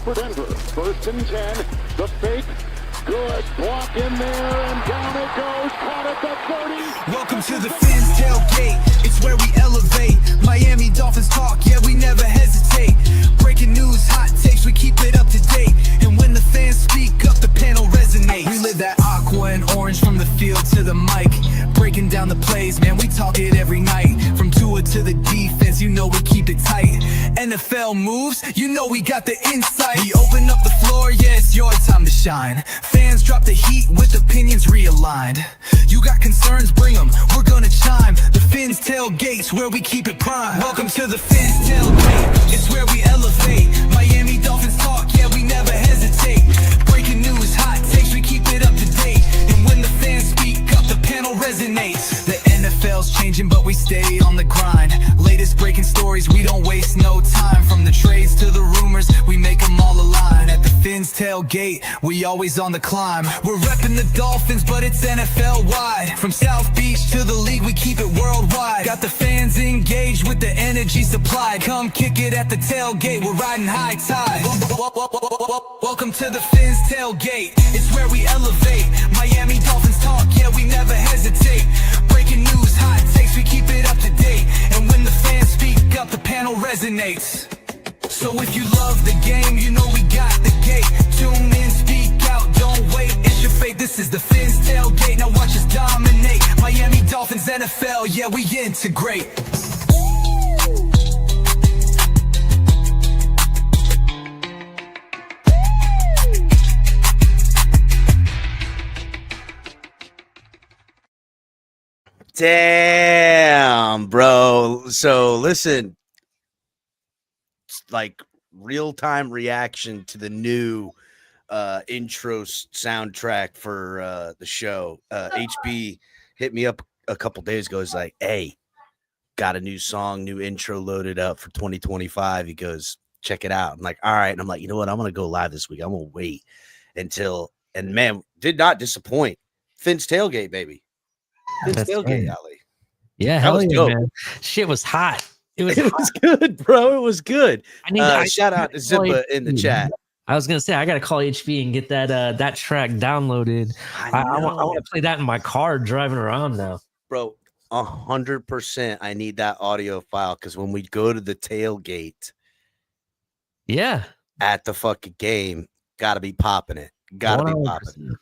for Denver. 1st and 10. The fake. Good block in there, and down it goes. Caught at the 30. Welcome to the Fins tailgate. It's where we elevate. Miami Dolphins talk, yeah, we never hesitate. Breaking news, hot takes, we keep it up to date. And when the fans speak up, the panel resonates. We live that aqua and orange from the field to the mic. Breaking down the plays, man, we talk it every night. From Tua to the defense, you know we keep it tight. NFL moves, you know we got the insight. We open up the floor, yeah, it's your time to shine. Fans drop the heat with opinions realigned. You got concerns, bring them, we're gonna chime. The Fins tailgates, where we keep it prime. Welcome to the Fins tailgate, it's where we elevate. Miami Dolphins talk, yeah, we never hesitate. Breaking news, hot takes, we keep it up to date. And when the fans speak up, the panel resonates. The NFL's changing, but we stay on the grind. Latest breaking stories, we don't waste no time. From the trades to the rumors, we make them all align. At the Fins tailgate, we always on the climb. We're repping the Dolphins, but it's NFL wide. From South Beach to the league, we keep it worldwide. Got the fans engaged with the energy supplied. Come kick it at the tailgate, we're riding high tide. Welcome to the Fins tailgate, it's where we elevate. Miami Dolphins talk, yeah, we never hesitate. Breaking news, hot takes, we keep it up to date. And when the fans speak up, the panel resonates. So if you love the game, you know we got the gate. Tune in, speak out, don't wait. It's your fate, this is the Fins tailgate. Now watch us dominate. Miami Dolphins, NFL, yeah, we integrate. Damn, bro. So listen, like real-time reaction to the new intro soundtrack for the show. HB hit me up a couple days ago. He's like, hey, got a new song, new intro loaded up for 2025. He goes, check it out. I'm like, all right. And I'm like, you know what? I'm going to go live this week. I'm going to wait until, and man, did not disappoint. Fins tailgate, baby. Fins tailgate, Ali. Yeah, hell yeah, man. Shit was hot. It was good, bro. It was good. I shout out to Zippa in the chat. I was gonna say I gotta call HB and get that track downloaded. I want to play that in my car driving around now, bro. 100%. I need that audio file because when we go to the tailgate, yeah, at the fucking game, gotta be popping it. Gotta 100%. Be popping.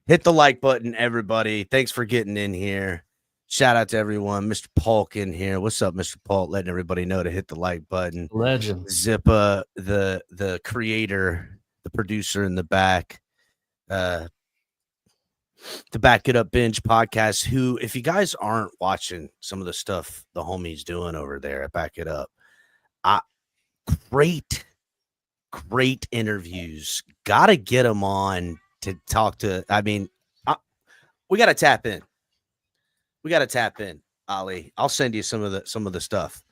Hit the like button, everybody. Thanks for getting in here. Shout out to everyone. Mr. Polk in here. What's up, Mr. Polk? Letting everybody know to hit the like button. Legend. Zippa, the creator, the producer in the back. The Back It Up Binge podcast, who, if you guys aren't watching some of the stuff the homie's doing over there at Back It Up, great interviews. Got to get them on to talk to. I mean, we got to tap in. Ali. I'll send you some of the stuff.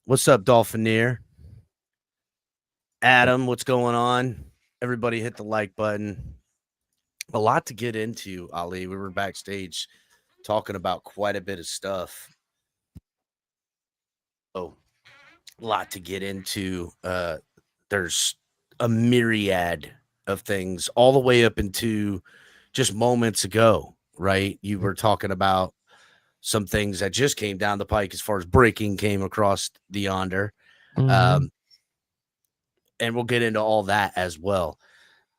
What's up, Dolphinaire? Adam, what's going on? Everybody hit the like button. A lot to get into, Ali. We were backstage talking about quite a bit of stuff. Oh, a lot to get into. There's a myriad of things all the way up into just moments ago. Right, you were talking about some things that just came down the pike as far as breaking came across the yonder, and we'll get into all that as well.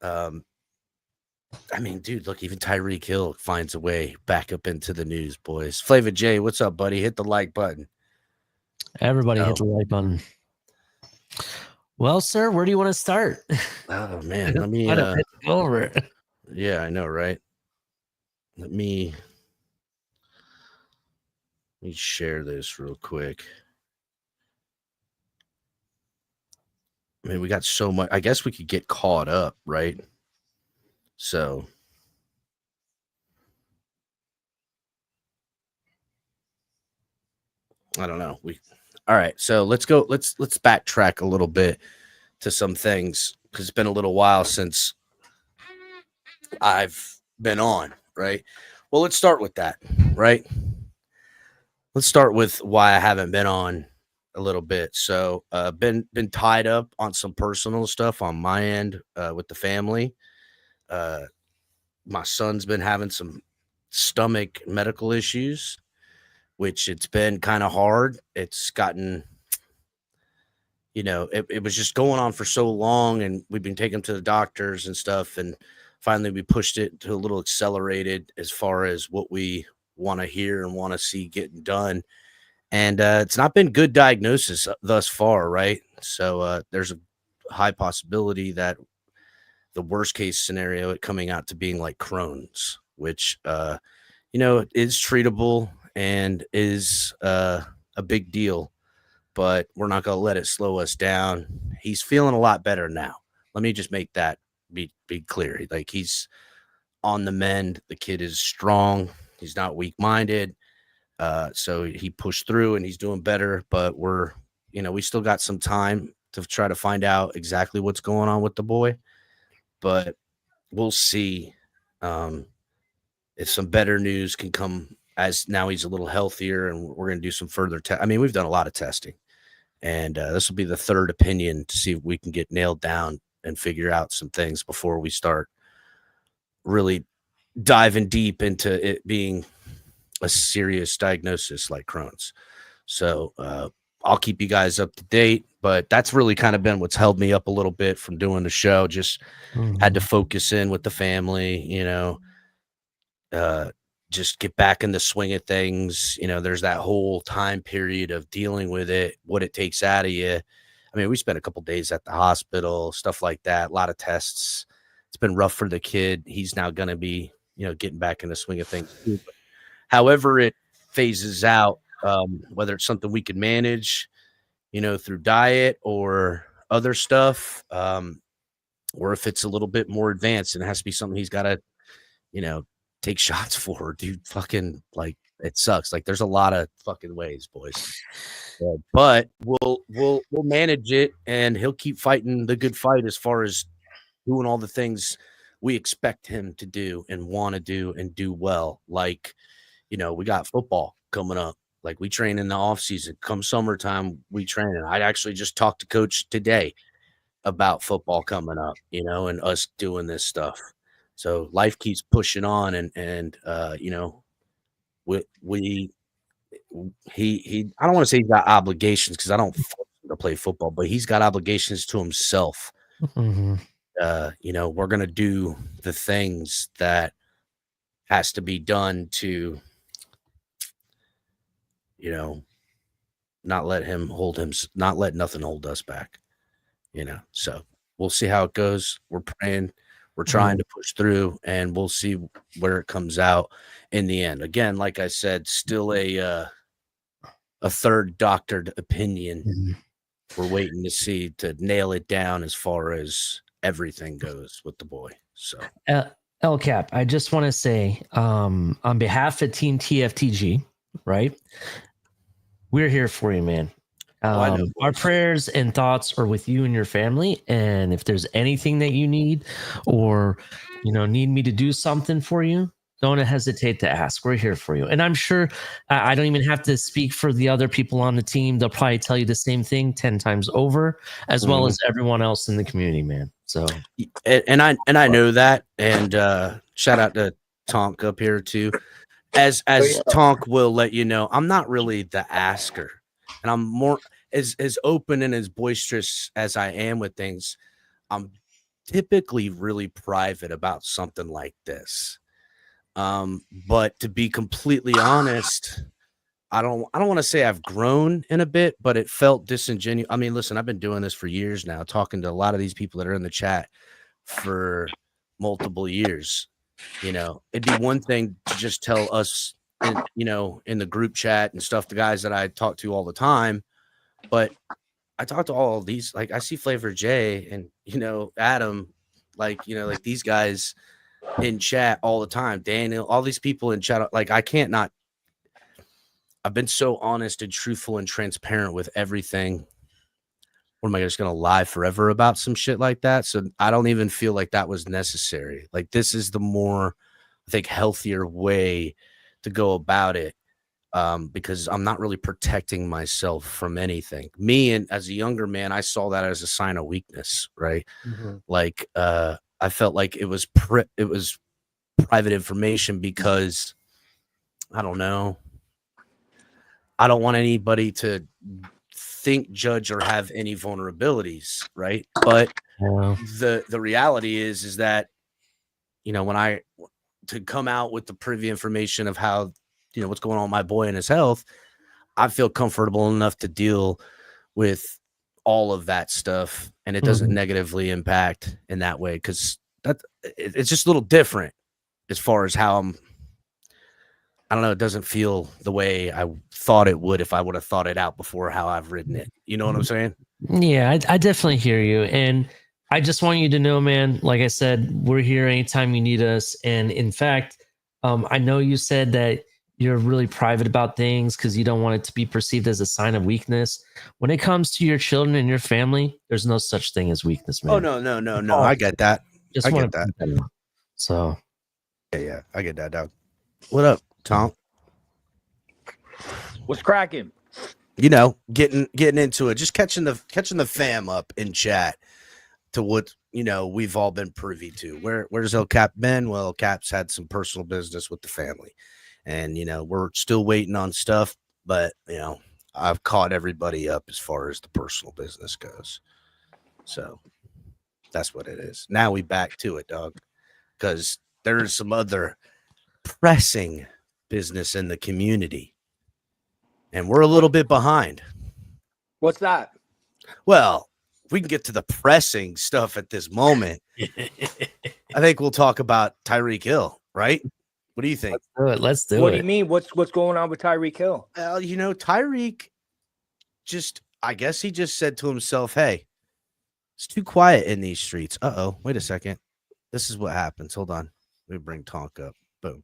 I mean, dude, look, even Tyreek Hill finds a way back up into the news, boys. Flava J, what's up, buddy? Hit the like button. Everybody hit the like button. Well, sir, where do you want to start? Oh man, let me go over it. Yeah, I know, right? Let me share this real quick. I mean, we got so much. I guess we could get caught up, right? So I don't know. All right. So let's go. Let's backtrack a little bit to some things because it's been a little while since I've been on. Right. Well, let's start with that. Right. Let's start with why I haven't been on a little bit. So been tied up on some personal stuff on my end with the family. My son's been having some stomach medical issues, which it's been kind of hard. It's gotten, it was just going on for so long, and we've been taking him to the doctors and stuff, and finally we pushed it to a little accelerated as far as what we want to hear and want to see getting done. And it's not been good diagnosis thus far, right? So there's a high possibility that the worst case scenario, it coming out to being like Crohn's, which is treatable and is a big deal, but we're not going to let it slow us down. He's feeling a lot better now. Let me just make that be clear. Like, he's on the mend. The kid is strong. He's not weak-minded. So he pushed through and he's doing better, but we still got some time to try to find out exactly what's going on with the boy, but we'll see if some better news can come, as now he's a little healthier, and we're going to do some further we've done a lot of testing, and this will be the third opinion to see if we can get nailed down and figure out some things before we start really diving deep into it being a serious diagnosis like Crohn's. So I'll keep you guys up to date, but that's really kind of been what's held me up a little bit from doing the show. Just had to focus in with the family, just get back in the swing of things. There's that whole time period of dealing with it, what it takes out of you. We spent a couple days at the hospital, stuff like that, a lot of tests. It's been rough for the kid. He's now going to be, getting back in the swing of things too. But however it phases out, whether it's something we can manage, through diet or other stuff, or if it's a little bit more advanced and it has to be something he's got to, take shots for, dude. Fucking, like, it sucks. Like, there's a lot of fucking ways, boys. But we'll manage it, and he'll keep fighting the good fight as far as doing all the things we expect him to do and want to do and do well. Like, we got football coming up. Like, we train in the off season. Come summertime, we train. And I actually just talked to coach today about football coming up, and us doing this stuff. So life keeps pushing on, and he I don't want to say he's got obligations, because I don't force him to play football, but he's got obligations to himself. Mm-hmm. We're gonna do the things that has to be done to, not let nothing hold us back. So we'll see how it goes. We're praying. We're trying to push through, and we'll see where it comes out in the end. Again, like I said, still a third doctored opinion. Mm-hmm. We're waiting to see to nail it down as far as everything goes with the boy. So LCAP, I just want to say, on behalf of Team TFTG, right? We're here for you, man. Our prayers and thoughts are with you and your family. And if there's anything that you need, or, need me to do something for you, don't hesitate to ask. We're here for you. And I'm sure I don't even have to speak for the other people on the team. They'll probably tell you the same thing 10 times over, as well as everyone else in the community, man. So, and I know that, and shout out to Tonk up here too. As Tonk will let you know, I'm not really the asker, and I'm more as open and as boisterous as I am with things. I'm typically really private about something like this. But to be completely honest, I don't want to say I've grown in a bit, but it felt disingenuous. Listen, I've been doing this for years now, talking to a lot of these people that are in the chat for multiple years. It'd be one thing to just tell us, in the group chat and stuff, the guys that I talk to all the time, but I talk to all of these, like, I see Flavor J and, Adam, like these guys in chat all the time, Daniel, all these people in chat. Like, I can't not. I've been so honest and truthful and transparent with everything. What am I just going to lie forever about some shit like that? So I don't even feel like that was necessary. Like, this is the more, I think, healthier way to go about it. because I'm not really protecting myself from anything. Me, and as a younger man, I saw that as a sign of weakness, right? Like, I felt like it was private information because I don't know. I don't want anybody to think, judge, or have any vulnerabilities, right? But the reality is that, you know, when I to come out with the privy information of how, you know, what's going on with my boy and his health, I feel comfortable enough to deal with all of that stuff, and it doesn't negatively impact in that way, because it's just a little different as far as how I don't know. It doesn't feel the way I thought it would if I would have thought it out before how I've written it. You know what I'm saying? Yeah, I definitely hear you. And I just want you to know, man, like I said, we're here anytime you need us. And in fact, I know you said that you're really private about things because you don't want it to be perceived as a sign of weakness. When it comes to your children and your family, there's no such thing as weakness, man. Oh, no. I get that. Just I want get that. to. So, Yeah, I get that, dog. What up, Tom? What's cracking? You know, getting into it, just catching the fam up in chat to what, you know, we've all been privy to. Where's El Cap been? Well, Cap's had some personal business with the family, and you know, we're still waiting on stuff, but you know, I've caught everybody up as far as the personal business goes. So that's what it is. Now we back to it, dog, because there's some other pressing business in the community, and we're a little bit behind. What's that? Well, if we can get to the pressing stuff at this moment, I think we'll talk about Tyreek Hill, right? What do you think? Let's do it. What do you mean? What's going on with Tyreek Hill? Well, you know, Tyreek I guess he just said to himself, hey, it's too quiet in these streets. Uh-oh, wait a second. This is what happens. Hold on. Let me bring Tonk up. Boom.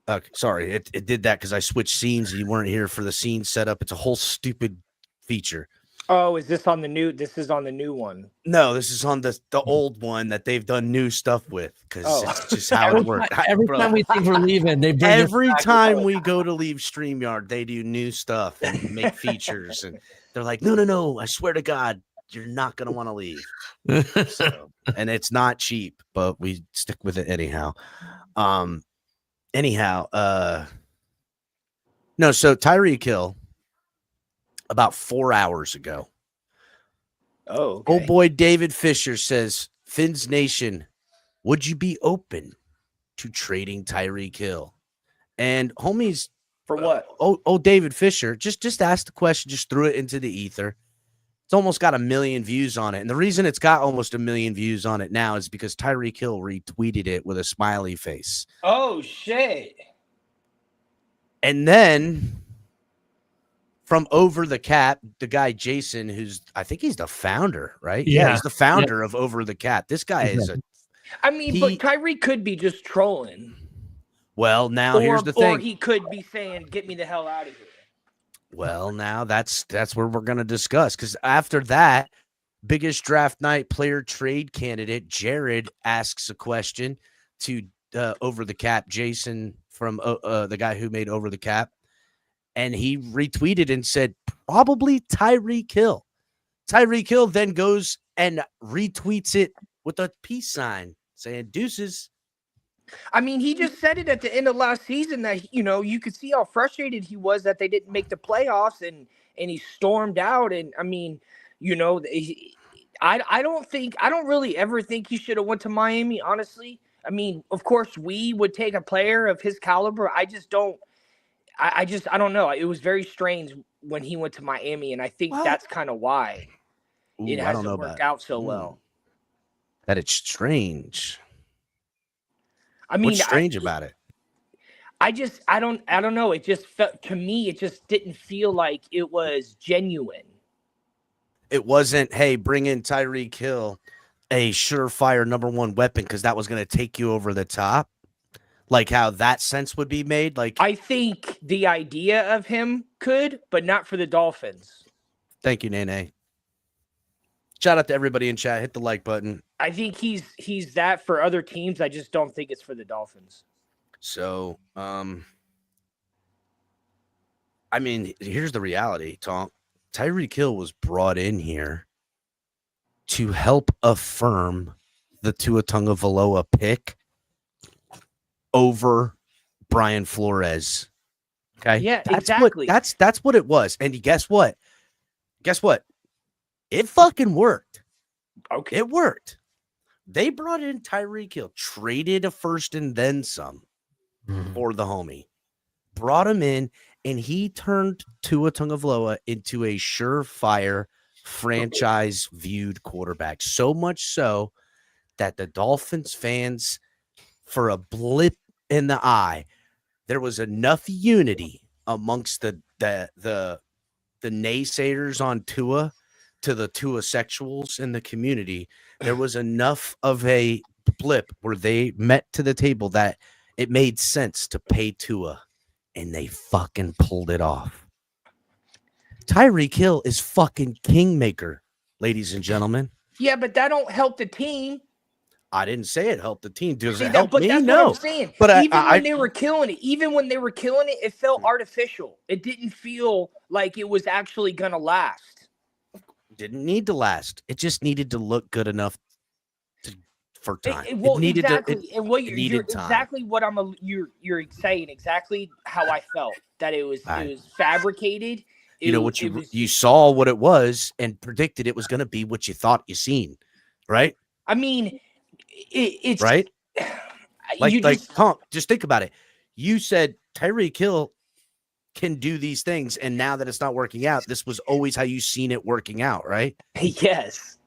Okay, sorry, it did that because I switched scenes and you weren't here for the scene setup. It's a whole stupid feature. Oh, is this on the new? This is on the new one. No, this is on the old one that they've done new stuff with, because it's just how it works. Every time we think we're leaving, they bring every time we go to leave StreamYard, they do new stuff and make features, and they're like, no, I swear to God, you're not gonna want to leave. So, and it's not cheap, but we stick with it anyhow. No, so Tyreek Hill, about 4 hours ago. Oh, okay. Old boy David Fisher says, Fins Nation, would you be open to trading Tyreek Hill? And homies, For what? David Fisher just asked the question, just threw it into the ether. It's almost got 1 million views on it. And the reason it's got almost 1 million views on it now is because Tyreek Hill retweeted it with a smiley face. Oh, shit. And then from Over the Cap, the guy Jason, who's I think he's the founder, right? Yeah, he's the founder of Over the Cap. This guy is but Tyreek could be just trolling. Well, now here's the thing. Or he could be saying, "Get me the hell out of here." Well, now that's where we're going to discuss, because after that, biggest draft night player trade candidate Jared asks a question to Over the Cap Jason from the guy who made Over the Cap. And he retweeted and said, probably Tyreek Hill. Tyreek Hill then goes and retweets it with a peace sign saying deuces. I mean, he just said it at the end of last season that, you know, you could see how frustrated he was that they didn't make the playoffs, and he stormed out. And I mean, you know, I don't really ever think he should have went to Miami, honestly. I mean, of course, we would take a player of his caliber. I don't know. It was very strange when he went to Miami, and I think that's kind of why it hasn't worked out so well. That it's strange. I mean, what's strange about it? I don't know. It just felt, to me, it just didn't feel like it was genuine. It wasn't, hey, bring in Tyreek Hill, a surefire #1 weapon, because that was going to take you over the top. Like how that sense would be made. Like, I think the idea of him could, but not for the Dolphins. Thank you, Nene. Shout out to everybody in chat. Hit the like button. I think he's that for other teams. I just don't think it's for the Dolphins. So, I mean, here's the reality, Tom. Tyreek Hill was brought in here to help affirm the Tua Tagovailoa pick over Brian Flores. Okay. Yeah, That's exactly. That's what it was. And guess what? Guess what? It fucking worked. Okay. It worked. They brought in Tyreek Hill, traded a first and then some for the homie, brought him in, and he turned Tua Tagovailoa into a surefire franchise viewed quarterback. So much so that the Dolphins fans, for a blip in the eye, there was enough unity amongst the naysayers on Tua to the Tua sexuals in the community. There was enough of a blip where they met to the table that it made sense to pay Tua, and they fucking pulled it off. Tyreek Hill is fucking kingmaker, ladies and gentlemen. Yeah, but that don't help the team. I didn't say it helped the team. Does See, it help me? that's No. what I'm saying. But when they were killing it, it felt artificial. It didn't feel like it was actually gonna last. Didn't need to last. It just needed to look good enough for time. Exactly. And what you're time. exactly what you're saying exactly how I felt, that it was fabricated. You saw what it was and predicted it was going to be what you thought you seen, right? I mean, it's right. Tom, just think about it. You said Tyreek Hill can do these things, and now that it's not working out, this was always how you seen it working out, right? Yes.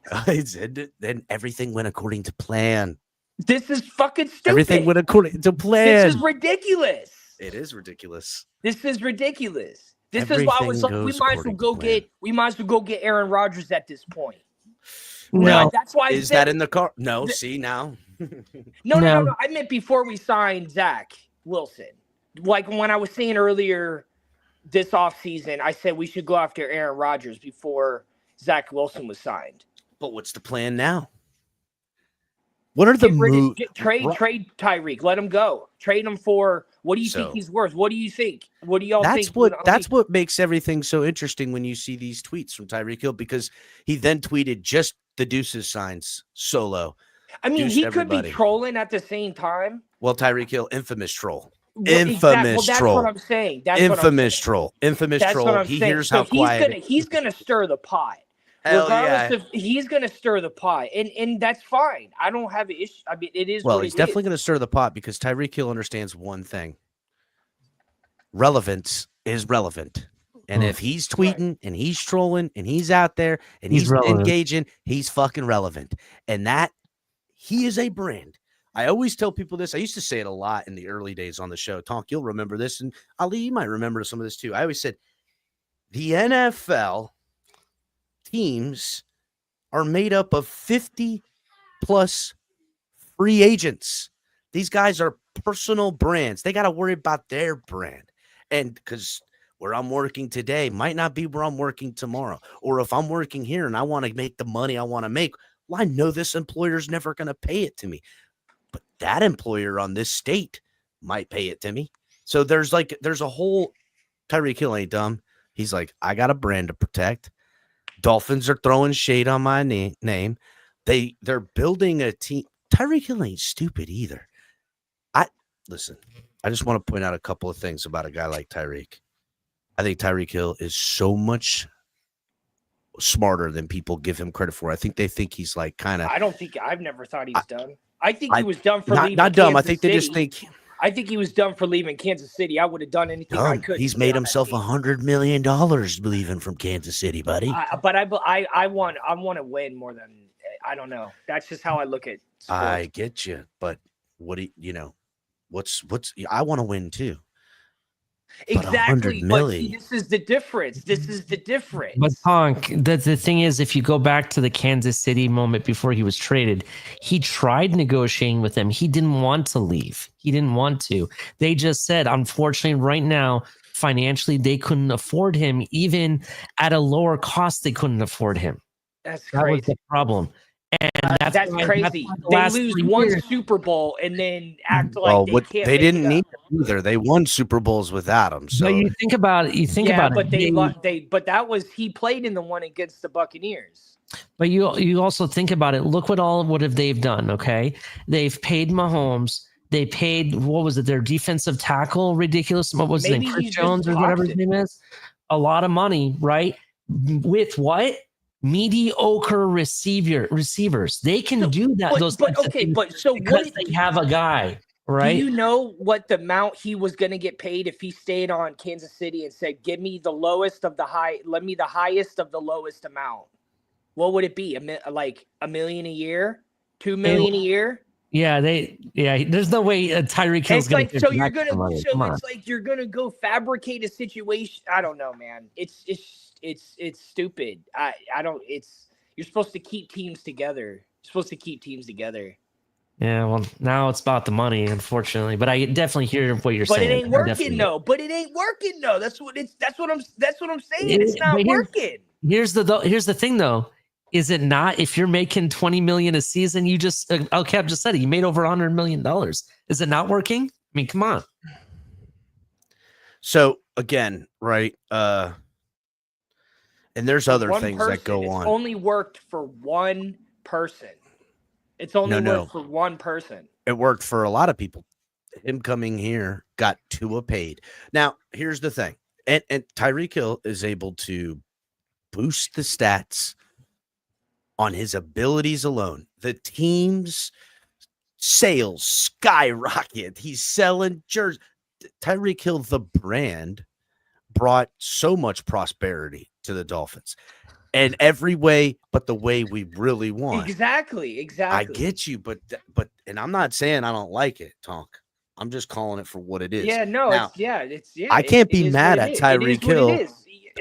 Then everything went according to plan. This is fucking stupid. Everything went according to plan. This is ridiculous. It is ridiculous. This is ridiculous. This Everything is why I was like, we might as well go get Aaron Rodgers at this point. No, that's why. Is that in the car? No. See now. No. I meant before we signed Zach Wilson. Like when I was saying earlier this offseason, I said we should go after Aaron Rodgers before Zach Wilson was signed. But what's the plan now? What are the moves? Trade Tyreek. Let him go. Trade him for what do you think he's worth? What do you think? What do y'all think? That's what makes everything so interesting when you see these tweets from Tyreek Hill, because he then tweeted just the deuces signs solo. I mean, he could be trolling at the same time. Well, Tyreek Hill, infamous troll. That's what I'm saying. Infamous troll. He hears how quiet. He's gonna stir the pot. Regardless he's going to stir the pot, and that's fine. I don't have an issue. I mean, it is. Well, he's definitely going to stir the pot because Tyreek Hill understands one thing: relevance is relevant. And if he's tweeting and he's trolling and he's out there and he's engaging, he's fucking relevant. And that he is a brand. I always tell people this. I used to say it a lot in the early days on the show. Tonk, you'll remember this, and Ali, you might remember some of this too. I always said the NFL teams are made up of 50 plus free agents. These guys are personal brands. They got to worry about their brand. And because where I'm working today might not be where I'm working tomorrow. Or if I'm working here and I want to make the money I want to make, well, I know this employer's never going to pay it to me. But that employer on this state might pay it to me. So there's a whole Tyreek Hill ain't dumb. He's like, I got a brand to protect. Dolphins are throwing shade on my name. They're building a team. Tyreek Hill ain't stupid either. Listen, I just want to point out a couple of things about a guy like Tyreek. I think Tyreek Hill is so much smarter than people give him credit for. I think they think he's like kind of. I've never thought he's dumb. I think he was dumb for leaving. Not dumb. Kansas I think City. They just think. I think he was dumb for leaving Kansas City. I would have done anything I could. He's made himself $100 million leaving from Kansas City, buddy. But I want to win more than I don't know. That's just how I look at sports. I get you, but what do you know? What's I want to win too. Exactly. But see, this is the difference. But Honk, the thing is, if you go back to the Kansas City moment before he was traded, he tried negotiating with them. He didn't want to leave. He didn't want to. They just said, unfortunately, right now, financially, they couldn't afford him. Even at a lower cost, they couldn't afford him. That was the problem. And that's That's crazy. They lose one Super Bowl and then act like they can't. They didn't need it either. They won Super Bowls without him. So but you think about it. You think about it. But that was he played in the one against the Buccaneers. But you also think about it. Look what have they've done? Okay, they've paid Mahomes. They paid, what was it? Their defensive tackle, ridiculous. What was his name? Chris Jones or whatever his name is. A lot of money, right? With what? Mediocre receivers. They can do that. They have a guy, right? Do you know what the amount he was going to get paid if he stayed on Kansas City and said, "Give me the lowest of the high. Let me the highest of the lowest amount." What would it be? Like $1 million a year, $2 million a year? Yeah, there's no way Tyreek Hill's going to. So it's like you're gonna go fabricate a situation. I don't know, man. It's stupid. I don't. You're supposed to keep teams together. Yeah, well, now it's about the money, unfortunately. But I definitely hear what you're saying. But it ain't working though. That's what I'm saying. It's not working. Here's the thing though. Is it not? If you're making $20 million a season, you just El Cap just said it. You made over $100 million. Is it not working? I mean, come on. So again, right? And there's other things that go on. It's only worked for one person. It's only worked for one person. It worked for a lot of people. Him coming here got Tua paid. Now, here's the thing, and Tyreek Hill is able to boost the stats on his abilities alone. The team's sales skyrocket. He's selling jerseys. Tyreek Hill, the brand, brought so much prosperity to the Dolphins. And every way but the way we really want. Exactly. I get you, but and I'm not saying I don't like it, Tonk. I'm just calling it for what it is. Yeah, no, now, it's I can't be mad at Tyreek Hill.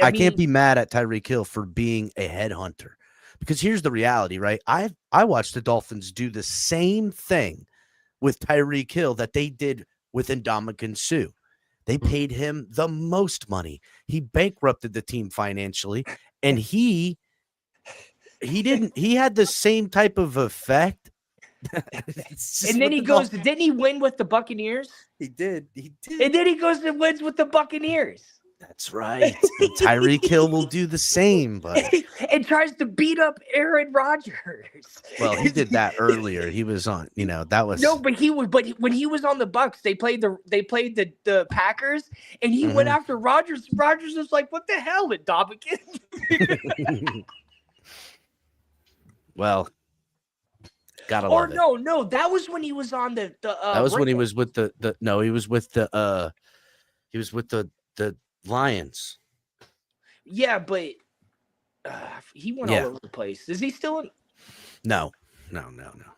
I can't be mad at Tyreek Hill for being a headhunter. Because here's the reality, right? I watched the Dolphins do the same thing with Tyreek Hill that they did with Ndamukong Suh. They paid him the most money. He bankrupted the team financially, and he had the same type of effect. And then he goes, didn't he win with the Buccaneers? He did. And then he goes and wins with the Buccaneers. That's right. And Tyreek Hill will do the same, but and tries to beat up Aaron Rodgers. Well, he did that earlier. He was on, that was but when he was on the Bucs, they played the Packers, and he went after Rodgers. Rodgers was like, "What the hell, at Dubby?" Well, gotta love it. No, that was when he was on the. That was when he was with the he was with the Lions. Yeah, but he went all over the place. Is he still in? No.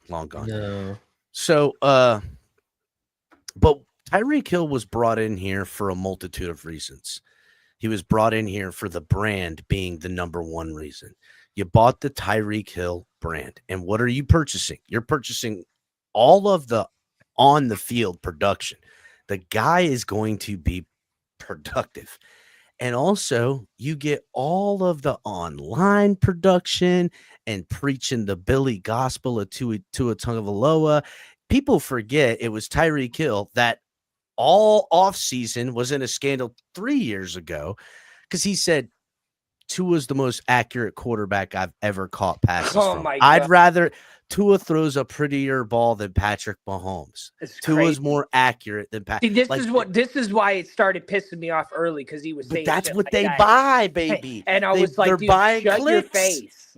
Long gone. No. So, but Tyreek Hill was brought in here for a multitude of reasons. He was brought in here for the brand being the number one reason. You bought the Tyreek Hill brand. And what are you purchasing? You're purchasing all of the on the field production. The guy is going to be productive. And also you get all of the online production and preaching the Billy gospel of Tua Tagovailoa. People forget it was Tyreek Hill that all offseason was in a scandal 3 years ago because he said Tua's the most accurate quarterback I've ever caught passes from. My God. I'd rather Tua throws a prettier ball than Patrick Mahomes. Tua's more accurate than Patrick. This is why it started pissing me off early because he was saying that's what they buy, baby. And I was like, they're dude, buying shut clicks. your face.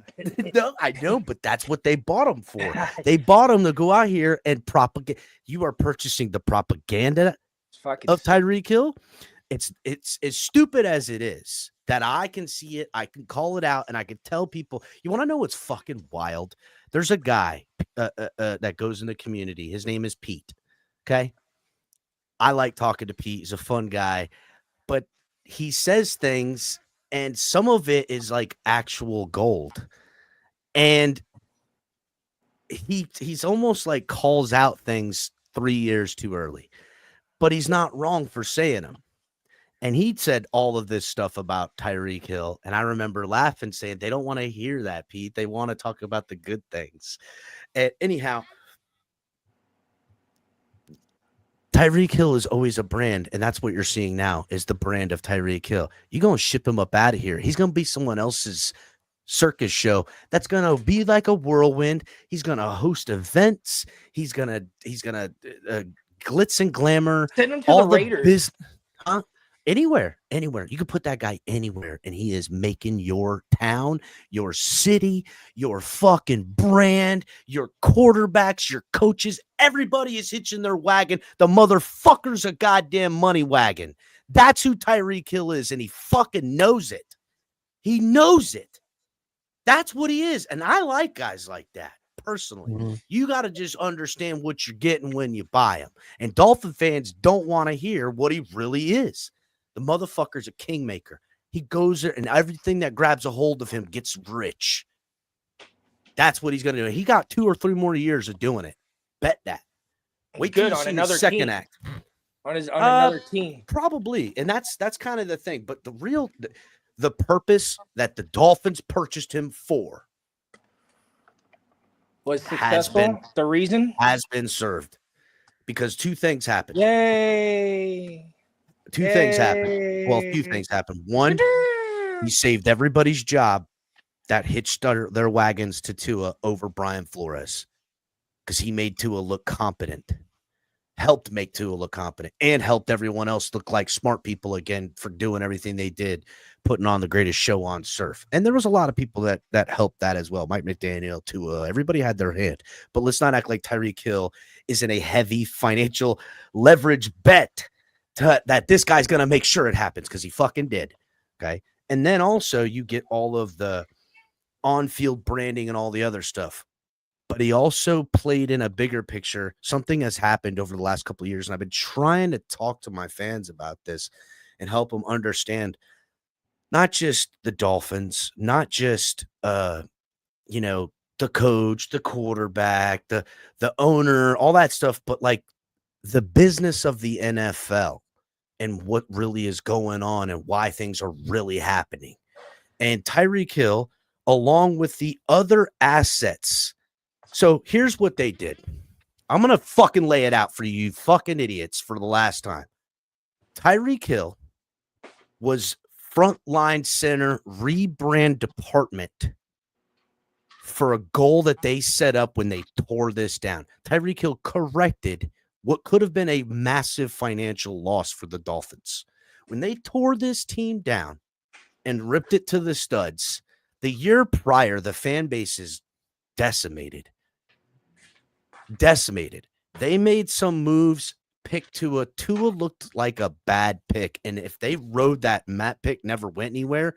No, I know, but that's what they bought him for. They bought him to go out here and propagate. You are purchasing the propaganda of Tyreek Hill. It's as stupid as it is that I can see it, I can call it out, and I can tell people. You want to know what's fucking wild? There's a guy that goes in the community. His name is Pete. Okay, I like talking to Pete. He's a fun guy, but he says things, and some of it is like actual gold, and he's almost like calls out things 3 years too early, but he's not wrong for saying them. And he said all of this stuff about Tyreek Hill. And I remember laughing, saying, they don't want to hear that, Pete. They want to talk about the good things. And anyhow, Tyreek Hill is always a brand, and that's what you're seeing now is the brand of Tyreek Hill. You're going to ship him up out of here. He's going to be someone else's circus show that's going to be like a whirlwind. He's going to host events. He's going to glitz and glamour. Send him to all the Raiders. Anywhere. You can put that guy anywhere, and he is making your town, your city, your fucking brand, your quarterbacks, your coaches. Everybody is hitching their wagon. The motherfucker's a goddamn money wagon. That's who Tyreek Hill is, and he fucking knows it. He knows it. That's what he is, and I like guys like that. Personally, you got to just understand what you're getting when you buy him. And Dolphin fans don't want to hear what he really is. The motherfucker's a kingmaker. He goes there and everything that grabs a hold of him gets rich. That's what he's going to do. He got 2 or 3 more years of doing it. Bet that. Wait till you see the second act. On another team. Probably. And that's kind of the thing. But the purpose that the Dolphins purchased him for was successful. The reason has been served because 2 things happened. Yay. Two things happened. Well, a few things happened. One, he saved everybody's job that hitched their wagons to Tua over Brian Flores because he made Tua look competent, helped make Tua look competent, and helped everyone else look like smart people again for doing everything they did, putting on the greatest show on surf. And there was a lot of people that helped that as well. Mike McDaniel, Tua, everybody had their hand. But let's not act like Tyreek Hill is in a heavy financial leverage bet that this guy's going to make sure it happens because he fucking did. Okay. And then also you get all of the on-field branding and all the other stuff. But he also played in a bigger picture. Something has happened over the last couple of years, and I've been trying to talk to my fans about this and help them understand not just the Dolphins, not just the coach, the quarterback, the owner, all that stuff, but like the business of the NFL and what really is going on and why things are really happening. And Tyreek Hill, along with the other assets. So here's what they did. I'm going to fucking lay it out for you fucking idiots for the last time. Tyreek Hill was frontline center rebrand department for a goal that they set up when they tore this down. Tyreek Hill corrected what could have been a massive financial loss for the Dolphins. When they tore this team down and ripped it to the studs, the year prior, the fan base is decimated. They made some moves, picked Tua. Tua looked like a bad pick. And if they rode that Matt pick never went anywhere,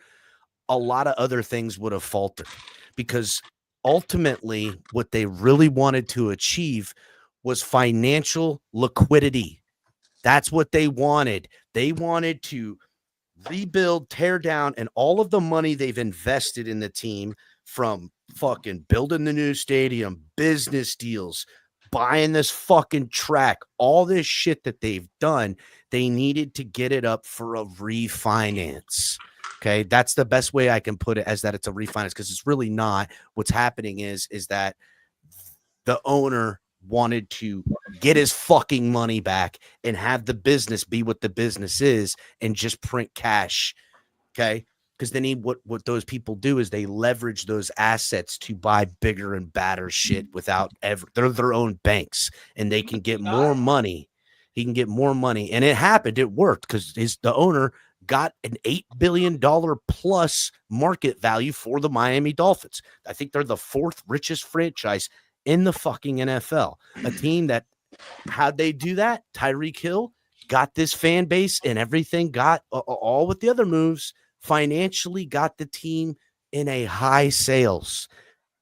a lot of other things would have faltered because ultimately what they really wanted to achieve was financial liquidity. That's what they wanted. They wanted to rebuild, tear down, and all of the money they've invested in the team from fucking building the new stadium, business deals, buying this fucking track, all this shit that they've done, they needed to get it up for a refinance. Okay, that's the best way I can put it, as that it's a refinance, because it's really not. What's happening is that the owner wanted to get his fucking money back and have the business be what the business is and just print cash. Okay. Because then what those people do is they leverage those assets to buy bigger and badder shit without they're their own banks, and they can get more money. He can get more money. And it happened. It worked because the owner got an $8 billion plus market value for the Miami Dolphins. I think they're the 4th richest franchise in the fucking NFL. A team that, how'd they do that? Tyreek Hill got this fan base and everything, got all with the other moves, financially got the team in a high sales.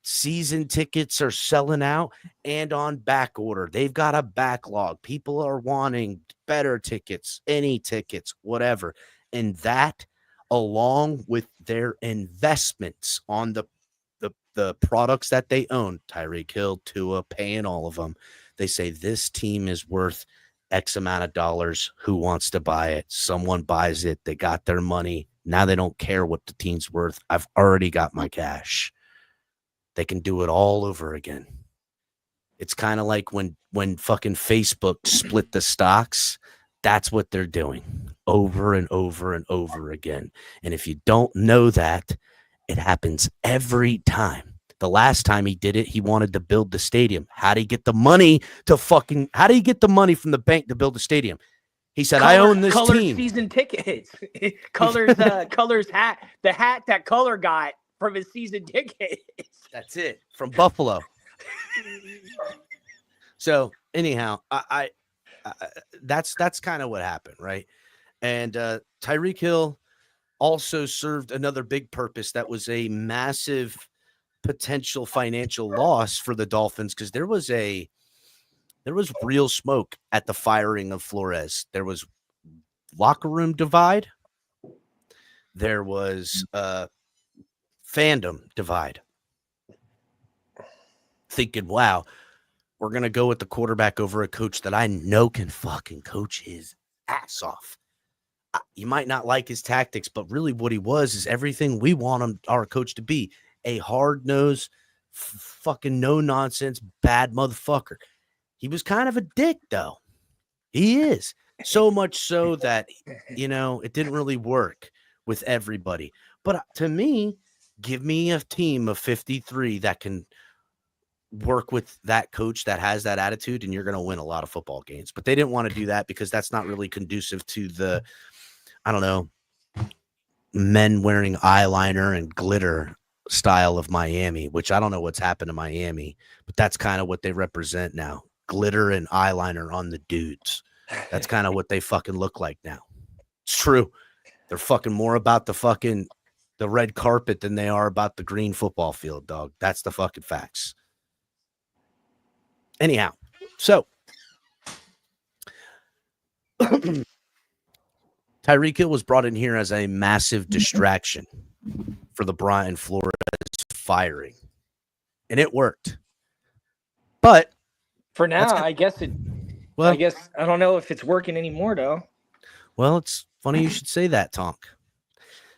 Season tickets are selling out and on back order. They've got a backlog. People are wanting better tickets, any tickets, whatever. And that, along with their investments on the products that they own, Tyreek Hill, Tua, paying all of them, they say this team is worth X amount of dollars. Who wants to buy it? Someone buys it. They got their money. Now they don't care what the team's worth. I've already got my cash. They can do it all over again. It's kind of like when fucking Facebook split the stocks. That's what they're doing over and over and over again. And if you don't know that, it happens every time. The last time he did it, he wanted to build the stadium. How did he get the money how do you get the money from the bank to build the stadium? He said, I own this team. Season tickets. Colors hat. The hat that Color got from his season tickets. That's it. From Buffalo. So anyhow, I that's kind of what happened, right? And Tyreek Hill also served another big purpose that was a massive potential financial loss for the Dolphins, because there was real smoke at the firing of Flores. There was locker room divide. There was fandom divide. Thinking, wow, we're going to go with the quarterback over a coach that I know can fucking coach his ass off. You might not like his tactics, but really what he was is everything we want our coach to be. A hard-nosed, fucking no-nonsense, bad motherfucker. He was kind of a dick, though. He is. So much so that, it didn't really work with everybody. But to me, give me a team of 53 that can work with that coach that has that attitude, and you're going to win a lot of football games. But they didn't want to do that because that's not really conducive to the, I don't know, men wearing eyeliner and glitter style of Miami, which I don't know what's happened to Miami, but that's kind of what they represent now. Glitter and eyeliner on the dudes. That's kind of what they fucking look like now. It's true. They're fucking more about the red carpet than they are about the green football field, dog. That's the fucking facts. Anyhow, so Tyreek Hill was brought in here as a massive distraction for the Brian Flores firing, and it worked. But for now, I guess I don't know if it's working anymore, though. Well, it's funny you should say that, Tonk,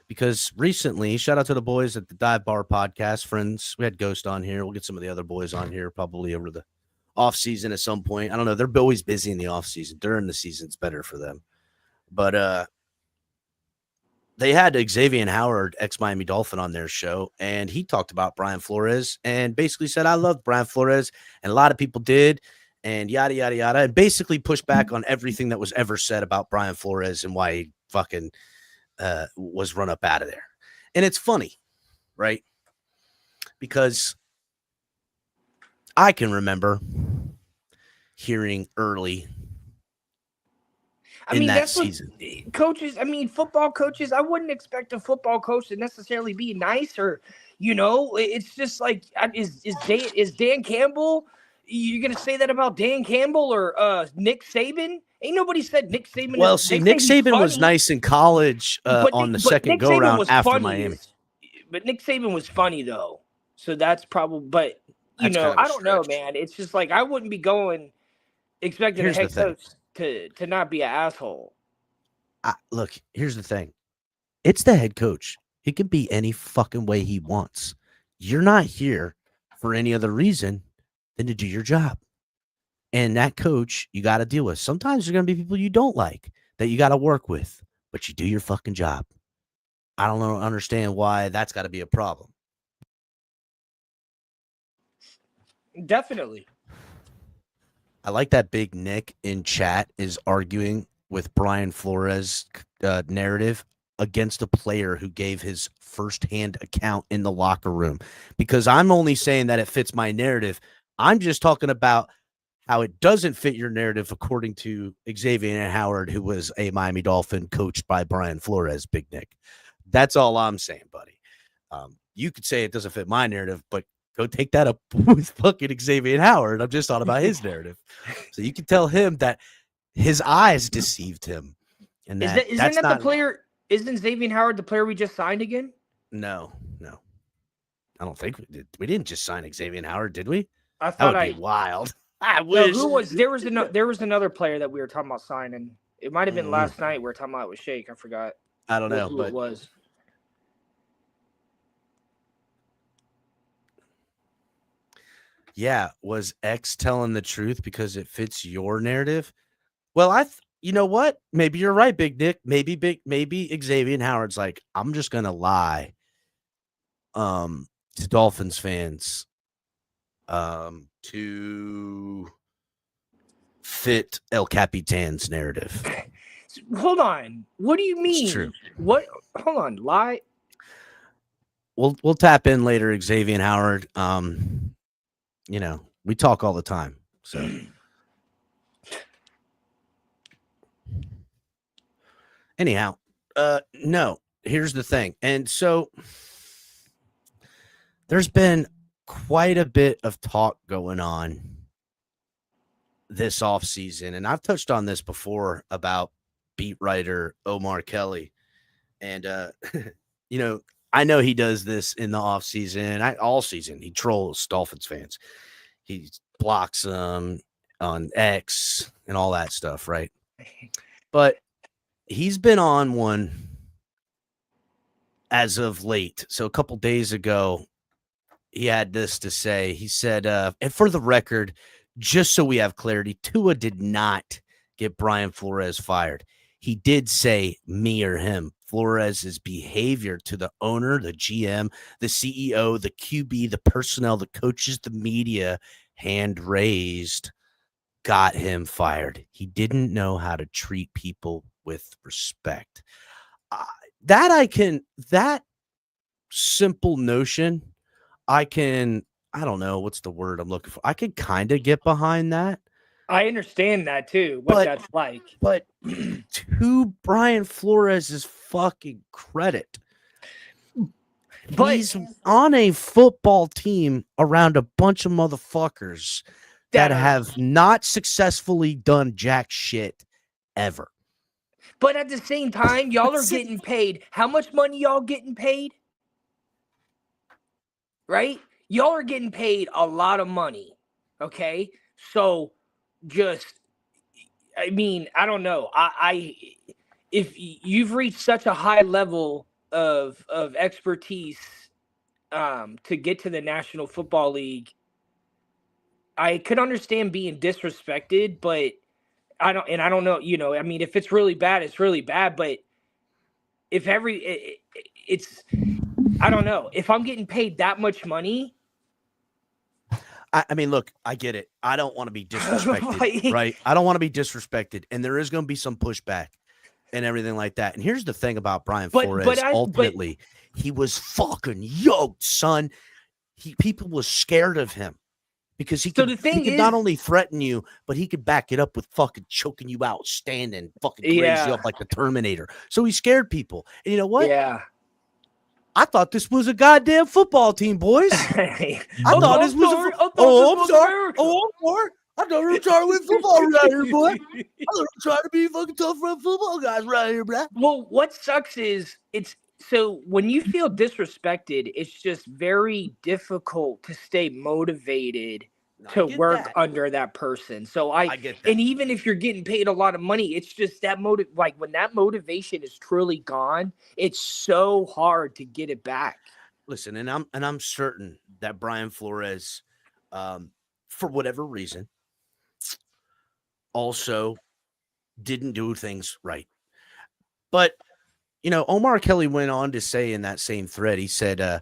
because recently, shout out to the boys at the Dive Bar podcast, friends. We had Ghost on here. We'll get some of the other boys on here probably over the off season at some point. I don't know. They're always busy in the off season. During the season, it's better for them. But they had Xavier Howard, ex-Miami Dolphin, on their show, and he talked about Brian Flores and basically said, I loved Brian Flores, and a lot of people did, and yada, yada, yada, and basically pushed back on everything that was ever said about Brian Flores and why he fucking was run up out of there. And it's funny, right? Because I can remember hearing early that season. Coaches, football coaches, I wouldn't expect a football coach to necessarily be nice or, it's just like, is Dan Campbell, you're going to say that about Dan Campbell or Nick Saban? Ain't nobody said Nick Saban. Well, Nick Saban was nice in college on the second go-around after Miami. But Nick Saban was funny, though. So that's probably, but, I don't know, man. It's just like, I wouldn't be expecting a head coach to not be an asshole. Look, here's the thing. It's the head coach. He can be any fucking way he wants. You're not here for any other reason than to do your job. And that coach, you got to deal with. Sometimes there's going to be people you don't like that you got to work with, but you do your fucking job. I don't understand why that's got to be a problem. Definitely. I like that Big Nick in chat is arguing with Brian Flores' narrative against a player who gave his firsthand account in the locker room, because I'm only saying that it fits my narrative. I'm just talking about how it doesn't fit your narrative according to Xavier Howard, who was a Miami Dolphin coached by Brian Flores, Big Nick. That's all I'm saying, buddy. You could say it doesn't fit my narrative, but go take that up with fucking Xavier Howard. I'm just talking about his narrative. So you can tell him that his eyes deceived him. And isn't that the player? Isn't Xavier Howard the player we just signed again? No. I don't think we did. We didn't just sign Xavier Howard, did we? I thought that would be wild. I No, wish. who was there was another player that we were talking about signing. It might have been last night we were talking about it with Shake. I forgot. I don't know, who but it was. yeah, was X telling the truth because it fits your narrative? Well, you know what? Maybe you're right, Big Nick. Maybe Xavier Howard's like, I'm just gonna lie. To Dolphins fans, to fit El Capitan's narrative. Hold on. What do you mean? It's true. What? Hold on. Lie. We'll tap in later, Xavier Howard. You know, we talk all the time. So anyhow, no, here's the thing. And so there's been quite a bit of talk going on this offseason, and I've touched on this before about beat writer Omar Kelly. And you know, I know he does this in the offseason, all season. He trolls Dolphins fans. He blocks them on X and all that stuff, right? But he's been on one as of late. So a couple days ago, he had this to say. He said, and for the record, just so we have clarity, Tua did not get Brian Flores fired. He did say me or him. Flores' behavior to the owner, the GM, the CEO, the QB, the personnel, the coaches, the media, hand raised, got him fired. He didn't know how to treat people with respect. That simple notion, I don't know what's the word I'm looking for. I could kind of get behind that. I understand that too, what that's like. But to Brian Flores' fucking credit, he's on a football team around a bunch of motherfuckers that have not successfully done jack shit ever. But at the same time, y'all are getting paid. How much money y'all getting paid? Right? Y'all are getting paid a lot of money. Okay? So I mean, I don't know. If you've reached such a high level of expertise to get to the National Football League, I could understand being disrespected, but I don't know, you know, I mean, if it's really bad, it's really bad, but if I don't know, if I'm getting paid that much money. I mean, look, I get it. I don't want to be disrespected, right? I don't want to be disrespected, and there is going to be some pushback and everything like that. And here's the thing about Brian Flores. Ultimately, he was fucking yoked, son. People was scared of him because he could not only threaten you, but he could back it up with fucking choking you out, standing, fucking crazy up like the Terminator. So he scared people. And you know what? Yeah. I thought this was a goddamn football team, boys. I thought this was I'm sorry. I thought we were trying to win football right here, boy. I thought we were trying to be fucking tough run football guys right here, bro. Well, what sucks is so when you feel disrespected, it's just very difficult to stay motivated to work under that person. So I get that. And even if you're getting paid a lot of money, it's just that when that motivation is truly gone, it's so hard to get it back. Listen, and I'm certain that Brian Flores, for whatever reason, also didn't do things right. But you know, Omar Kelly went on to say in that same thread, he said,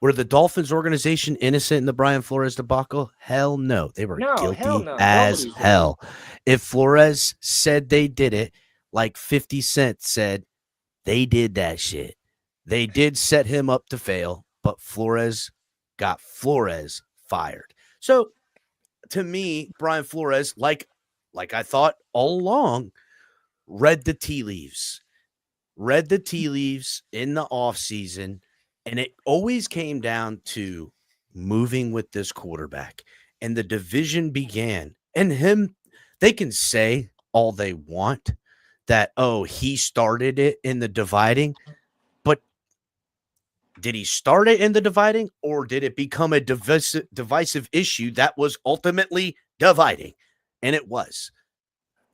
were the Dolphins organization innocent in the Brian Flores debacle? Hell no. They were guilty as hell. If Flores said they did it, like 50 Cent said, they did that shit. They did set him up to fail, but Flores got Flores fired. So to me, Brian Flores, like I thought all along, read the tea leaves in the offseason. And it always came down to moving with this quarterback. And the division began. And him, they can say all they want that, oh, he started it in the dividing. But did he start it in the dividing? Or did it become a divisive issue that was ultimately dividing. And it was.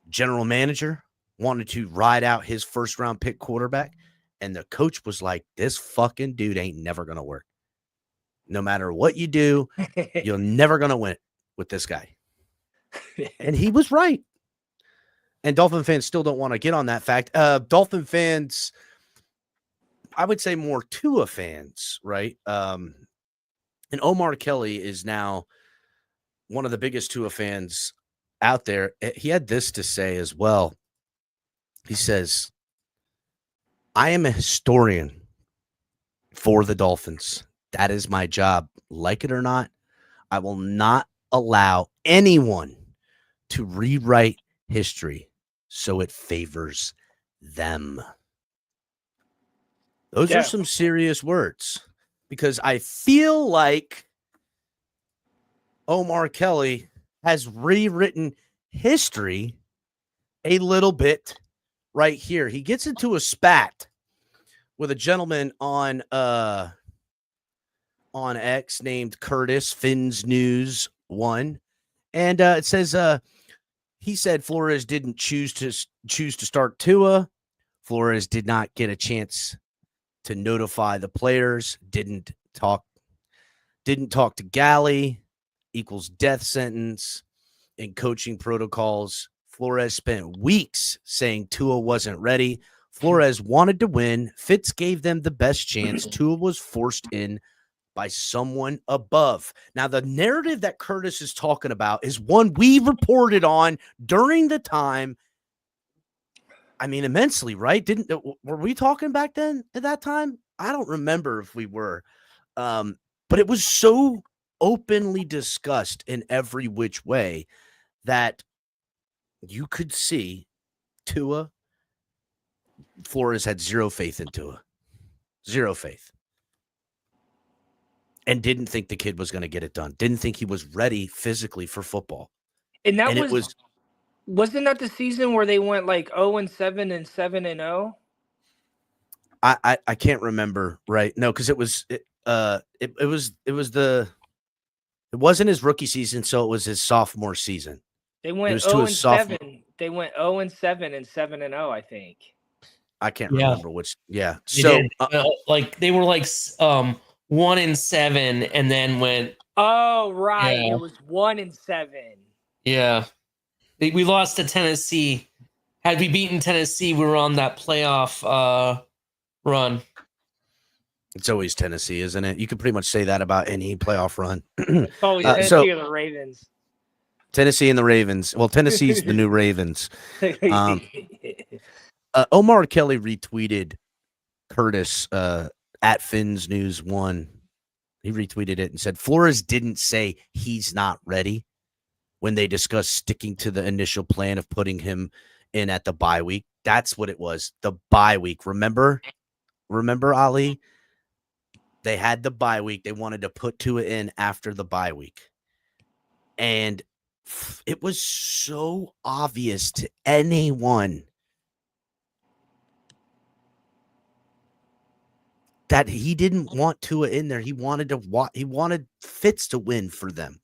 General manager wanted to ride out his first-round pick quarterback, and the coach was like, this fucking dude ain't never going to work. No matter what you do, you're never going to win with this guy. And he was right. And Dolphin fans still don't want to get on that fact. Dolphin fans, I would say more Tua fans, right? And Omar Kelly is now one of the biggest Tua fans out there. He had this to say as well. He says, I am a historian for the Dolphins. That is my job. Like it or not, I will not allow anyone to rewrite history so it favors them. Those are some serious words, because I feel like Omar Kelly has rewritten history a little bit right here. He gets into a spat with a gentleman on X named Curtis, Fins News 1. And it says he said Flores didn't choose to start Tua. Flores did not get a chance to notify the players, didn't talk to Galley, equals death sentence in coaching protocols. Flores spent weeks saying Tua wasn't ready. Flores wanted to win. Fitz gave them the best chance. Tua was forced in by someone above. Now, the narrative that Curtis is talking about is one we reported on during the time. I mean, immensely, right? Were we talking back then at that time? I don't remember if we were. But it was so openly discussed in every which way that you could see Tua. Flores had zero faith in Tua. Zero faith. And didn't think the kid was going to get it done. Didn't think he was ready physically for football. And wasn't that the season where they went like 0-7 and 7-0? I can't remember, right? No, because it wasn't his rookie season, so it was his sophomore season. They went 0-7. They went 0-7 and 7-0, I think. I can't remember which. Yeah. So like they were like 1-7 and then went. Oh, right. Yeah. It was 1-7. Yeah. We lost to Tennessee. Had we beaten Tennessee, we were on that playoff run. It's always Tennessee, isn't it? You could pretty much say that about any playoff run. It's always Tennessee or the Ravens. Tennessee and the Ravens. Well, Tennessee's the new Ravens. Omar Kelly retweeted Curtis at Fins News 1. He retweeted it and said, Flores didn't say he's not ready when they discussed sticking to the initial plan of putting him in at the bye week. That's what it was. The bye week. Remember, Ali? They had the bye week. They wanted to put Tua in after the bye week. And it was so obvious to anyone that he didn't want Tua in there. He wanted Fitz to win for them.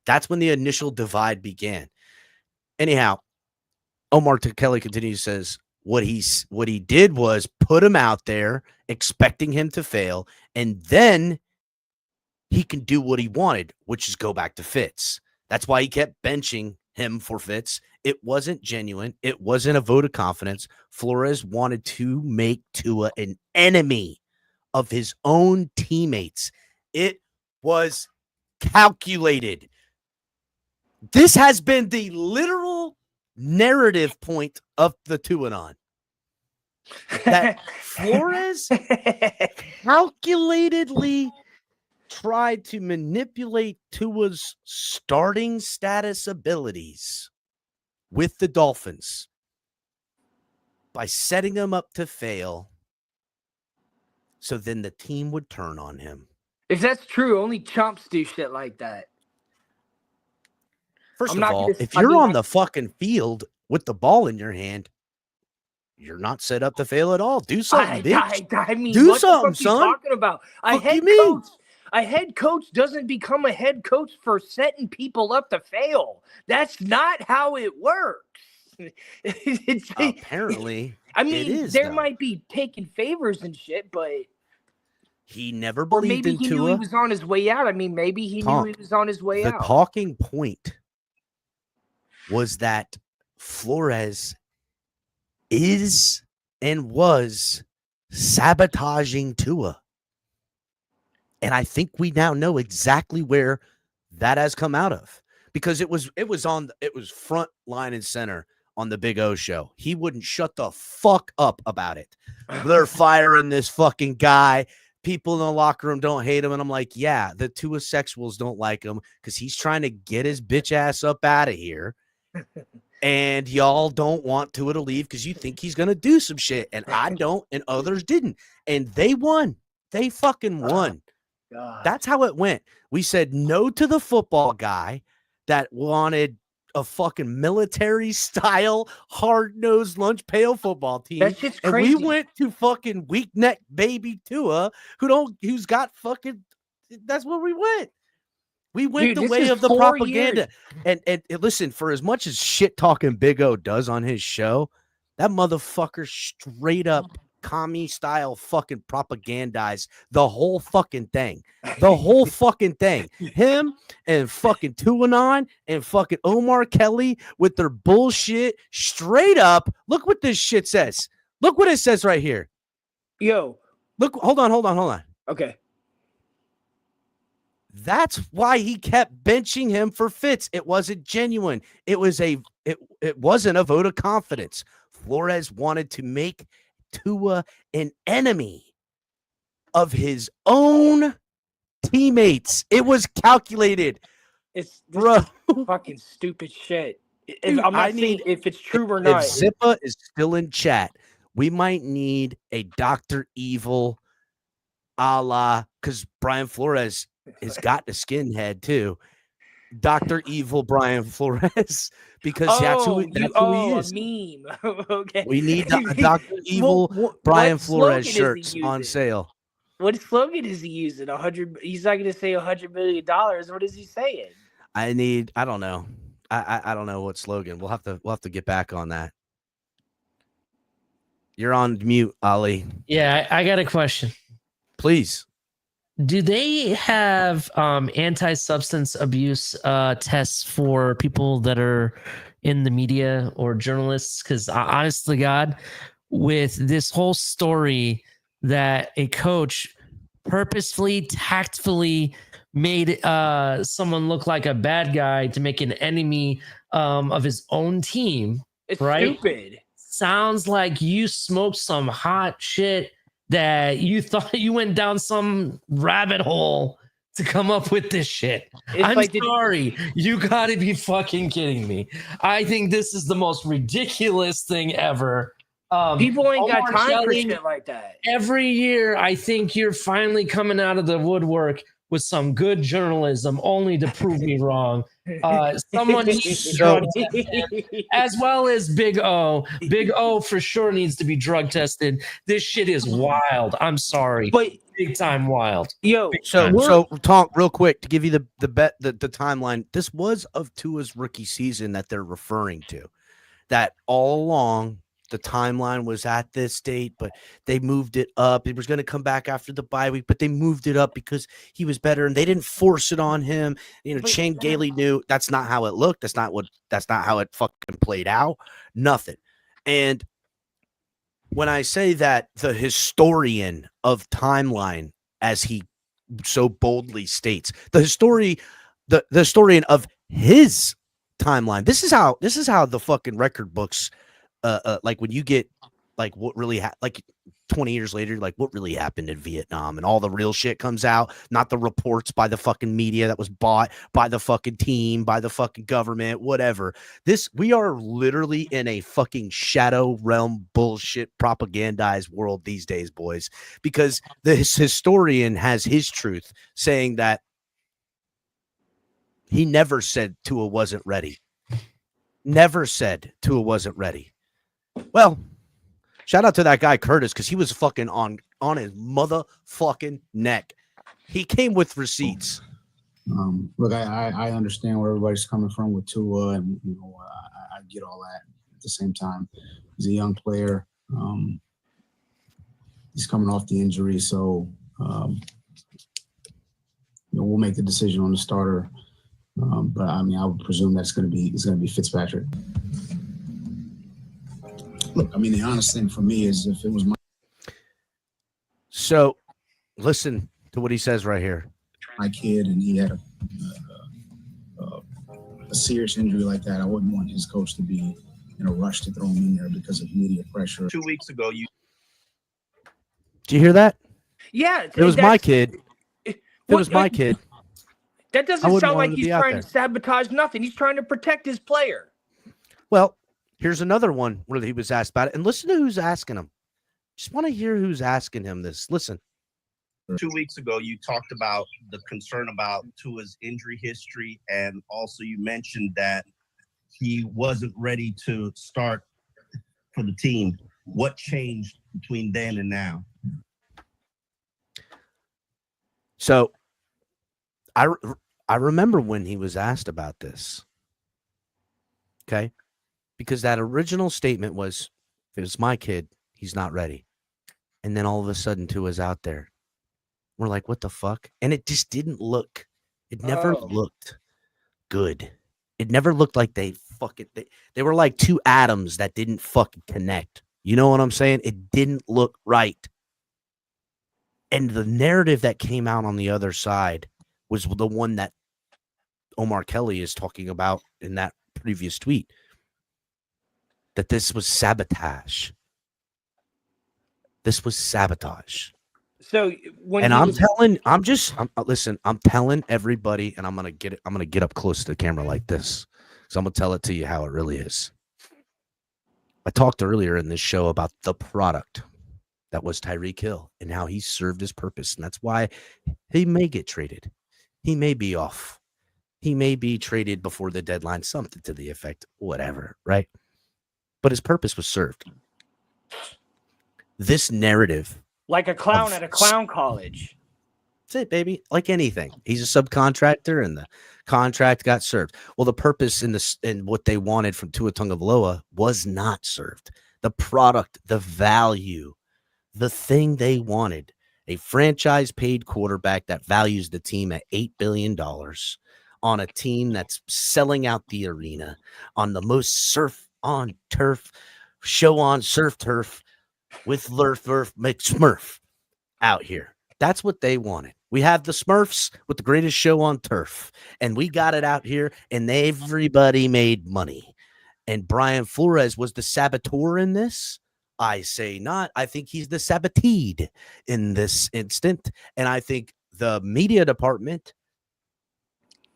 That's when the initial divide began. Anyhow, Omar Kelly continues, says what he did was put him out there expecting him to fail, and then he can do what he wanted, which is go back to Fitz. That's why he kept benching him for Fitz. It wasn't genuine. It wasn't a vote of confidence. Flores wanted to make Tua an enemy of his own teammates. It was calculated. This has been the literal narrative point of the Tua-anon. That Flores calculatedly tried to manipulate Tua's starting status abilities with the Dolphins by setting him up to fail, so then the team would turn on him. If that's true, only chumps do shit like that. First of all, if you're on the fucking field with the ball in your hand, you're not set up to fail at all. Do something, bitch. I mean, do what something, the fuck son. Are you talking about? A head coach doesn't become a head coach for setting people up to fail. That's not how it works. Apparently, I mean, it is, there though. might be taking favors and shit, but He never or believed maybe in he knew Tua. he was on his way out. I mean, maybe he knew he was on his way The out. talking point was that Flores is and was sabotaging Tua. And I think we now know exactly where that has come out of, because it was front line and center on the Big O show. He wouldn't shut the fuck up about it. They're firing this fucking guy. People in the locker room don't hate him. And I'm like, yeah, the Tua sexuals don't like him because he's trying to get his bitch ass up out of here. And y'all don't want Tua to leave because you think he's going to do some shit. And I don't, and others didn't. And they won. They fucking won. God. That's how it went. We said no to the football guy that wanted a fucking military style, hard-nosed lunch pail football team. That's just and crazy. we went to fucking weak neck baby Tua, who's got fucking, that's where we went. We went Dude, the this way is of the 4 propaganda. years. And listen, for as much as shit talking Big O does on his show, that motherfucker straight up commie style fucking propagandize the whole fucking thing. The whole fucking thing. Him and fucking Tuanon and fucking Omar Kelly with their bullshit straight up. Look what this shit says. Look what it says right here. Yo. Look, hold on. Okay. That's why he kept benching him for Fitz. It wasn't genuine. It wasn't a vote of confidence. Flores wanted to make Tua an enemy of his own teammates. It was calculated. This Bro. is fucking stupid shit. Dude, I'm not saying if it's true or not. If Zippa is still in chat, we might need a Dr. Evil a la, because Brian Flores has got the skinhead too. Dr. Evil Brian Flores, because that's who he is. A meme. Okay. We need the Dr. Evil Brian Flores shirts on sale. What slogan is he using? 100. He's not going to say $100 million. What is he saying? I don't know. I don't know what slogan. We'll have to get back on that. You're on mute, Ali. Yeah, I got a question. Please. Do they have anti-substance abuse tests for people that are in the media or journalists? Because honestly, God, with this whole story that a coach purposefully, tactfully made someone look like a bad guy to make an enemy of his own team. It's right? stupid. Sounds like you smoked some hot shit that you thought you went down some rabbit hole to come up with this shit. I'm like sorry. You gotta be fucking kidding me. I think this is the most ridiculous thing ever. People ain't Omar got time Kelly, for shit like that. Every year, I think you're finally coming out of the woodwork with some good journalism, only to prove me wrong. Someone needs drug tested, as well as Big O. Big O for sure needs to be drug tested. This shit is wild. I'm sorry, but big time wild. Yo, so talk real quick to give you the timeline. This was of Tua's rookie season that they're referring to. That all along the timeline was at this date, but they moved it up. It was going to come back after the bye week, but they moved it up because he was better and they didn't force it on him. You know, Shane Gailey knew that's not how it looked. That's not how it fucking played out. Nothing. And when I say that, the historian of timeline, as he so boldly states, the historian of his timeline, this is how the fucking record books like when you get like what really like 20 years later, like what really happened in Vietnam and all the real shit comes out, not the reports by the fucking media that was bought by the fucking team, by the fucking government, whatever. We are literally in a fucking shadow realm bullshit propagandized world these days, boys, because this historian has his truth saying that he never said Tua wasn't ready. Never said Tua wasn't ready. Well, shout out to that guy Curtis, because he was fucking on his motherfucking neck. He came with receipts. Look, I understand where everybody's coming from with Tua, and I get all that. At the same time, he's a young player. He's coming off the injury, so we'll make the decision on the starter. But I mean, I would presume it's going to be Fitzpatrick. Look, I mean, the honest thing for me is if it was my. So, listen to what he says right here. My kid, and he had a serious injury like that, I wouldn't want his coach to be in a rush to throw him in there because of media pressure. 2 weeks ago, Did you hear that? Yeah, It was my kid. It was my kid. That I doesn't wouldn't sound want like him to he's be out trying there. to sabotage nothing. He's trying to protect his player. Well, here's another one where he was asked about it. And listen to who's asking him. Just want to hear who's asking him this. Listen. 2 weeks ago, you talked about the concern about Tua's injury history, and also you mentioned that he wasn't ready to start for the team. What changed between then and now? So I remember when he was asked about this. Okay. Because that original statement was, if it was my kid, he's not ready. And then all of a sudden Tua's out there. We're like, what the fuck? And it just didn't look, it never looked good. It never looked like they were like two atoms that didn't fucking connect. You know what I'm saying? It didn't look right. And the narrative that came out on the other side was the one that Omar Kelly is talking about in that previous tweet, that this was sabotage. This was sabotage. So when And I'm telling everybody, and I'm gonna get up close to the camera like this, so I'm gonna tell it to you how it really is. I talked earlier in this show about the product that was Tyreek Hill and how he served his purpose, and that's why he may get traded. He may be off. He may be traded before the deadline, something to the effect, whatever, right? But his purpose was served. This narrative. like a clown at a clown college. That's it, baby. Like anything. He's a subcontractor and the contract got served. Well, the purpose in what they wanted from Tua Tagovailoa was not served. The product, the value, the thing they wanted, a franchise paid quarterback that values the team at $8 billion on a team that's selling out the arena on the most surf on turf, show on surf turf with Lurf McSmurf out here. That's what they wanted. We have the Smurfs with the greatest show on turf, and we got it out here, and everybody made money. And Brian Flores was the saboteur in this. I say not. I think he's the saboteed in this instant. And I think the media department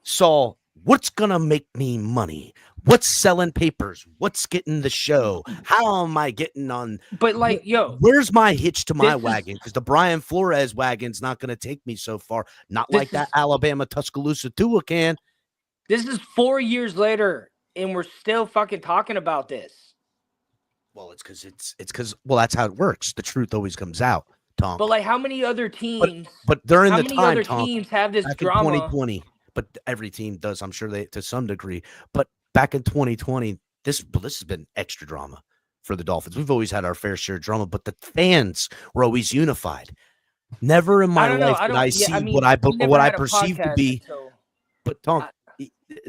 saw what's going to make me money. What's selling papers? What's getting the show? How am I getting on? But like, yo, Where's my hitch to my this is- wagon? Because the Brian Flores wagon's not going to take me so far. Not This like that is- Alabama Tuscaloosa Tua can. this is 4 years later, and we're still fucking talking about this. Well, it's because that's how it works. The truth always comes out, Tom. But like, how many other teams? But during how the many time, other Tom, teams have this back in drama? 2020, but every team does, I'm sure they to some degree. But back in 2020, this has been extra drama for the Dolphins. We've always had our fair share of drama, but the fans were always unified. Never in my life did I see what I perceived to be. But Tom,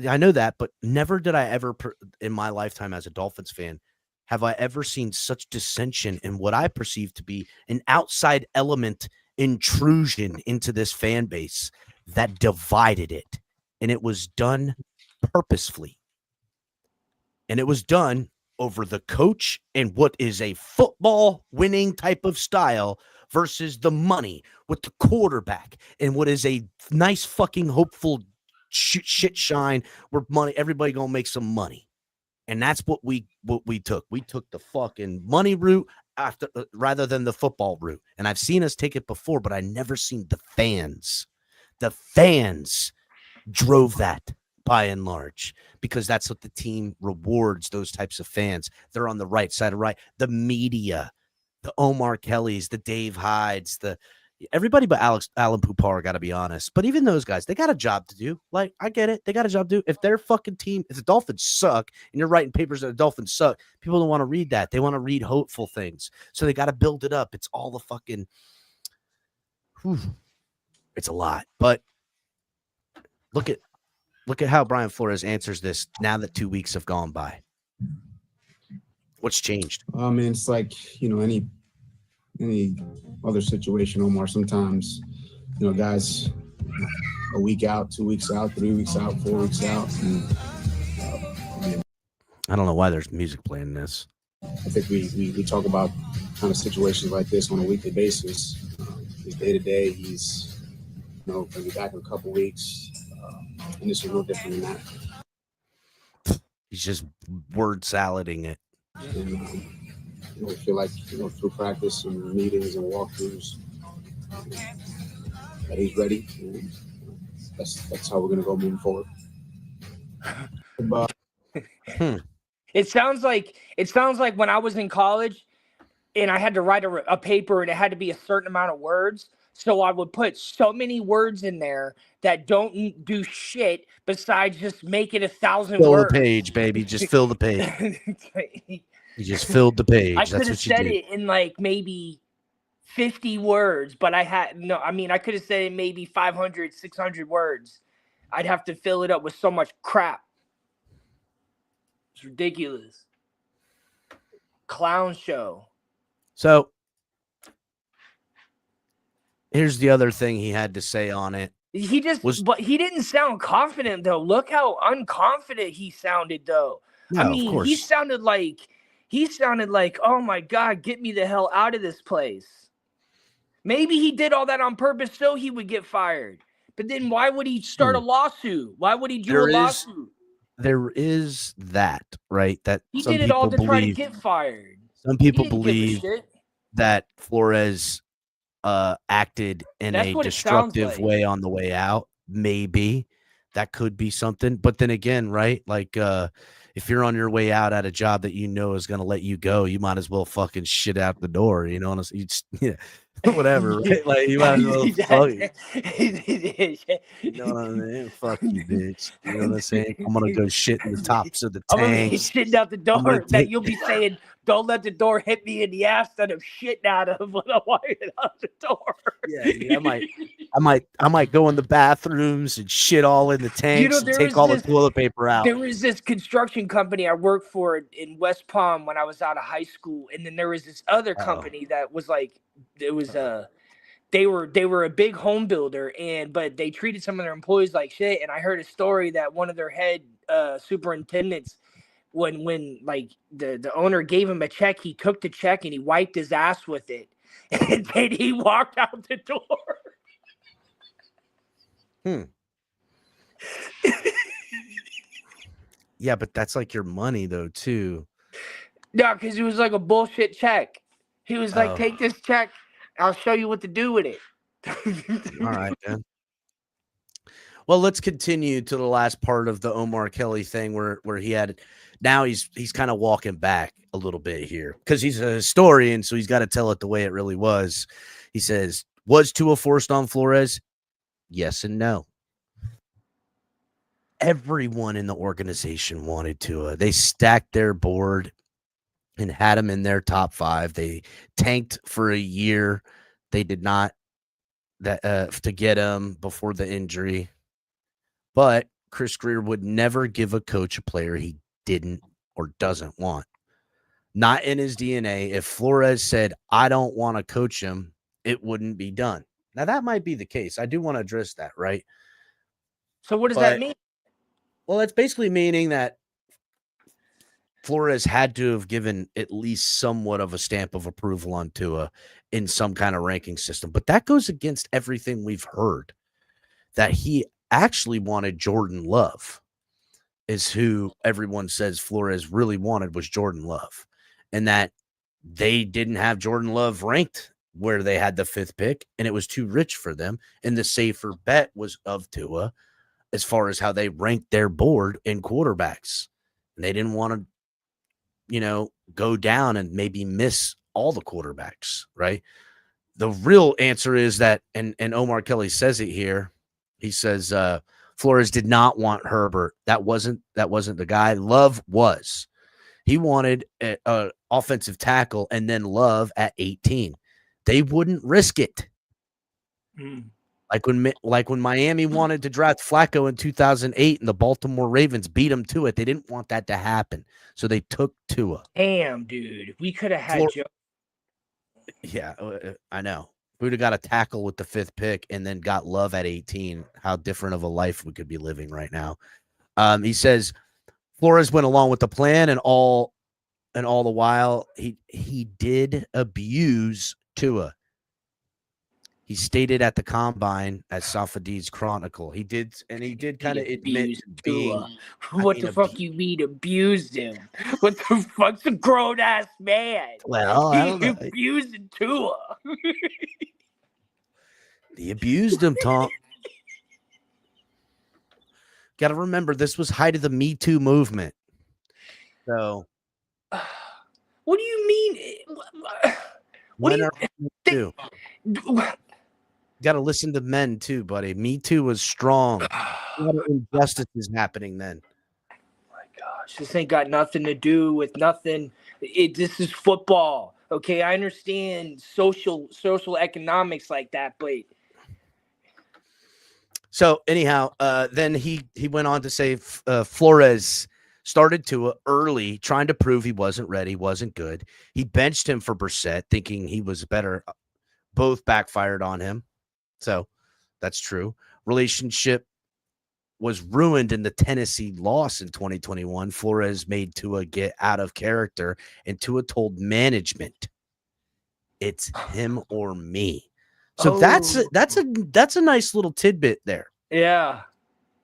I know that, but never did I ever in my lifetime as a Dolphins fan have I ever seen such dissension in what I perceive to be an outside element intrusion into this fan base that divided it. And it was done purposefully. And it was done over the coach and what is a football winning type of style versus the money with the quarterback and what is a nice fucking hopeful shit shine where money, everybody gonna make some money. And that's what we took. We took the fucking money route after rather than the football route. And I've seen us take it before, but I never seen the fans. The fans drove that by and large because that's what the team rewards, those types of fans. They're on the right side of right. The media, the Omar Kellys, the Dave Hydes, the everybody but Alan Pupar, got to be honest. But even those guys, they got a job to do. Like, I get it. They got a job to do. If their fucking team, if the Dolphins suck and you're writing papers that the Dolphins suck, people don't want to read that. They want to read hopeful things. So they got to build it up. It's all the fucking, it's a lot. But look at how Brian Flores answers this now that 2 weeks have gone by. What's changed? I mean, it's like, any other situation, Omar. Sometimes, guys, a week out, 2 weeks out, 3 weeks out, 4 weeks out. And, I don't know why there's music playing in this. I think we talk about kind of situations like this on a weekly basis. He's day to day. He's, going to be back in a couple weeks. And this is no different than that. He's just word salading it. And, I feel like, through practice and meetings and walkthroughs, that he's ready. And that's how we're going to go moving forward. It sounds like when I was in college and I had to write a paper and it had to be a certain amount of words. So I would put so many words in there that don't do shit besides just make it 1,000 words. Fill the page, baby. Just fill the page. You just filled the page. I could have said it in like maybe 50 words, but I could have said it in maybe 500, 600 words. I'd have to fill it up with so much crap. It's ridiculous. Clown show. So here's the other thing he had to say on it. But he didn't sound confident though. Look how unconfident he sounded though. No, I mean, of course. he sounded like, oh my God, get me the hell out of this place. Maybe he did all that on purpose so he would get fired. But then why would he start a lawsuit? Why would he do a lawsuit? There is that, right? That he did it all to try to get fired. Some people believe that Flores acted in a destructive way on the way out. Maybe that could be something. But then again, right? Like, if you're on your way out at a job that is going to let you go, you might as well fucking shit out the door. You know what I'm saying? Whatever, right? Like, you might as well fuck it. You know what I mean? Fuck you, bitch. You know what I'm saying? I'm going to go shit in the tops of the tanks. I'm going to be shitting out the door that you'll be saying, don't let the door hit me in the ass that I'm shitting out of when I'm walking out the door. Yeah, I might go in the bathrooms and shit all in the tanks and take all the toilet paper out. There was this construction company I worked for in West Palm when I was out of high school, and then there was this other company that was like, it was they were a big home builder, but they treated some of their employees like shit. And I heard a story that one of their head superintendents, when like the owner gave him a check, he took the check and he wiped his ass with it, and then he walked out the door. Yeah, but that's like your money though too. No, because it was like a bullshit check. He was like, take this check, I'll show you what to do with it. All right, man. Well, let's continue to the last part of the Omar Kelly thing where he had now he's kind of walking back a little bit here because he's a historian, so he's got to tell it the way it really was. He says, was Tua forced on Flores? Yes and no. Everyone in the organization wanted Tua. They stacked their board and had him in their top 5. They tanked for a year. They did not to get him before the injury. But Chris Greer would never give a coach a player he didn't or doesn't want. Not in his DNA. If Flores said, I don't want to coach him, it wouldn't be done. Now, that might be the case. I do want to address that, right? So what does that mean? Well, it's basically meaning that Flores had to have given at least somewhat of a stamp of approval on Tua in some kind of ranking system. But that goes against everything we've heard, that he actually wanted Jordan Love, is who everyone says Flores really wanted, was Jordan Love, and that they didn't have Jordan Love ranked where they had the 5th pick, and it was too rich for them. And the safer bet was of Tua as far as how they ranked their board in quarterbacks. And they didn't want to, go down and maybe miss all the quarterbacks, right? the real answer is that, and Omar Kelly says it here. He says Flores did not want Herbert. That wasn't the guy. Love was. He wanted an offensive tackle and then Love at 18. They wouldn't risk it. Like when Miami wanted to draft Flacco in 2008 and the Baltimore Ravens beat them to it. They didn't want that to happen. So they took Tua. Damn, dude. We could have had Joe. Yeah, I know. We would have got a tackle with the 5th pick and then got Love at 18. How different of a life we could be living right now. He says Flores went along with the plan, and all the while he did abuse Tua. He stated at the combine, as Safadid's Chronicle, he did kind of admit being. What the fuck you mean abused him? What the fuck's a grown ass man? Well, I don't know. Abusing Tua. He abused him, Tom. Got to remember, this was height of the Me Too movement. So, what do you mean? What do you think? Got to listen to men too, buddy. Me Too was strong. A lot of injustices happening then. Oh my gosh, this ain't got nothing to do with nothing. This is football. Okay, I understand social economics like that, but so anyhow, then he went on to say Flores started Tua early, trying to prove he wasn't ready, wasn't good. He benched him for Brissett, thinking he was better. Both backfired on him. So that's true. Relationship was ruined in the Tennessee loss in 2021. Flores made Tua get out of character, and Tua told management, "It's him or me." So that's a nice little tidbit there. Yeah.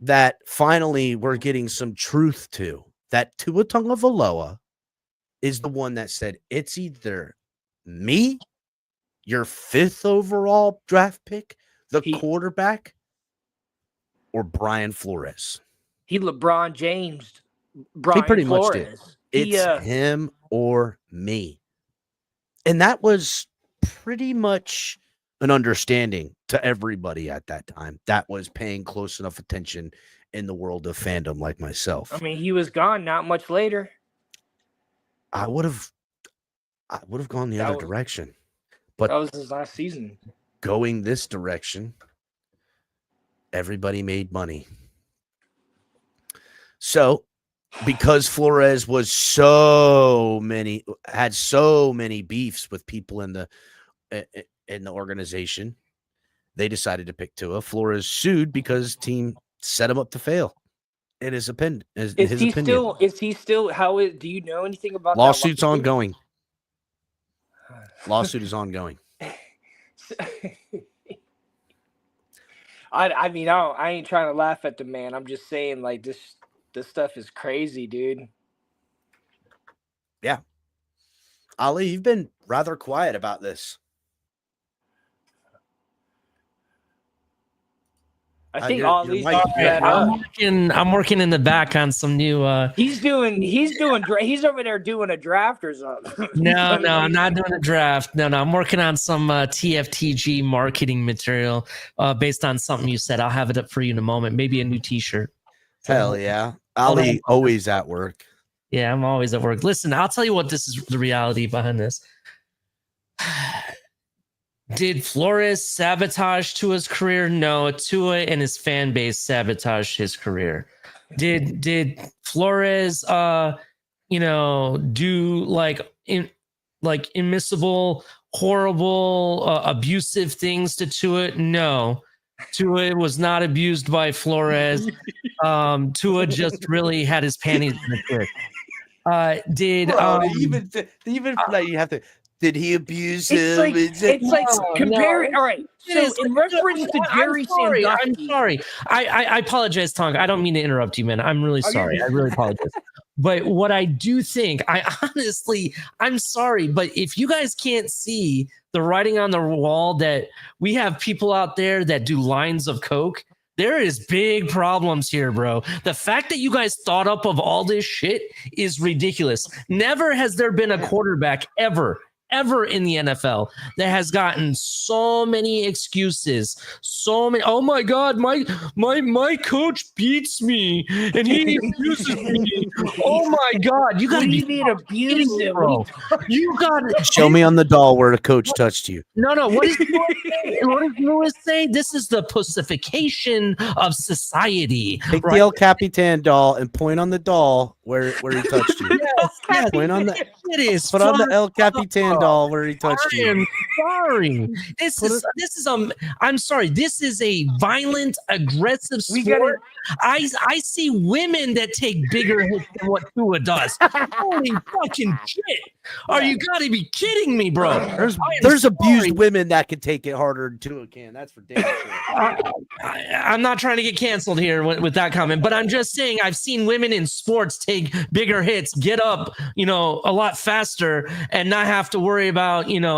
That finally we're getting some truth to. That Tua Tagovailoa is the one that said, it's either me, your 5th overall draft pick, the quarterback, or Brian Flores. He LeBron James. He pretty much did. It's him or me. And that was pretty much an understanding to everybody at that time that was paying close enough attention in the world of fandom like myself. I mean, he was gone not much later. I would have gone the other direction. But that was his last season. Going this direction, everybody made money. So, because Flores had so many beefs with people in the organization, they decided to pick Tua. Flores sued because team set him up to fail. In his opinion, Is he still? Do you know anything about lawsuit's ongoing? Lawsuit is ongoing. I mean, I ain't trying to laugh at the man. I'm just saying, like, this stuff is crazy, dude. Yeah. Ali, you've been rather quiet about this. I think Ali's I'm working in the back on some new. He's over there doing a draft or something. No, I'm not doing a draft. No, I'm working on some TFTG marketing material based on something you said. I'll have it up for you in a moment. Maybe a new T-shirt. Hell yeah, Ali always at work. Yeah, I'm always at work. Listen, I'll tell you what. This is the reality behind this. Did Flores sabotage Tua's career? No, Tua and his fan base sabotaged his career. Did Flores, do immiscible, horrible, abusive things to Tua? No, Tua was not abused by Flores. Tua just really had his panties in a twist. You have to. Did he abuse him? Comparing. All right. So in reference to Jerry Sandusky. I'm sorry. I apologize, Tonk. I don't mean to interrupt you, man. I'm really sorry. I really apologize. But what I do think, I'm sorry, but if you guys can't see the writing on the wall that we have people out there that do lines of coke, there is big problems here, bro. The fact that you guys thought up of all this shit is ridiculous. Never has there been a quarterback ever ever in the NFL that has gotten so many excuses, so many. Oh my God, my coach beats me and he abuses me. Oh my God, you got to What do be you mean abusive, bro. You got to Show me on the doll where the coach touched you. No. What does Lewis say? This is the pussification of society. Take right? the El Capitan doll and point on the doll where he touched you. Yes, Point on the it is. put on the fun. El Capitan doll where he touched I you. am sorry. This is I'm sorry. This is a violent, aggressive sport. I see women that take bigger hits than what Tua does. Holy fucking shit! Are you got to be kidding me, bro? There's abused women that can take it harder than Tua can. That's for damn sure. I'm not trying to get canceled here with that comment, but I'm just saying I've seen women in sports take bigger hits, get up, a lot faster, and not have to worry about, he hit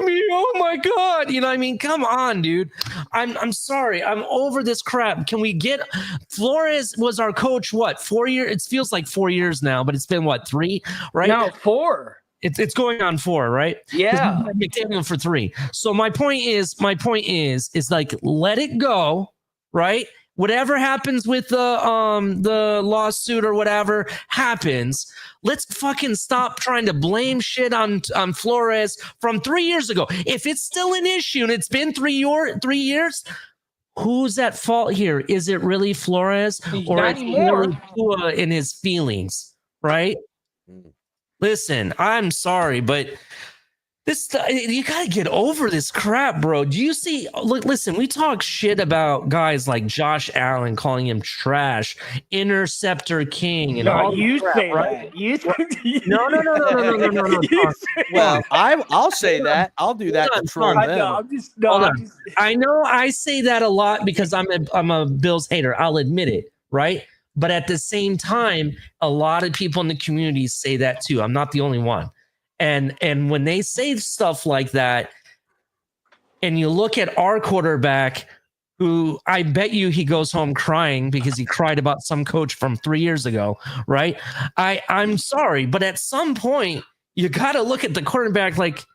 me. Oh my God. I mean, come on, dude. I'm sorry. I'm over this crap. Can we get Flores was our coach? What, 4 years? It feels like 4 years now, but it's been what, 3, right? No, 4. It's going on 4, right? Yeah. McDaniel for 3. So my point is like, let it go, right? Whatever happens with the lawsuit or whatever happens, let's fucking stop trying to blame shit on Flores from 3 years ago. If it's still an issue and it's been 3 years, who's at fault here? Is it really Flores or is it really Tua in his feelings, right? Listen, I'm sorry, but you gotta get over this crap, bro. Do you see? Look, listen, we talk shit about guys like Josh Allen, calling him trash, interceptor king, and all. You crap, say right? that. You No. Well, I'll say that. I'll do that to troll them. I know I say that a lot because I'm a Bills hater. I'll admit it, right? But at the same time, a lot of people in the community say that too. I'm not the only one. And when they say stuff like that, and you look at our quarterback, who I bet you he goes home crying because he cried about some coach from 3 years ago, right? I'm sorry, but at some point you got to look at the quarterback like,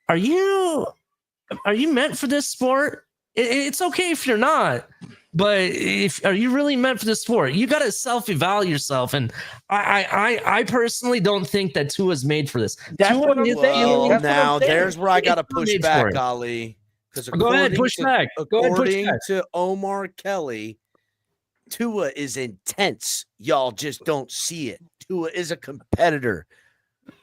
are you meant for this sport? It's okay if you're not, but are you really meant for this sport? You got to self-evaluate yourself, and I personally don't think that Tua's made for this. That's what I'm saying. Now there's where I got to push back, Ali. Go ahead, push back. According to Omar Kelly, Tua is intense. Y'all just don't see it. Tua is a competitor.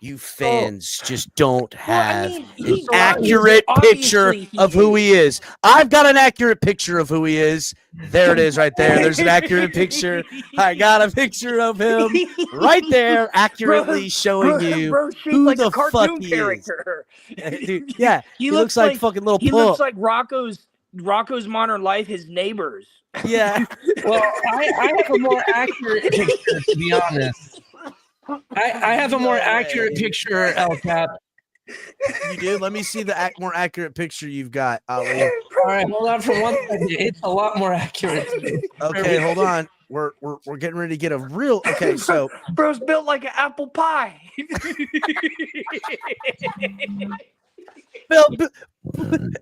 You fans just don't have an accurate picture of who he is. I've got an accurate picture of who he is. There it is right there. There's an accurate picture. I got a picture of him right there, accurately showing you who like the a cartoon fuck he character. is. Dude, yeah, he looks like fucking little He Pup. looks like Rocco's Modern Life, his neighbors. Yeah. Well, I have a more accurate picture, to be honest. I have a more accurate picture, El Cap. You do? Let me see the more accurate picture you've got, Ali. All right, hold on for 1 second. It's a lot more accurate. Okay, hold on. We're getting ready to get a real. Okay, so bro's built like an apple pie. Bill,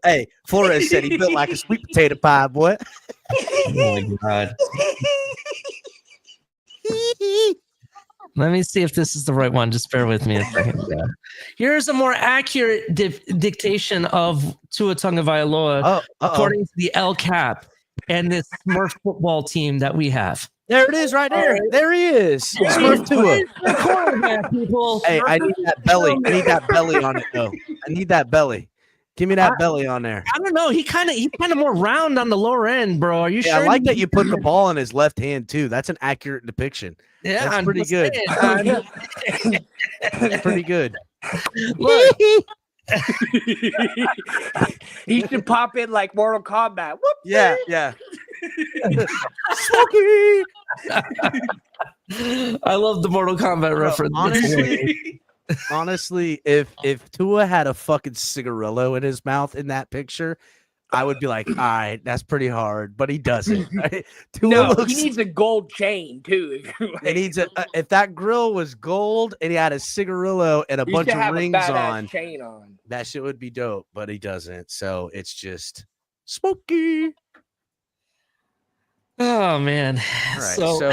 hey, Flores said he built like a sweet potato pie, boy. Oh my God. Let me see if this is the right one. Just bear with me a second. Here's a more accurate dictation of Tua Tagovailoa according to the El Cap and this Smurf football team that we have. There it is right there. There he is. Smurf Tua. Hey, I need that belly. I need that belly on it, though. I need that belly. Give me that belly on there. I don't know. He's kind of more round on the lower end, bro. Are you sure? I like that you put the ball in his left hand, too. That's an accurate depiction. Yeah, that's pretty good. That's pretty good. Look. He should pop in like Mortal Kombat. Whoop, yeah. Smokey. I love the Mortal Kombat reference. Honestly, if Tua had a fucking cigarillo in his mouth in that picture, I would be like, all right, that's pretty hard, but he doesn't. Right? Tua No, looks, he needs a gold chain too. he needs if that grill was gold and he had a cigarillo and a He bunch should of have a rings badass on, chain on. that shit would be dope, but he doesn't. So it's just smoky. Oh man. All right. So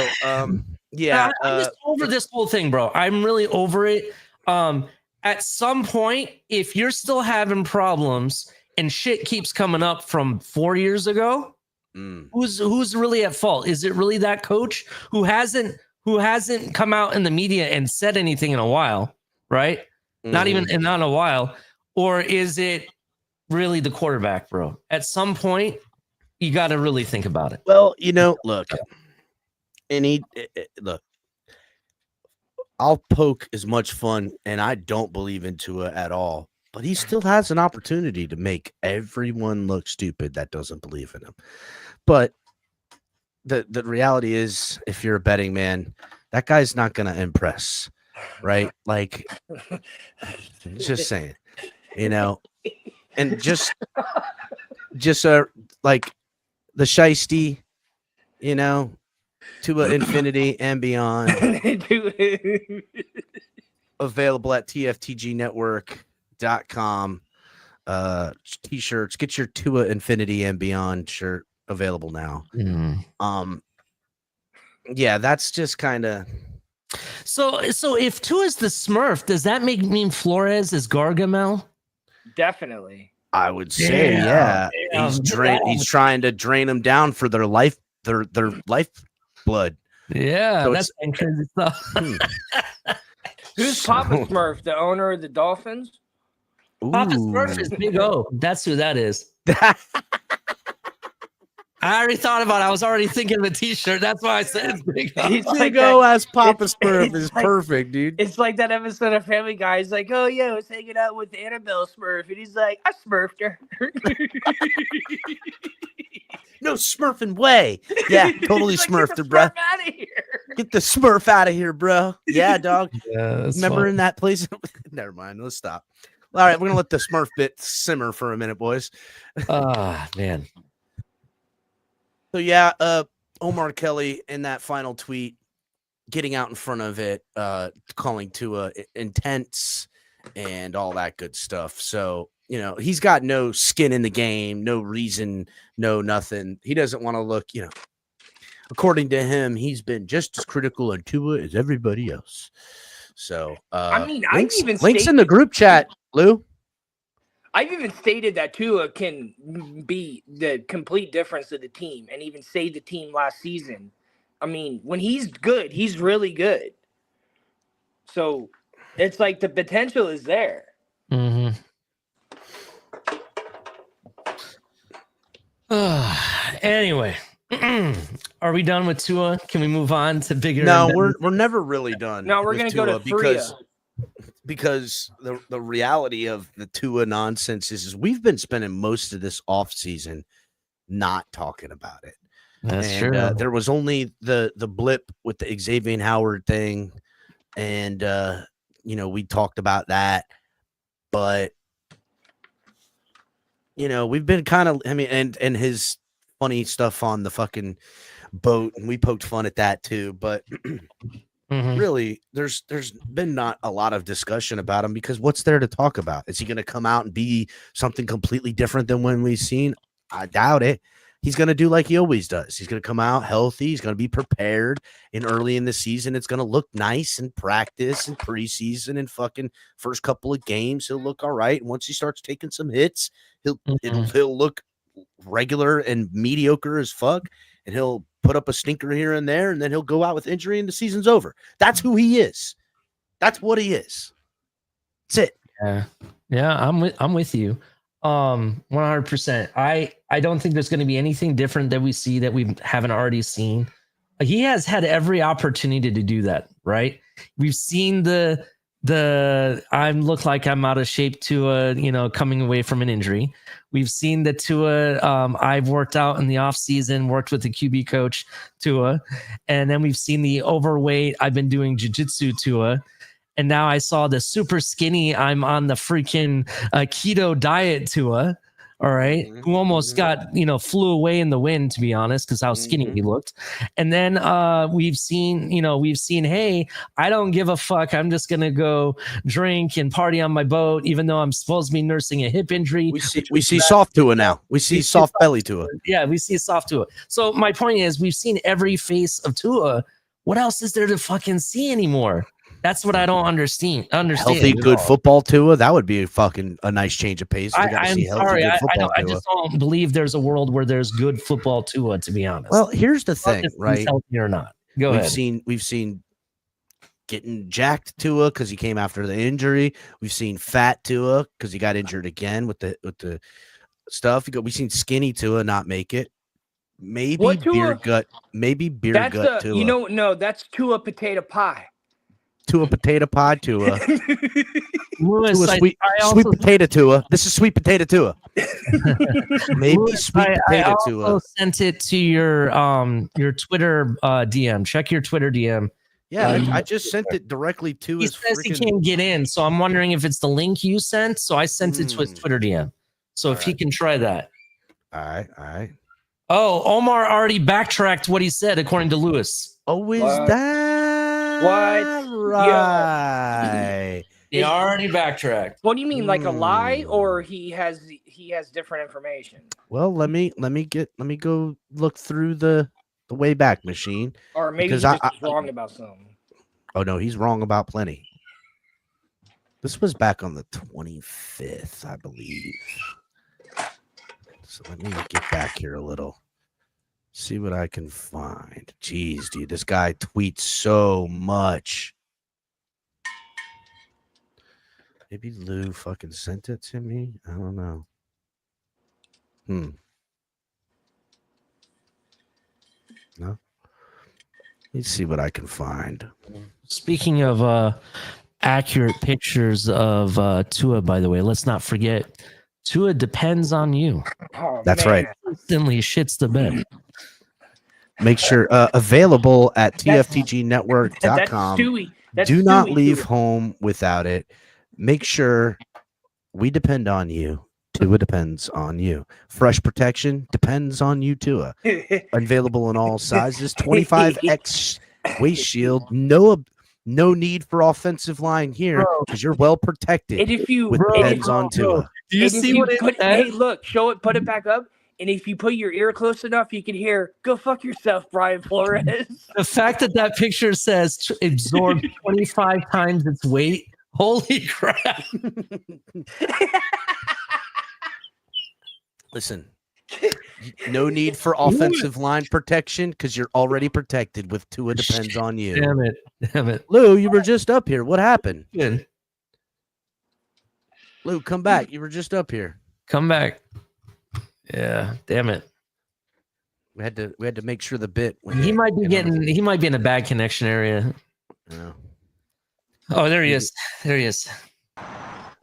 yeah. I'm just over this whole thing, bro. I'm really over it. At some point, if you're still having problems and shit keeps coming up from 4 years ago, who's really at fault? Is it really that coach who hasn't come out in the media and said anything in a while, right? Not in a while. Or is it really the quarterback, bro? At some point, you got to really think about it. Well, look, look, I'll poke as much fun, and I don't believe in Tua at all, but he still has an opportunity to make everyone look stupid that doesn't believe in him. But the reality is, if you're a betting man, that guy's not going to impress, right? Like, just saying, and just like the shiesty, to infinity and beyond. Available at tftgnetwork.com. T-shirts. Get your Tua Infinity and Beyond shirt available now. Yeah, that's just kind of. So if Tua's the Smurf, does that mean Flores is Gargamel? Definitely. I would say, yeah. He's trying to drain them down for their life, their lifeblood. Yeah, So that's crazy stuff. Who's Papa Smurf, the owner of the Dolphins? Papa Smurf is Big O. That's who that is. I already thought about it. I was already thinking of a T-shirt. That's why I said it's Big O. Big O as Papa Smurf is perfect, dude. It's like that episode of Family Guy. He's like, oh, yeah, I was hanging out with Annabelle Smurf. And he's like, I smurfed her. No smurfing way. Yeah, totally like, smurfed her, bro. Out of here. Get the smurf out of here, bro. Yeah, dog. Yeah, remember in that place? Never mind. Let's stop. All right, we're going to let the smurf bit simmer for a minute, boys. Man. So, yeah, Omar Kelly in that final tweet, getting out in front of it, calling Tua intense and all that good stuff. So, he's got no skin in the game, no reason, no nothing. He doesn't want to look, according to him, he's been just as critical on Tua as everybody else. So, links in the group chat, Lou. I've even stated that Tua can be the complete difference of the team and even save the team last season. I mean, when he's good, he's really good. So it's like the potential is there. Anyway, are we done with Tua? Can we move on to bigger? No, we're never really done. No, we're going to go to because the reality of the Tua nonsense is we've been spending most of this offseason not talking about it. That's true. There was only the blip with the Xavier Howard thing, and we talked about that, but we've been kind of, and his funny stuff on the fucking boat, and we poked fun at that too, but really there's been not a lot of discussion about him because what's there to talk about? Is he going to come out and be something completely different than when we've seen? I doubt it. He's going to do like he always does. He's going to come out healthy. He's going to be prepared. And early in the season, it's going to look nice in practice and preseason and fucking first couple of games. He'll look all right. And once he starts taking some hits, he'll look regular and mediocre as fuck. And he'll put up a stinker here and there. And then he'll go out with injury and the season's over. That's who he is. That's what he is. That's it. Yeah, I'm with you. 100%. I don't think there's going to be anything different that we see that we haven't already seen. He has had every opportunity to do that, right? We've seen the I look like I'm out of shape Tua, coming away from an injury. We've seen the Tua. I've worked out in the off season, worked with the QB coach Tua, and then we've seen the overweight. I've been doing jiu-jitsu Tua. And now I saw the super skinny. I'm on the freaking keto diet Tua. All right, who almost got flew away in the wind, to be honest, because how skinny he looked. And then we've seen, hey, I don't give a fuck. I'm just gonna go drink and party on my boat, even though I'm supposed to be nursing a hip injury. We see soft Tua now. We see soft belly Tua. Yeah, we see soft Tua. So my point is, we've seen every face of Tua. What else is there to fucking see anymore? That's what I don't understand. Healthy, good football Tua. That would be a nice change of pace. I'm sorry. I just don't believe there's a world where there's good football Tua, to be honest. Well, here's the thing, right? Healthy or not. Ahead. We've seen getting jacked Tua because he came after the injury. We've seen fat Tua because he got injured again with the stuff. We've seen skinny Tua not make it. Maybe beer gut. Maybe beer gut Tua. No, that's Tua potato pie. Tua potato pie Tua. Lewis, sweet potato Tua. This is sweet potato Tua. Maybe Lewis, sweet potato Tua. I also sent it to your Twitter DM. Check your Twitter DM. Yeah, I just sent it directly to his. He says he can't get in, so I'm wondering if it's the link you sent. So I sent it to his Twitter DM. So if he can try that. All right. Oh, Omar already backtracked what he said, according to Lewis. Oh, is that what? Right? He already backtracked. What do you mean, like a lie, or he has different information? Well, let me go look through the Wayback Machine. Or maybe he's just wrong about something. Oh no, he's wrong about plenty. This was back on the 25th, I believe. So let me get back here a little. See what I can find. Jeez, dude, this guy tweets so much. Maybe Lou fucking sent it to me. I don't know. No. Let's see what I can find. Speaking of accurate pictures of Tua, by the way, let's not forget, Tua depends on you. Oh, that's man. right. Instantly shits the bed. Make sure available at tftgnetwork.com. Do not leave home without it. Make sure we depend on you. Tua depends on you. Fresh protection depends on you, Tua. Available in all sizes. 25X waist shield. No need for offensive line here because you're well protected. And if you depends on Tua. Do you see what it says? Hey, look, show it, put it back up. And if you put your ear close enough, you can hear, "Go fuck yourself, Brian Flores." The fact that picture says absorbed 25 times its weight. Holy crap. Listen, no need for offensive line protection because you're already protected with Tua depends on you. Damn it. Lou, you were just up here. What happened? Good. Lou, come back. You were just up here. Come back. Yeah, damn it. We had to make sure the bit. He might be in a bad connection area. Yeah. Oh, there he is.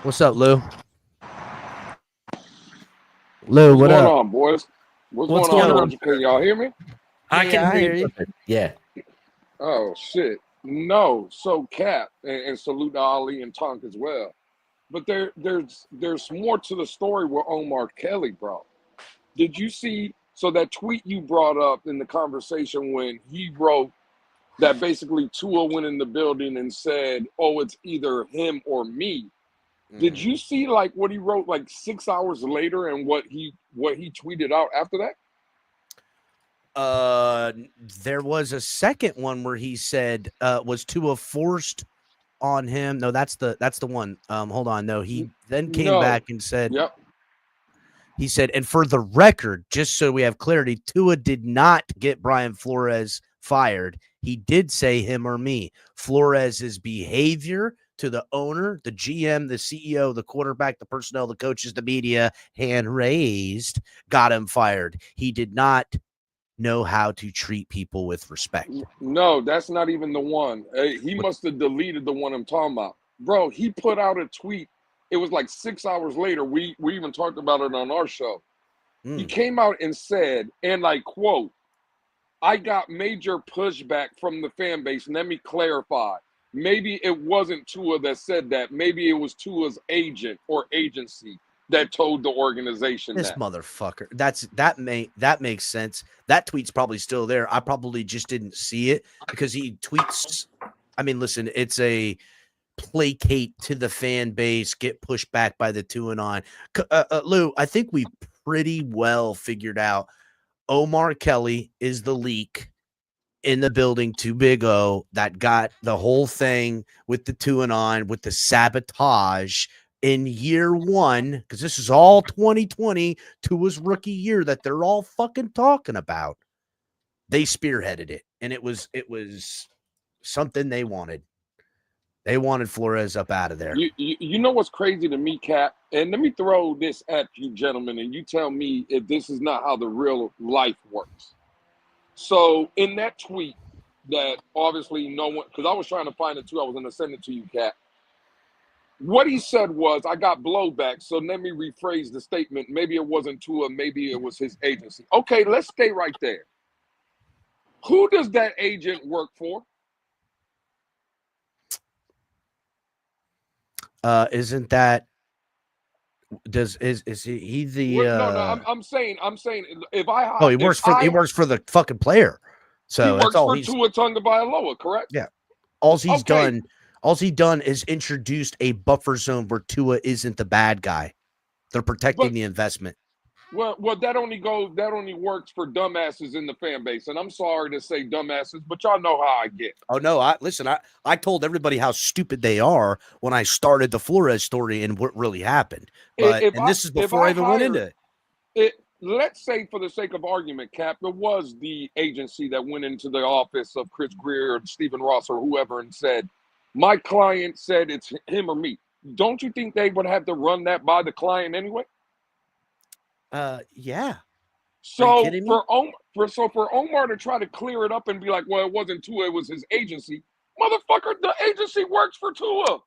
What's up, Lou? Lou, what's going on, boys? What's going on? Can y'all hear me? I can hear you. Yeah. Oh shit. No. So Cap and salute to Ali and Tonk as well. But there's more to the story with Omar Kelly, bro. Did you see that tweet you brought up in the conversation when he wrote that basically Tua went in the building and said, "Oh, it's either him or me." Did you see like what he wrote like 6 hours later and what he tweeted out after that? There was a second one where he said, "Was Tua forced on him?" No, that's the one. Hold on. No, he then came back and said, "Yep." He said, and for the record, just so we have clarity, Tua did not get Brian Flores fired. He did say him or me. Flores's behavior to the owner, the GM, the CEO, the quarterback, the personnel, the coaches, the media, hand raised, got him fired. He did not know how to treat people with respect. No, that's not even the one. He must have deleted the one I'm talking about. Bro, he put out a tweet. It was like 6 hours later. We even talked about it on our show. He came out and said, and I quote, "I got major pushback from the fan base. Let me clarify. Maybe it wasn't Tua that said that. Maybe it was Tua's agent or agency. that told the organization This that. motherfucker. That makes sense. That tweet's probably still there. I probably just didn't see it because he tweets. I mean, listen, it's a placate to the fan base, get pushed back by the 2 and on. Lou, I think we pretty well figured out Omar Kelly is the leak in the building to Big O that got the whole thing with the 2 and on, with the sabotage in year 1, because this is all 2020 to his rookie year that they're all fucking talking about. They spearheaded it, and it was something they wanted. They wanted Flores up out of there. You know what's crazy to me, Cap? And let me throw this at you, gentlemen, and you tell me if this is not how the real life works. So in that tweet that obviously no one, because I was trying to find it too, I was going to send it to you, Cap. What he said was, I got blowback, so let me rephrase the statement. Maybe it wasn't Tua, maybe it was his agency. Okay, let's stay right there. Who does that agent work for? Isn't that is he the no, I'm saying if I he works for the fucking player. So he that's all works for Tua Tagovailoa, correct? Yeah. All he's done is introduced a buffer zone where Tua isn't the bad guy. They're protecting the investment. Well, that only works for dumbasses in the fan base. And I'm sorry to say dumbasses, but y'all know how I get. Oh no, I told everybody how stupid they are when I started the Flores story and what really happened. But this is before I even went into it. Let's say, for the sake of argument, Cap, it was the agency that went into the office of Chris Greer or Stephen Ross or whoever and said, my client said it's him or me. Don't you think they would have to run that by the client anyway? Yeah. So for Omar to try to clear it up and be like, well, it wasn't Tua, it was his agency. Motherfucker, the agency works for Tua.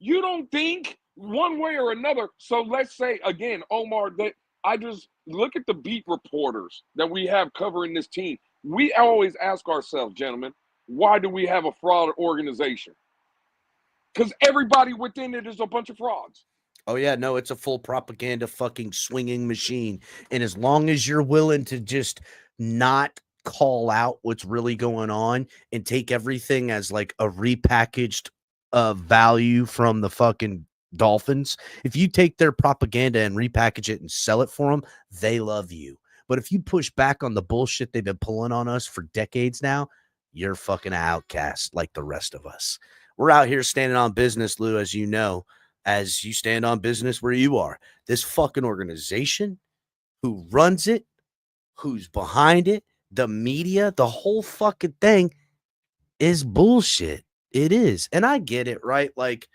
You don't think one way or another. So let's say again, Omar, that I just look at the beat reporters that we have covering this team. We always ask ourselves, gentlemen, why do we have a fraud organization? Because everybody within it is a bunch of frauds. Oh, yeah, no, it's a full propaganda fucking swinging machine. And as long as you're willing to just not call out what's really going on and take everything as like a repackaged value from the fucking Dolphins, if you take their propaganda and repackage it and sell it for them, they love you. But if you push back on the bullshit they've been pulling on us for decades now, you're fucking an outcast like the rest of us. We're out here standing on business, Lou, as you know, as you stand on business where you are. This fucking organization, who runs it, who's behind it, the media, the whole fucking thing is bullshit. It is. And I get it, right? Like,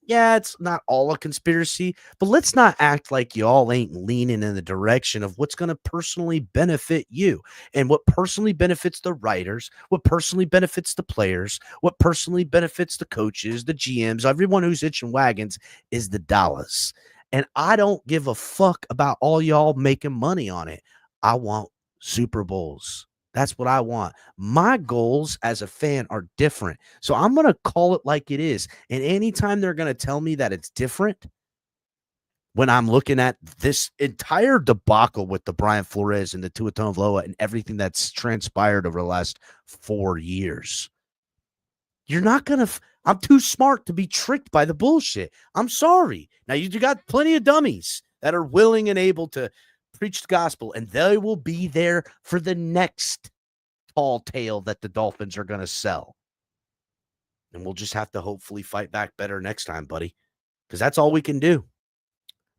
yeah, it's not all a conspiracy, but let's not act like y'all ain't leaning in the direction of what's going to personally benefit you and what personally benefits the writers, what personally benefits the players, what personally benefits the coaches, the GMs, everyone who's itching wagons is the dollars. And I don't give a fuck about all y'all making money on it. I want Super Bowls. That's what I want. My goals as a fan are different. So I'm going to call it like it is. And anytime they're going to tell me that it's different, when I'm looking at this entire debacle with the Brian Flores and the Tua Tagovailoa and everything that's transpired over the last 4 years, you're not going to I'm too smart to be tricked by the bullshit. I'm sorry. Now, you got plenty of dummies that are willing and able to preach the gospel, and they will be there for the next tall tale that the Dolphins are going to sell. And we'll just have to hopefully fight back better next time, buddy, because that's all we can do.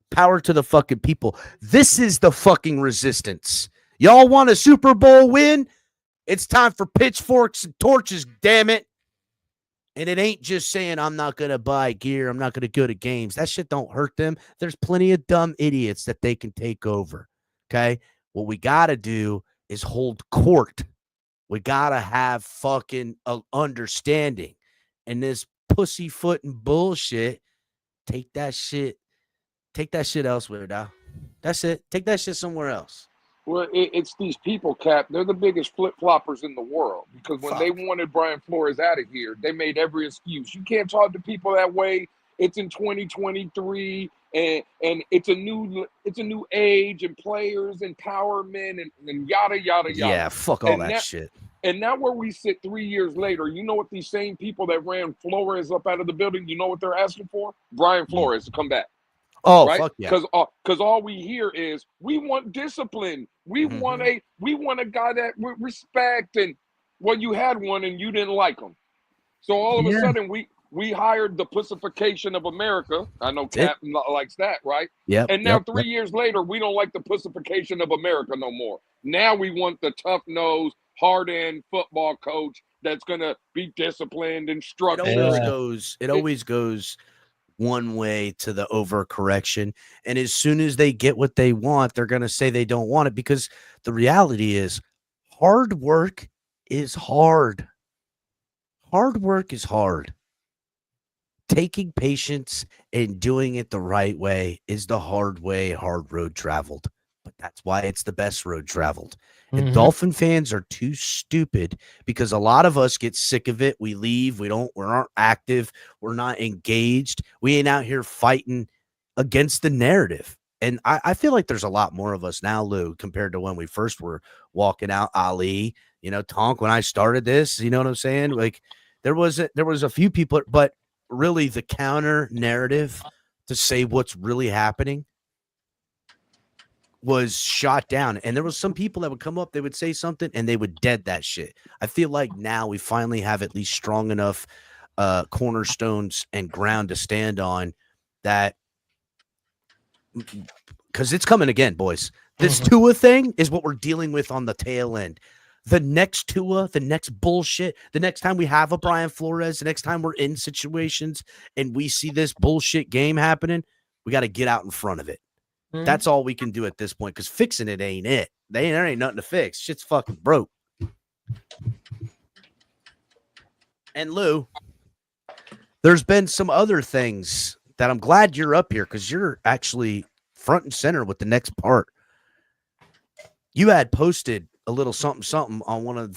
Power to the fucking people. This is the fucking resistance. Y'all want a Super Bowl win? It's time for pitchforks and torches, damn it. And it ain't just saying I'm not going to buy gear, I'm not going to go to games. That shit don't hurt them. There's plenty of dumb idiots that they can take over. Okay? What we got to do is hold court. We got to have fucking understanding. And this pussyfooting bullshit, take that shit elsewhere, dog. That's it. Take that shit somewhere else. Well, it's these people, Cap. They're the biggest flip-floppers in the world because when they wanted Brian Flores out of here, they made every excuse. You can't talk to people that way. it's in 2023, and it's a new age and players empowerment and yada yada yada. Yeah, fuck all And that shit. And now where we sit 3 years later, you know what these same people that ran Flores up out of the building, you know what they're asking for? Brian Flores to come back. Oh, right? fuck yeah. Because all we hear is we want discipline. We want a guy that we respect. And well, you had one and you didn't like him. So all of a sudden we hired the pussification of America. I know Cap likes that, right? Yeah. And now 3 years later, we don't like the pussification of America no more. Now we want the tough-nosed, hard-end football coach that's gonna be disciplined and structured. It always goes one way to the overcorrection. And as soon as they get what they want, they're gonna say they don't want it, because the reality is hard work is hard. Hard work is hard. Taking patience and doing it the right way is the hard way, hard road traveled. But that's why it's the best road traveled. And Dolphin fans are too stupid, because a lot of us get sick of it. We leave. We aren't active. We're not engaged. We ain't out here fighting against the narrative. And I feel like there's a lot more of us now, Lou, compared to when we first were walking out. Ali, Tonk, when I started this, you know what I'm saying? Like there was a few people, but really the counter narrative to say what's really happening was shot down. And there was some people that would come up, they would say something and they would dead that shit. I feel like now we finally have at least strong enough cornerstones and ground to stand on that, because it's coming again, boys. This Tua thing is what we're dealing with on the tail end. The next Tua, the next bullshit, the next time we have a Brian Flores, the next time we're in situations and we see this bullshit game happening, we got to get out in front of it. That's all we can do at this point, because fixing it ain't it. There ain't nothing to fix. Shit's fucking broke. And Lou, there's been some other things that I'm glad you're up here, because you're actually front and center with the next part. You had posted a little something on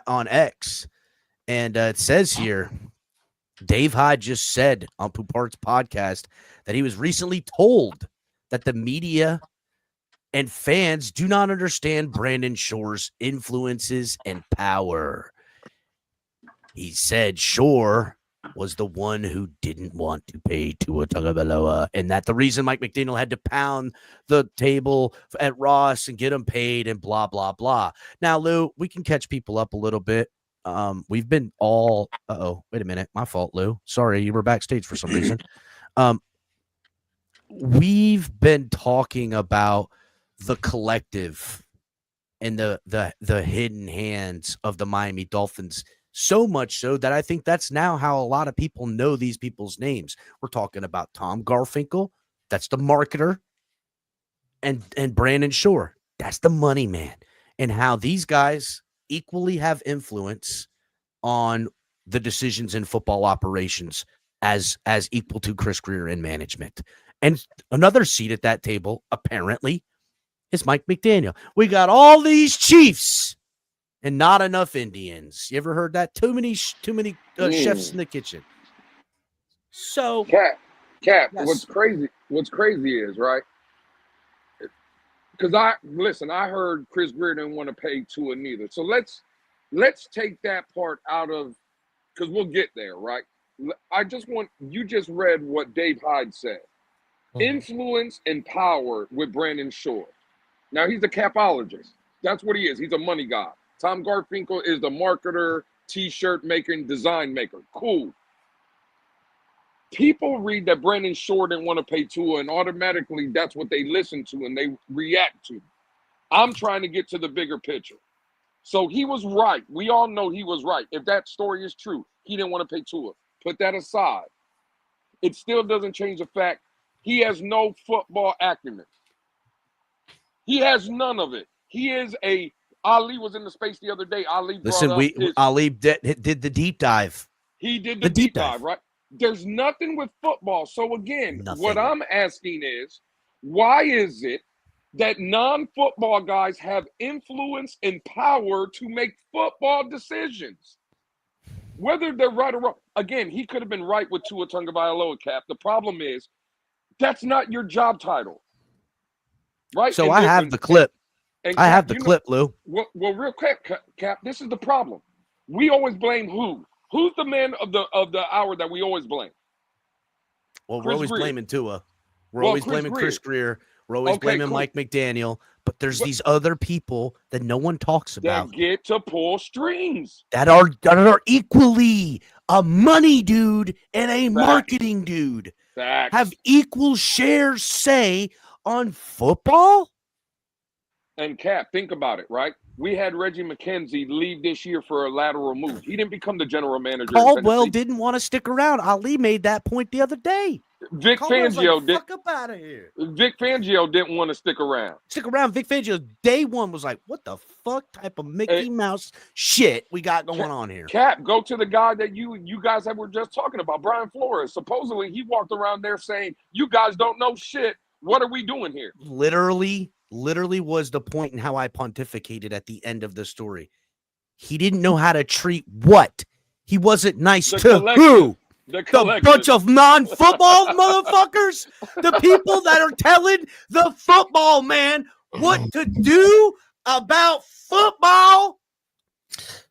on X, and it says here, Dave Hyde just said on Poupart's podcast that he was recently told that the media and fans do not understand Brandon Shore's influences and power. He said Shore was the one who didn't want to pay Tua Tagovailoa, and that the reason Mike McDaniel had to pound the table at Ross and get him paid and blah, blah, blah. Now, Lou, we can catch people up a little bit. We've been all – wait a minute. My fault, Lou. Sorry, you were backstage for some reason. We've been talking about the collective and the hidden hands of the Miami Dolphins, so much so that I think that's now how a lot of people know these people's names. We're talking about Tom Garfinkel, that's the marketer, and Brandon Shore, that's the money man, and how these guys equally have influence on the decisions in football operations as equal to Chris Greer in management. And another seat at that table, apparently, is Mike McDaniel. We got all these Chiefs and not enough Indians. You ever heard that? Too many chefs in the kitchen. So, Cap. Yes. What's crazy is, right? Because I heard Chris Greer didn't want to pay Tua neither. So let's take that part out of, because we'll get there, right? You just read what Dave Hyde said. Influence and power with Brandon Shore. Now, he's a capologist. That's what he is. He's a money guy. Tom Garfinkel is the marketer, T-shirt maker, and design maker. Cool. People read that Brandon Shore didn't want to pay Tua, and automatically that's what they listen to and they react to. I'm trying to get to the bigger picture. So he was right. We all know he was right. If that story is true, he didn't want to pay Tua. Put that aside. It still doesn't change the fact he has no football acumen. He has none of it. He is Ali was in the space the other day. Ali did the deep dive. He did the deep dive, right? There's nothing with football. So again, what I'm asking is, why is it that non-football guys have influence and power to make football decisions? Whether they're right or wrong. again, he could have been right with Tua Tagovailoa, Cap. The problem is that's not your job title, right? So I have the clip. And I Cap, have the clip, Lou. Well, real quick, Cap. This is the problem. We always blame who? Who's the man of the hour that we always blame? Well, we're Chris always Greer. blaming Tua. We're Well, always Chris blaming Greer. Chris Greer. We're always Okay, blaming cool. Mike McDaniel. But there's these other people that no one talks about That get to pull strings. that are equally a money dude and a marketing dude. Facts. Have equal shares say on football. And Cap, think about it, right? We had Reggie McKenzie leave this year for a lateral move. He didn't become the general manager. in Caldwell Tennessee. didn't want to stick around. Ali made that point the other day. Vic Caldwell's Fangio like, did. fuck up out of here. Vic Fangio didn't want to stick around. Stick around. Vic Fangio, day one, was like, what the fuck type of Mickey Mouse shit we got going on here? Cap, go to the guy that you guys were just talking about, Brian Flores. Supposedly, he walked around there saying, "You guys don't know shit. What are we doing here?" Literally was the point in how I pontificated at the end of the story. He didn't know how to treat what? He wasn't nice The to collective. who? The The bunch of non-football motherfuckers? The people that are telling the football man what to do about football?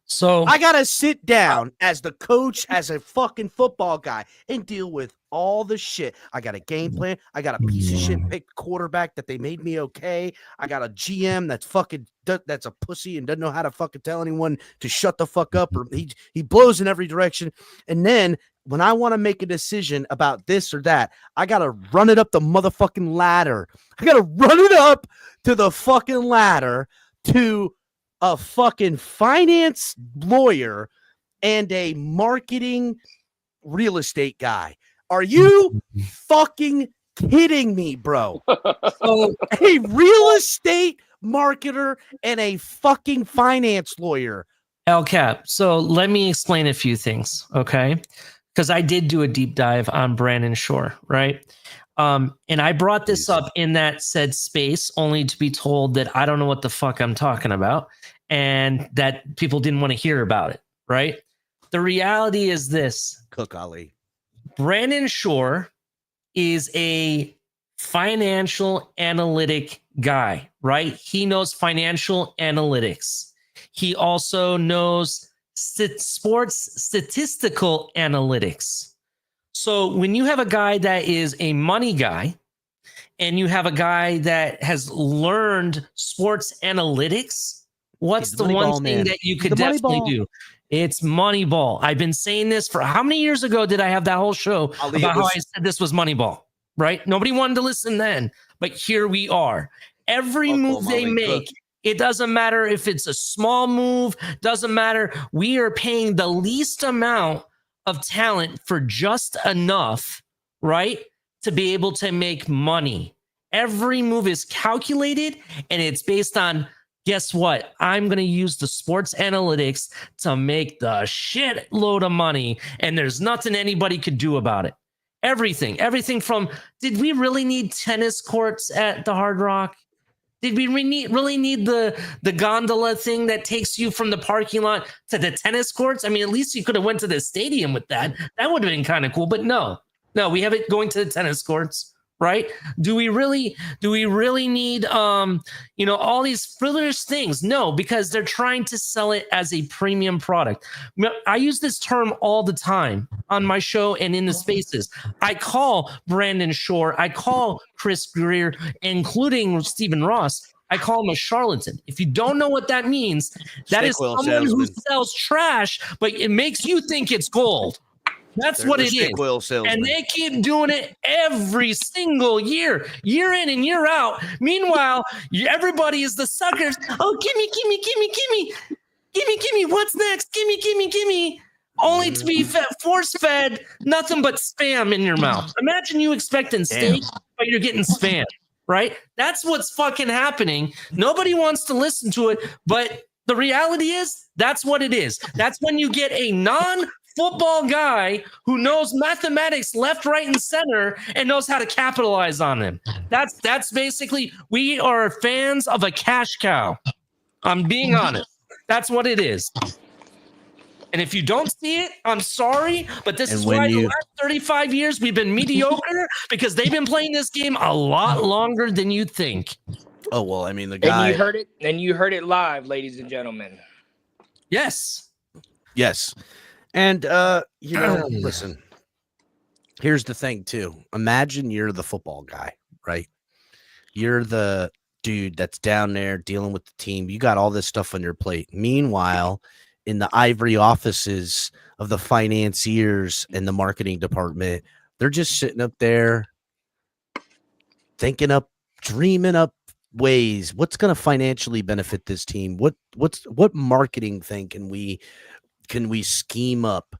So I got to sit down as the coach, as a fucking football guy, and deal with all the shit. I got a game plan. I got a piece of shit picked quarterback that they made me okay. I got a GM that's a pussy and doesn't know how to fucking tell anyone to shut the fuck up, or he blows in every direction. And then when I want to make a decision about this or that, I got to run it up the motherfucking ladder. I got to run it up to the fucking ladder to a fucking finance lawyer and a marketing real estate guy. Are you fucking kidding me, bro? So a real estate marketer and a fucking finance lawyer. LCAP. So let me explain a few things, okay? Because I did do a deep dive on Brandon Shore, right? And I brought this up in that said space only to be told that I don't know what the fuck I'm talking about and that people didn't want to hear about it, right? The reality is this. Cook Ali. Brandon Shore is a financial analytic guy, right? He knows financial analytics. He also knows sports statistical analytics. So when you have a guy that is a money guy and you have a guy that has learned sports analytics, what's the one thing that you could definitely do? It's Moneyball. I've been saying this for how many years ago did I have that whole show about how I said this was Moneyball, right? Nobody wanted to listen then, but here we are. Every move they make, it doesn't matter if it's a small move, doesn't matter. We are paying the least amount of talent for just enough, right, to be able to make money. Every move is calculated and it's based on, guess what? I'm going to use the sports analytics to make the shit load of money, and there's nothing anybody could do about it. Everything from, did we really need tennis courts at the Hard Rock? Did we really need the gondola thing that takes you from the parking lot to the tennis courts? I mean, at least you could have went to the stadium with that. That would have been kind of cool, but no, we have it going to the tennis courts. Right? Do we really need all these frivolous things? No, because they're trying to sell it as a premium product. I use this term all the time on my show and in the spaces. I call Brandon Shore, I call Chris Greer, including Stephen Ross, I call him a charlatan. If you don't know what that means, that is someone who sells trash, but it makes you think it's gold. That's what it is. And they keep doing it every single year in and year out. Meanwhile, everybody is the suckers. Oh, gimme. What's next? Gimme. Only to be force-fed nothing but spam in your mouth. Imagine you expecting steak, but you're getting spam, right? That's what's fucking happening. Nobody wants to listen to it, but the reality is that's what it is. That's when you get a non-football guy who knows mathematics left, right, and center and knows how to capitalize on them. That's basically, we are fans of a cash cow. I'm being honest. That's what it is. And if you don't see it, I'm sorry, but this And is when why the you- last 35 years we've been mediocre because they've been playing this game a lot longer than you think. Oh well, I mean the And guy. you heard it live, ladies and gentlemen. Yes. Yes, and listen. Here's the thing too. Imagine you're the football guy, right? You're the dude that's down there dealing with the team. You got all this stuff on your plate. Meanwhile, in the ivory offices of the financiers and the marketing department, they're just sitting up there thinking up, dreaming up ways. What's going to financially benefit this team? What marketing thing can we scheme up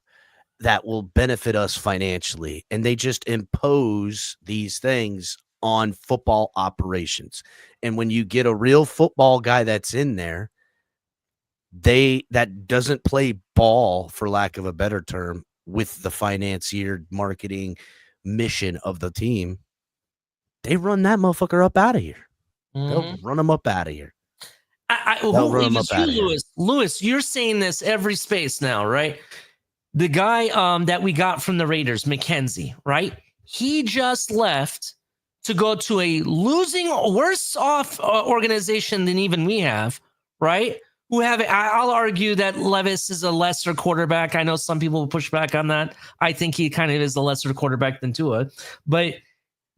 that will benefit us financially? And they just impose these things on football operations. And when you get a real football guy that's in there, that doesn't play ball, for lack of a better term, with the financier marketing mission of the team, they run that motherfucker up out of here. They'll run him up out of here. Lewis, you're saying this every space now, right? The guy that we got from the Raiders, McKenzie, right? He just left to go to a losing, worse off organization than even we have, right? I'll argue that Levis is a lesser quarterback. I know some people will push back on that. I think he kind of is a lesser quarterback than Tua. But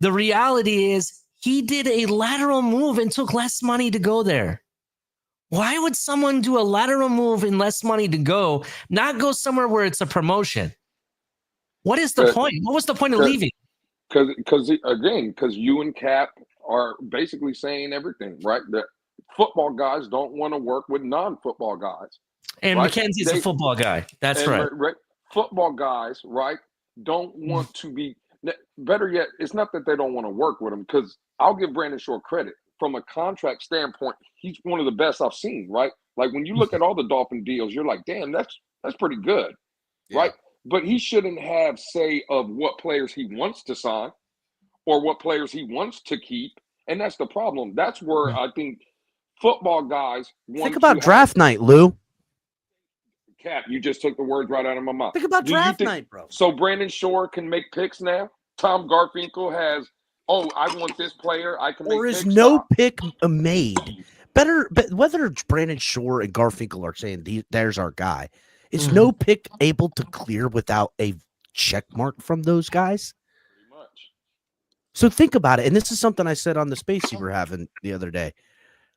the reality is he did a lateral move and took less money to go there. Why would someone do a lateral move and less money to go, not go somewhere where it's a promotion? What is the point? What was the point of leaving? Because you and Cap are basically saying everything, right? That football guys don't want to work with non-football guys. And right? McKenzie's a football guy. That's right. Football guys, right, don't want to be – better yet, it's not that they don't want to work with him, because I'll give Brandon Shore credit. From a contract standpoint, he's one of the best I've seen, right? Like when you look at all the Dolphin deals, you're like, damn, that's pretty good, right? But he shouldn't have say of what players he wants to sign or what players he wants to keep. And that's the problem. That's where I think football guys want Think about draft night, Lou. Cap, you just took the words right out of my mouth. Think about draft night, bro. So Brandon Shore can make picks now? Tom Garfinkel has – I want this player. I can make or is picks. no pick made. Better, but whether Brandon Shore and Garfinkel are saying there's our guy, is no pick able to clear without a check mark from those guys? Pretty much. So think about it. And this is something I said on the space you were having the other day.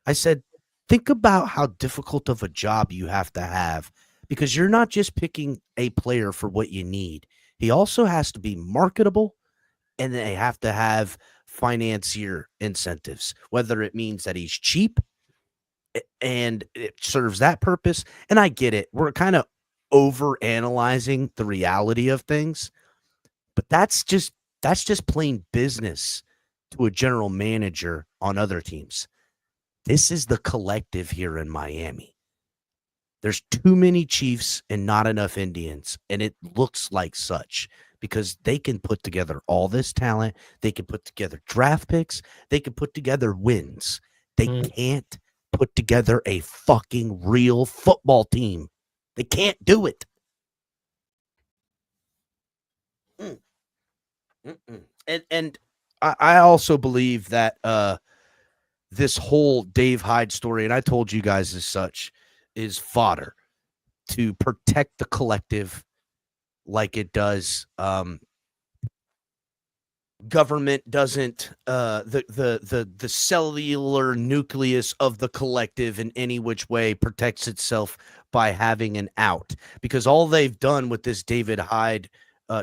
I said, think about how difficult of a job you have to have, because you're not just picking a player for what you need. He also has to be marketable. And they have to have financier incentives, whether it means that he's cheap and it serves that purpose. And I get it. We're kind of over analyzing the reality of things, but that's just plain business to a general manager on other teams. This is the collective here in Miami. There's too many Chiefs and not enough Indians, and it looks like such. Because they can put together all this talent. They can put together draft picks. They can put together wins. They can't put together a fucking real football team. They can't do it. And I also believe that this whole Dave Hyde story, and I told you guys as such, is fodder to protect the collective like it does. Government doesn't the cellular nucleus of the collective in any which way protects itself by having an out, because all they've done with this David Hyde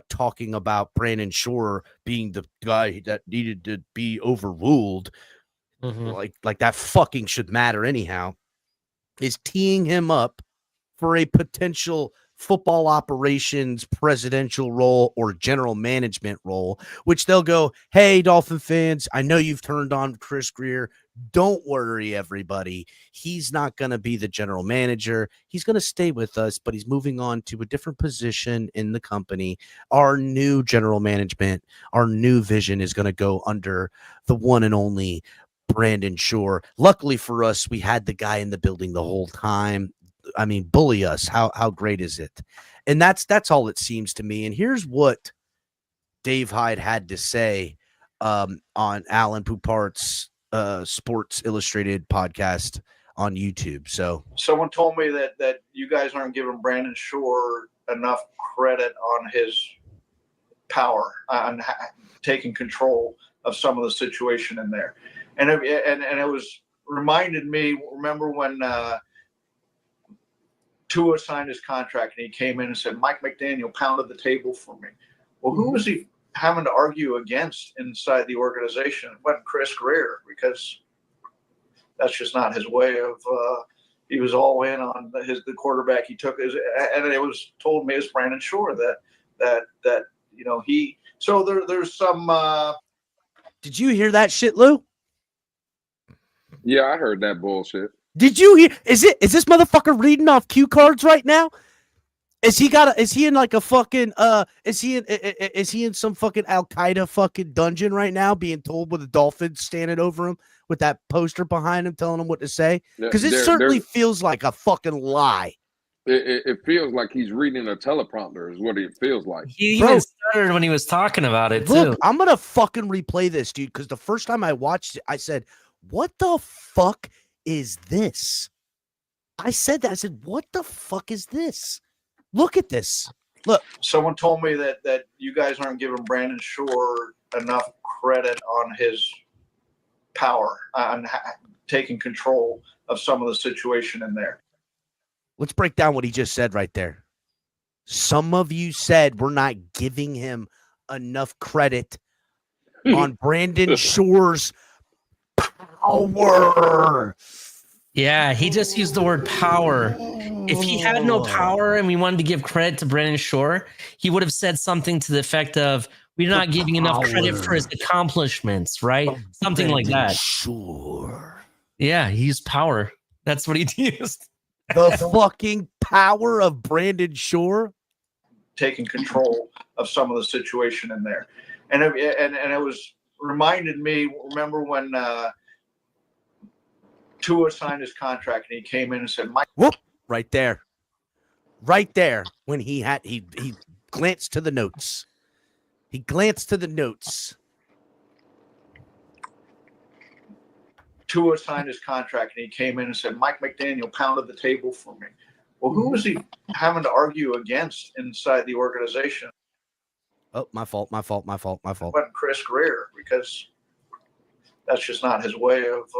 talking about Brandon Shore being the guy that needed to be overruled, like that fucking should matter anyhow, is teeing him up for a potential football operations presidential role or general management role, which they'll go, hey, Dolphin fans, I know you've turned on Chris Greer. Don't worry, everybody. He's not going to be the general manager. He's going to stay with us, but he's moving on to a different position in the company. Our new general management, our new vision is going to go under the one and only Brandon Shore. Luckily for us, we had the guy in the building the whole time. I mean, bully us. How great is it? And that's all it seems to me. And here's what Dave Hyde had to say on Alan Poupart's Sports Illustrated podcast on YouTube. So someone told me that you guys aren't giving Brandon Shore enough credit on his power on taking control of some of the situation in there, and it was reminded me. Remember when Tua signed his contract and he came in and said, Mike McDaniel pounded the table for me. Well, who was he having to argue against inside the organization? It wasn't Chris Greer, because that's just not his way of he was all in on the quarterback he took. And it was told me as Brandon Shore that you know, there's some did you hear that shit, Lou? Yeah, I heard that bullshit. Did you hear? Is this motherfucker reading off cue cards right now? Is he in like a fucking is he in some fucking Al Qaeda fucking dungeon right now, being told with the Dolphins standing over him with that poster behind him telling him what to say? Because it certainly feels like a fucking lie. It feels like he's reading a teleprompter is what it feels like. He even stuttered when he was talking about it, Look, too. I'm going to fucking replay this, dude, because the first time I watched it, I said, what the fuck is this? I said that. I said, what the fuck is this? Look at this. Look. Someone told me that you guys aren't giving Brandon Shore enough credit on his power on taking control of some of the situation in there. Let's break down what he just said right there. Some of you said we're not giving him enough credit on Brandon Shore's power. Yeah, he just used the word power. If he had no power and we wanted to give credit to Brandon Shore, he would have said something to the effect of, we're not giving enough credit for his accomplishments, right? Something like that. Sure. Yeah, he used power. That's what he used. The fucking power of Brandon Shore taking control of some of the situation in there. And it was reminded me, remember when Tua signed his contract and he came in and said, Mike. Whoop, right there. Right there. When he glanced to the notes. He glanced to the notes. Tua signed his contract and he came in and said, Mike McDaniel pounded the table for me. Well, who was he having to argue against inside the organization? Oh, my fault. It wasn't Chris Greer, because that's just not his way of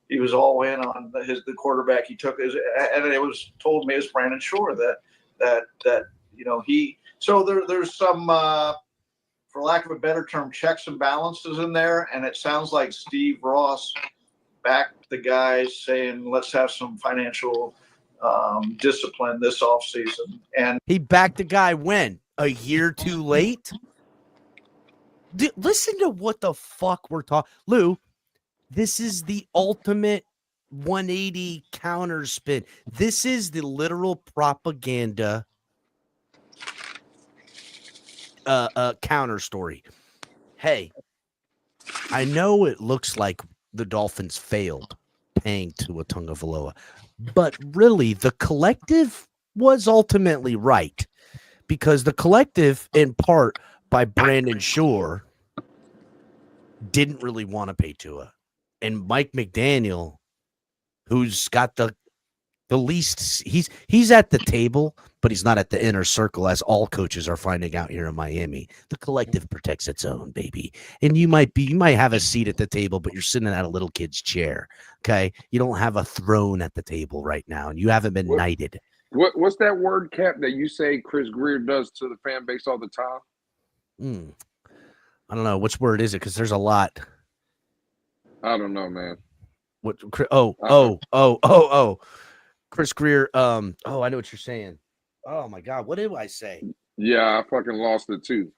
he was all in on the quarterback he took. And it was told me as Brandon Shore that you know, there's some for lack of a better term, checks and balances in there, and it sounds like Steve Ross backed the guys saying, let's have some financial discipline this offseason. And he backed the guy when? A year too late? Listen to what the fuck we're talking. Lou, this is the ultimate 180 counter spin. This is the literal propaganda counter story. Hey, I know it looks like the Dolphins failed paying Tua Tagovailoa, but really the collective was ultimately right, because the collective, in part by Brandon Shore, didn't really want to pay Tua, and Mike McDaniel, who's got the least, he's at the table, but he's not at the inner circle, as all coaches are finding out here in Miami. The collective protects its own, baby. And you might have a seat at the table, but you're sitting at a little kid's chair. Okay. You don't have a throne at the table right now, and you haven't been knighted. What's that word, Cap, that you say Chris Greer does to the fan base all the time? I don't know. Which word is it? Because there's a lot. I don't know, man. What? Chris Greer. I know what you're saying. Oh my God, what did I say? Yeah, I fucking lost it too.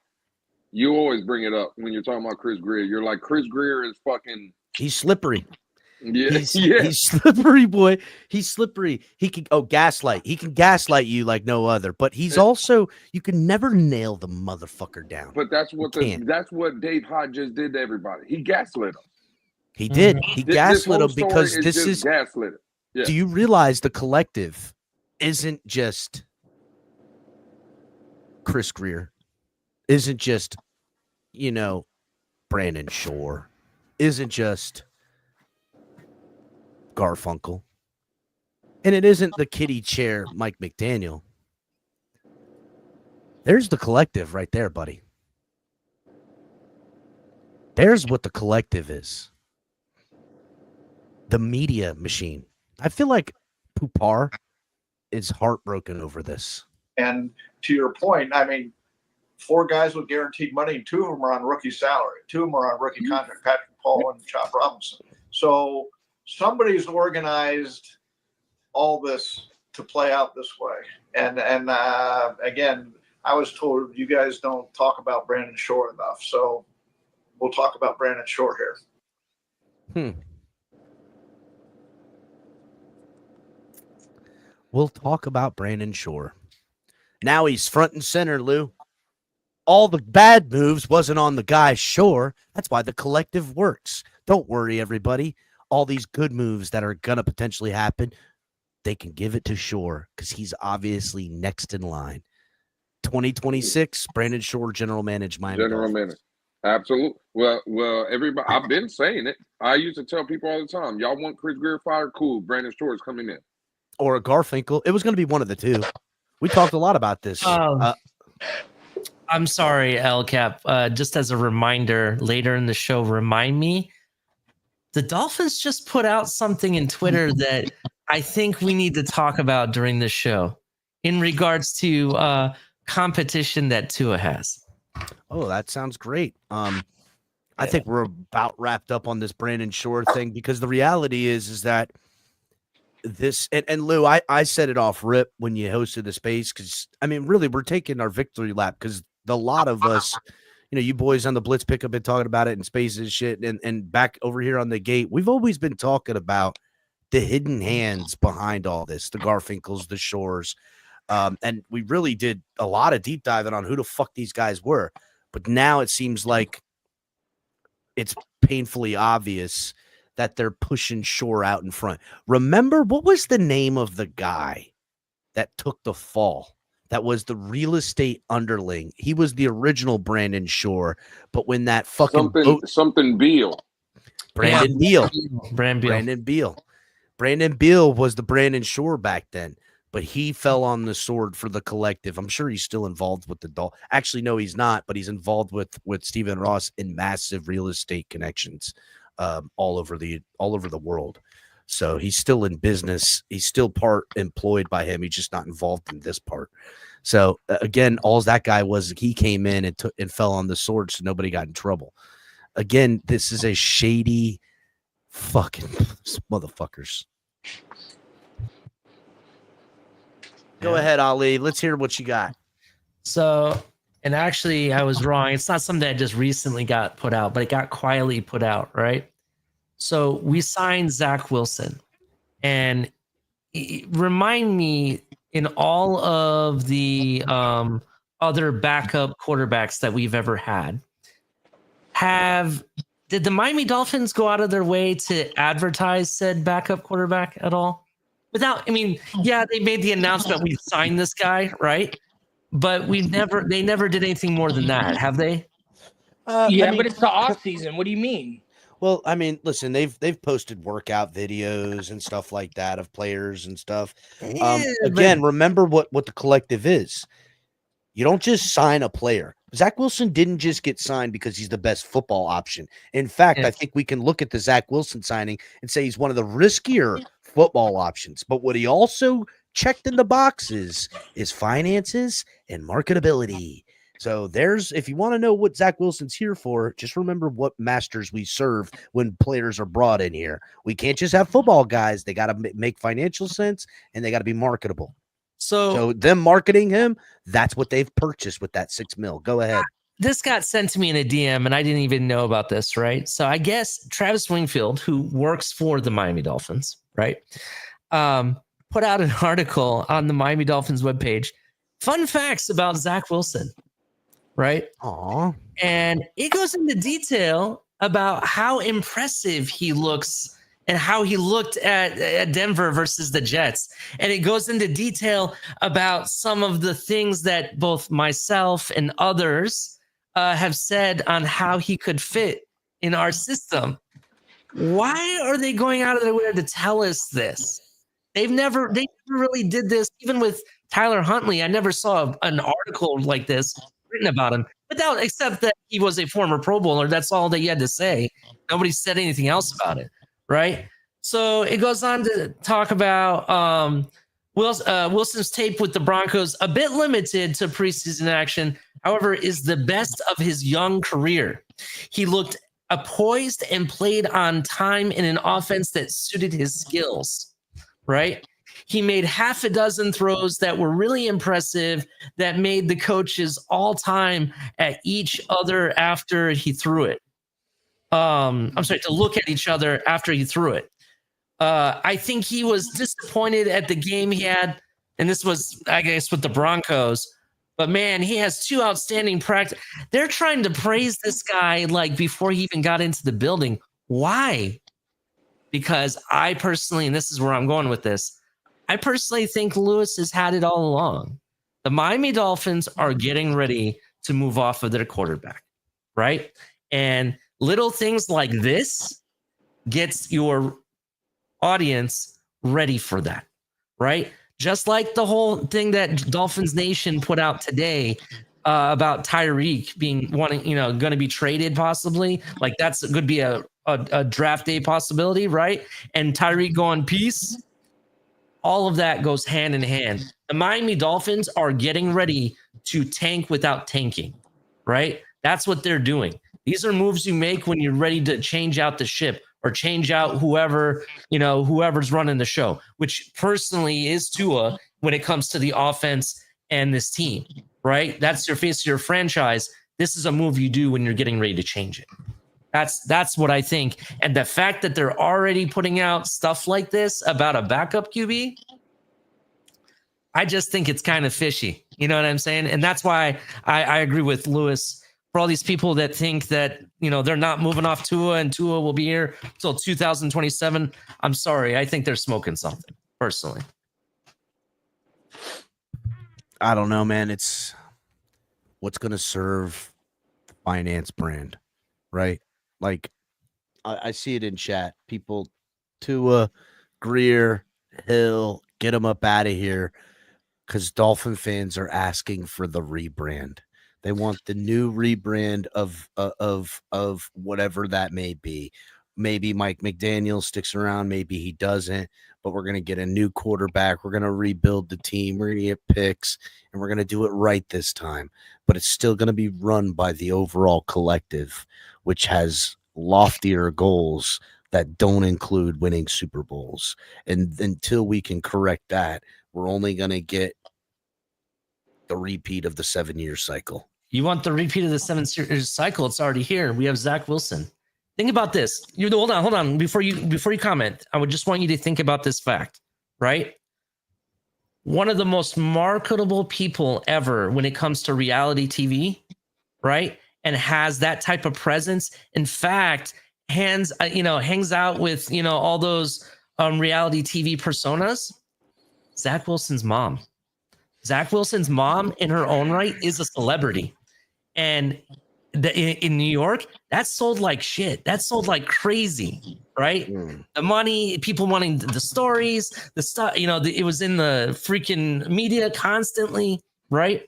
You always bring it up when you're talking about Chris Greer. You're like, Chris Greer is fucking. He's slippery. Yeah, he's slippery, boy. He's slippery. He can gaslight. He can gaslight you like no other. But he's also, you can never nail the motherfucker down. But that's what Dave Hyde just did to everybody. He gaslit him. He did. He gaslit him because this is gaslit. Yeah. Do you realize the collective isn't just Chris Greer, isn't just, Brandon Shore, isn't just Garfunkel, and it isn't the kitty chair Mike McDaniel. There's the collective right there, buddy. There's what the collective is. The media machine. I feel like Pupar is heartbroken over this. And to your point, I mean, 4 guys with guaranteed money, and 2 of them are on rookie salary. 2 of them are on rookie contract, Patrick Paul and Chop Robinson. So somebody's organized all this to play out this way. And again, I was told you guys don't talk about Brandon Shore enough. So we'll talk about Brandon Shore here. We'll talk about Brandon Shore. Now he's front and center, Lou. All the bad moves wasn't on the guy Shore. That's why the collective works. Don't worry, everybody. All these good moves that are going to potentially happen, they can give it to Shore because he's obviously next in line. 2026, Brandon Shore, general manager, Miami General Dolphins. manager. Absolutely. Well, everybody, I've been saying it. I used to tell people all the time, y'all want Chris Greer fired? Cool. Brandon Shore is coming in. Or a Garfinkel. It was going to be one of the two. We talked a lot about this. I'm sorry, El Cap. Just as a reminder, later in the show, remind me. The Dolphins just put out something in Twitter that I think we need to talk about during the show in regards to competition that Tua has. Oh, that sounds great. I think we're about wrapped up on this Brandon Shore thing because the reality is that this and Lou, I set it off rip when you hosted the space because I mean, really, we're taking our victory lap because a lot of us, you boys on the Blitz pickup been talking about it in spaces shit and back over here on the gate, we've always been talking about the hidden hands behind all this, the Garfinkels, the Shores. And we really did a lot of deep diving on who the fuck these guys were. But now it seems like it's painfully obvious that they're pushing Shore out in front. Remember, what was the name of the guy that took the fall? That was the real estate underling. He was the original Brandon Shore, but when that fucking something Beal. Brandon Beal. Brandon Beal was the Brandon Shore back then. But he fell on the sword for the collective. I'm sure he's still involved with the Dolphins. Actually, no, he's not, but he's involved with Stephen Ross in massive real estate connections all over the world. So he's still in business. He's still part employed by him. He's just not involved in this part. So again, all that guy was, he came in and fell on the sword, so nobody got in trouble. Again, this is a shady fucking motherfuckers. Go ahead, Ali. Let's hear what you got. So, and actually, I was wrong. It's not something that just recently got put out, but it got quietly put out, right? So we signed Zach Wilson. And remind me, in all of the other backup quarterbacks that we've ever had, did the Miami Dolphins go out of their way to advertise said backup quarterback at all? They made the announcement we signed this guy, right? But they never did anything more than that, have they? But it's the off season. What do you mean? Well, I mean, listen, they've posted workout videos and stuff like that of players and stuff. Remember what the collective is. You don't just sign a player. Zach Wilson didn't just get signed because he's the best football option. In fact, I think we can look at the Zach Wilson signing and say he's one of the riskier football options. But what he also checked in the boxes is finances and marketability. So if you want to know what Zach Wilson's here for, just remember what masters we serve when players are brought in here. We can't just have football guys. They got to make financial sense and they got to be marketable. So them marketing him, that's what they've purchased with that $6 million. Go ahead. This got sent to me in a DM and I didn't even know about this, right? So I guess Travis Wingfield, who works for the Miami Dolphins, right, put out an article on the Miami Dolphins webpage. Fun facts about Zach Wilson, right? Aww. And it goes into detail about how impressive he looks and how he looked at Denver versus the Jets. And it goes into detail about some of the things that both myself and others have said on how he could fit in our system. Why are they going out of their way to tell us this? They never really did this. Even with Tyler Huntley, I never saw an article like this written about him, except that he was a former Pro Bowler. That's all they had to say. Nobody said anything else about it, right? So it goes on to talk about Wilson's tape with the Broncos, a bit limited to preseason action, however, is the best of his young career. He looked poised and played on time in an offense that suited his skills, right? He made half a dozen throws that were really impressive that made the coaches all time at each other after he threw it. To look at each other after he threw it. I think he was disappointed at the game he had, and this was, I guess, with the Broncos. But man, he has 2 outstanding practice. They're trying to praise this guy like before he even got into the building. Why? Because I personally, and this is where I'm going with this, I personally think Lewis has had it all along. The Miami Dolphins are getting ready to move off of their quarterback, right? And little things like this gets your audience ready for that, right? Just like the whole thing that Dolphins Nation put out today about Tyreek going to be traded possibly. Like that's could be a draft day possibility, right? And Tyreek going peace. All of that goes hand in hand. The Miami Dolphins are getting ready to tank without tanking, right? That's what they're doing. These are moves you make when you're ready to change out the ship or change out whoever's running the show, which personally is Tua when it comes to the offense and this team, right? That's your face of your franchise. This is a move you do when you're getting ready to change it. That's what I think. And the fact that they're already putting out stuff like this about a backup QB, I just think it's kind of fishy. You know what I'm saying? And that's why I agree with Lewis. For all these people that think that, they're not moving off Tua and Tua will be here until 2027, I'm sorry. I think they're smoking something, personally. I don't know, man. It's what's going to serve the finance brand, right? Like, I see it in chat. People, Tua, Greer, Hill, get them up out of here because Dolphin fans are asking for the rebrand. They want the new rebrand of whatever that may be. Maybe Mike McDaniel sticks around. Maybe he doesn't. But we're going to get a new quarterback. We're going to rebuild the team. We're going to get picks, and we're going to do it right this time. But it's still going to be run by the overall collective, which has loftier goals that don't include winning Super Bowls. And until we can correct that, we're only going to get the repeat of the 7-year cycle. You want the repeat of the 7-year cycle? It's already here. We have Zach Wilson. Think about this. Hold on. Before you comment, I would just want you to think about this fact, right? One of the most marketable people ever when it comes to reality TV, right? And has that type of presence. In fact, hangs out with, all those reality TV personas. Zach Wilson's mom. Zach Wilson's mom in her own right is a celebrity. And in New York, that sold like shit. That sold like crazy, right? The money, people wanting the stories, the stuff, it was in the freaking media constantly, right?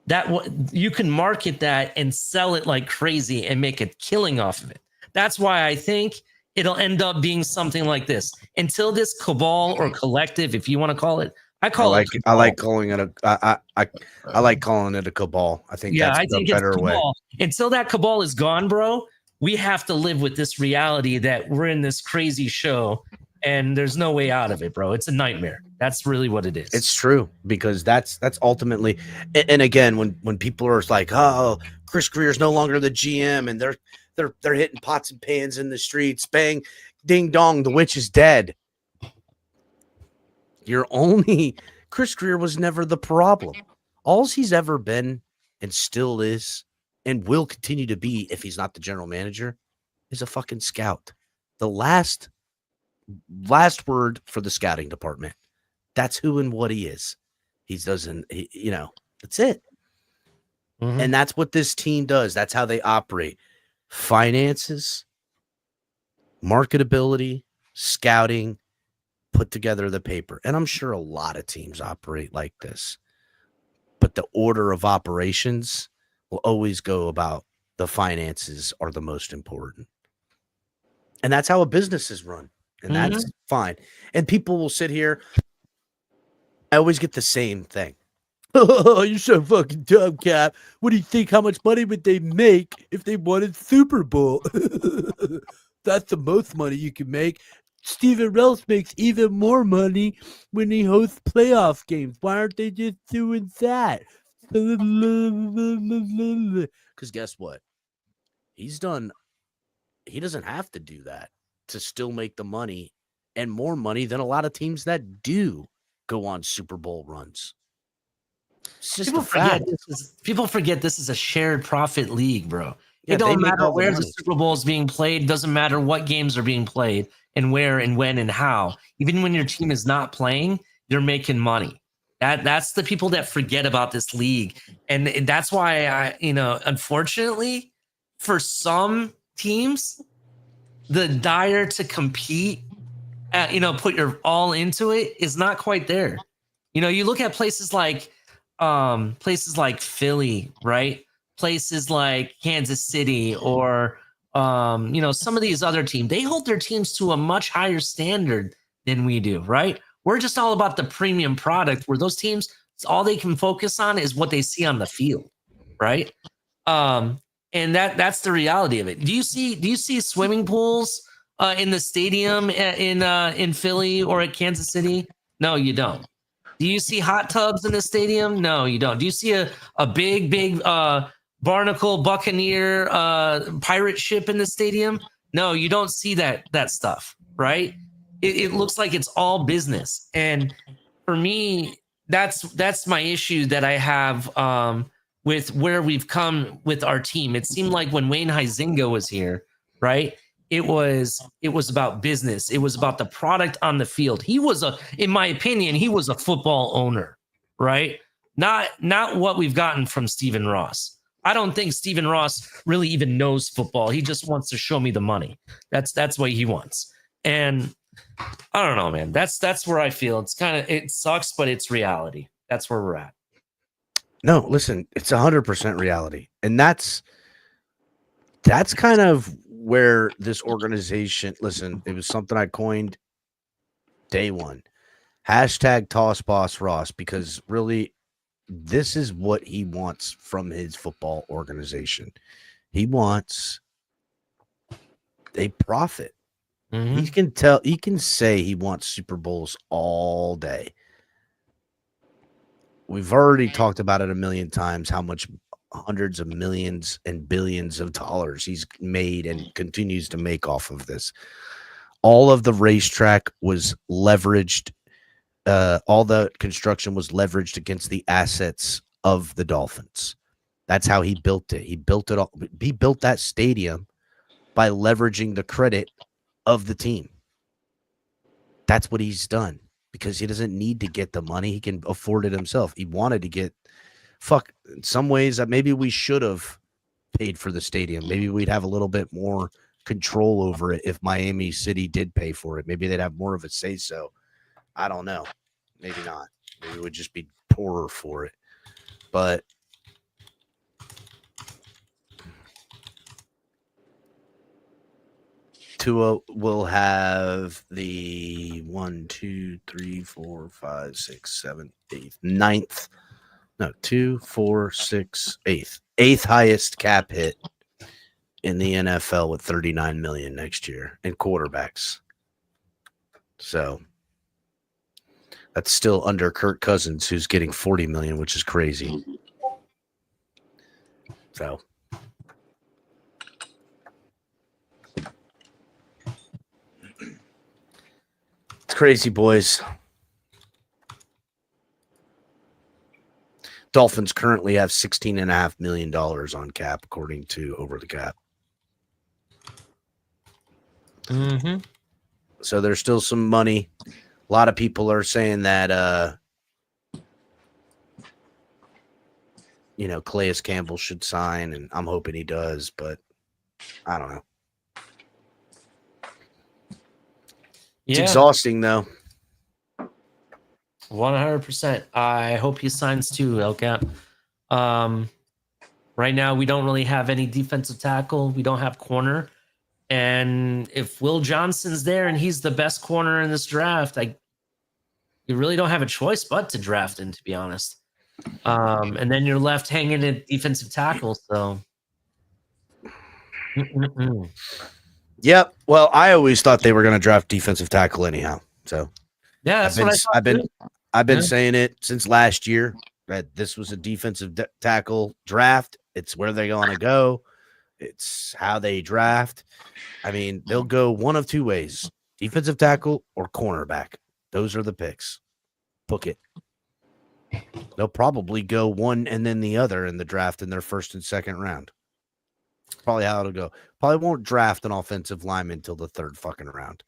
That you can market that and sell it like crazy and make a killing off of it. That's why I think it'll end up being something like this. Until this cabal or collective, if you want to call it, I like calling it a cabal. I think that's a better way. Until that cabal is gone, bro, we have to live with this reality that we're in this crazy show and there's no way out of it, bro. It's a nightmare. That's really what it is. It's true, because that's ultimately, and again, when people are like, oh, Chris Greer's no longer the GM and they're hitting pots and pans in the streets, bang, ding dong, the witch is dead. Chris Greer was never the problem. All he's ever been and still is and will continue to be, if he's not the general manager, is a fucking scout. the last word for the scouting department. That's who and what he is. That's it. Mhm. And that's what this team does. That's how they operate. Finances, marketability, scouting, put together the paper. And I'm sure a lot of teams operate like this. But the order of operations will always go about the finances are the most important. And that's how a business is run. And that's fine. And people will sit here. I always get the same thing. Oh, you're so fucking dumb, Cap. What do you think? How much money would they make if they won a Super Bowl? That's the most money you can make. Steven Rells makes even more money when he hosts playoff games. Why aren't they just doing that? Because guess what? He doesn't have to do that to still make the money and more money than a lot of teams that do go on Super Bowl runs. It's just People forget this is a shared profit league, bro. Yeah, It don't they make matter all the where the money. Super Bowl is being played. Doesn't matter what games are being played and where and when and how. Even when your team is not playing, you're making money. That's the people that forget about this league, and that's why unfortunately, for some teams, the desire to compete, put your all into it is not quite there. You look at places like Philly, right? Places like Kansas City or some of these other teams, they hold their teams to a much higher standard than we do, right? We're just all about the premium product where those teams, all they can focus on is what they see on the field, right? And that's the reality of it. Do you see swimming pools in the stadium in Philly or at Kansas City? No, you don't. Do you see hot tubs in the stadium? No, you don't. Do you see a big Barnacle Buccaneer pirate ship in the stadium? No, you don't see that stuff, right? It looks like it's all business. And for me, that's my issue that I have with where we've come with our team. It seemed like when Wayne Huizenga was here, right? It was about business. It was about the product on the field. In my opinion, he was a football owner, right? Not what we've gotten from Stephen Ross. I don't think Stephen Ross really even knows football. He just wants to show me the money. That's what he wants. And I don't know, man. That's where I feel. It sucks, but it's reality. That's where we're at. No, listen, it's 100% reality. And that's kind of where this organization, listen, it was something I coined day one. Hashtag Toss Boss Ross, because really this is what he wants from his football organization. He wants a profit. Mm-hmm. He can say he wants Super Bowls all day. We've already talked about it a million times, how much hundreds of millions and billions of dollars he's made and continues to make off of this. All of the racetrack was leveraged. All the construction was leveraged against the assets of the Dolphins. That's how he built it. He built that stadium by leveraging the credit of the team. That's what he's done because he doesn't need to get the money. He can afford it himself. He wanted to get in some ways that maybe we should have paid for the stadium. Maybe we'd have a little bit more control over it if Miami City did pay for it. Maybe they'd have more of a say so. I don't know. Maybe not. Maybe it would just be poorer for it. But Tua will have the 1, 2, 3, 4, 5, 6, 7, 8, 9th. No, 2, 4, 6, 8th. 8th highest cap hit in the NFL with $39 million next year in quarterbacks. So that's still under Kirk Cousins, who's getting $40 million, which is crazy. So it's crazy, boys. Dolphins currently have $16.5 million on cap, according to Over the Cap. Mm-hmm. So there's still some money. A lot of people are saying that Calais Campbell should sign, and I'm hoping he does, but I don't know. It's exhausting, though. 100%. I hope he signs too, LCAP. Right now, we don't really have any defensive tackle. We don't have corner. And if Will Johnson's there and he's the best corner in this draft, you really don't have a choice but to draft him, to be honest. And then you're left hanging at defensive tackle. So, Yep. Well, I always thought they were going to draft defensive tackle anyhow. So, yeah, that's what I thought. I've been saying it since last year that this was a defensive tackle draft. It's where they're going to go. It's how they draft. I mean, they'll go one of two ways: defensive tackle or cornerback. Those are the picks. Book it. They'll probably go one and then the other in the draft in their first and second round. Probably how it'll go. Probably won't draft an offensive lineman until the third fucking round.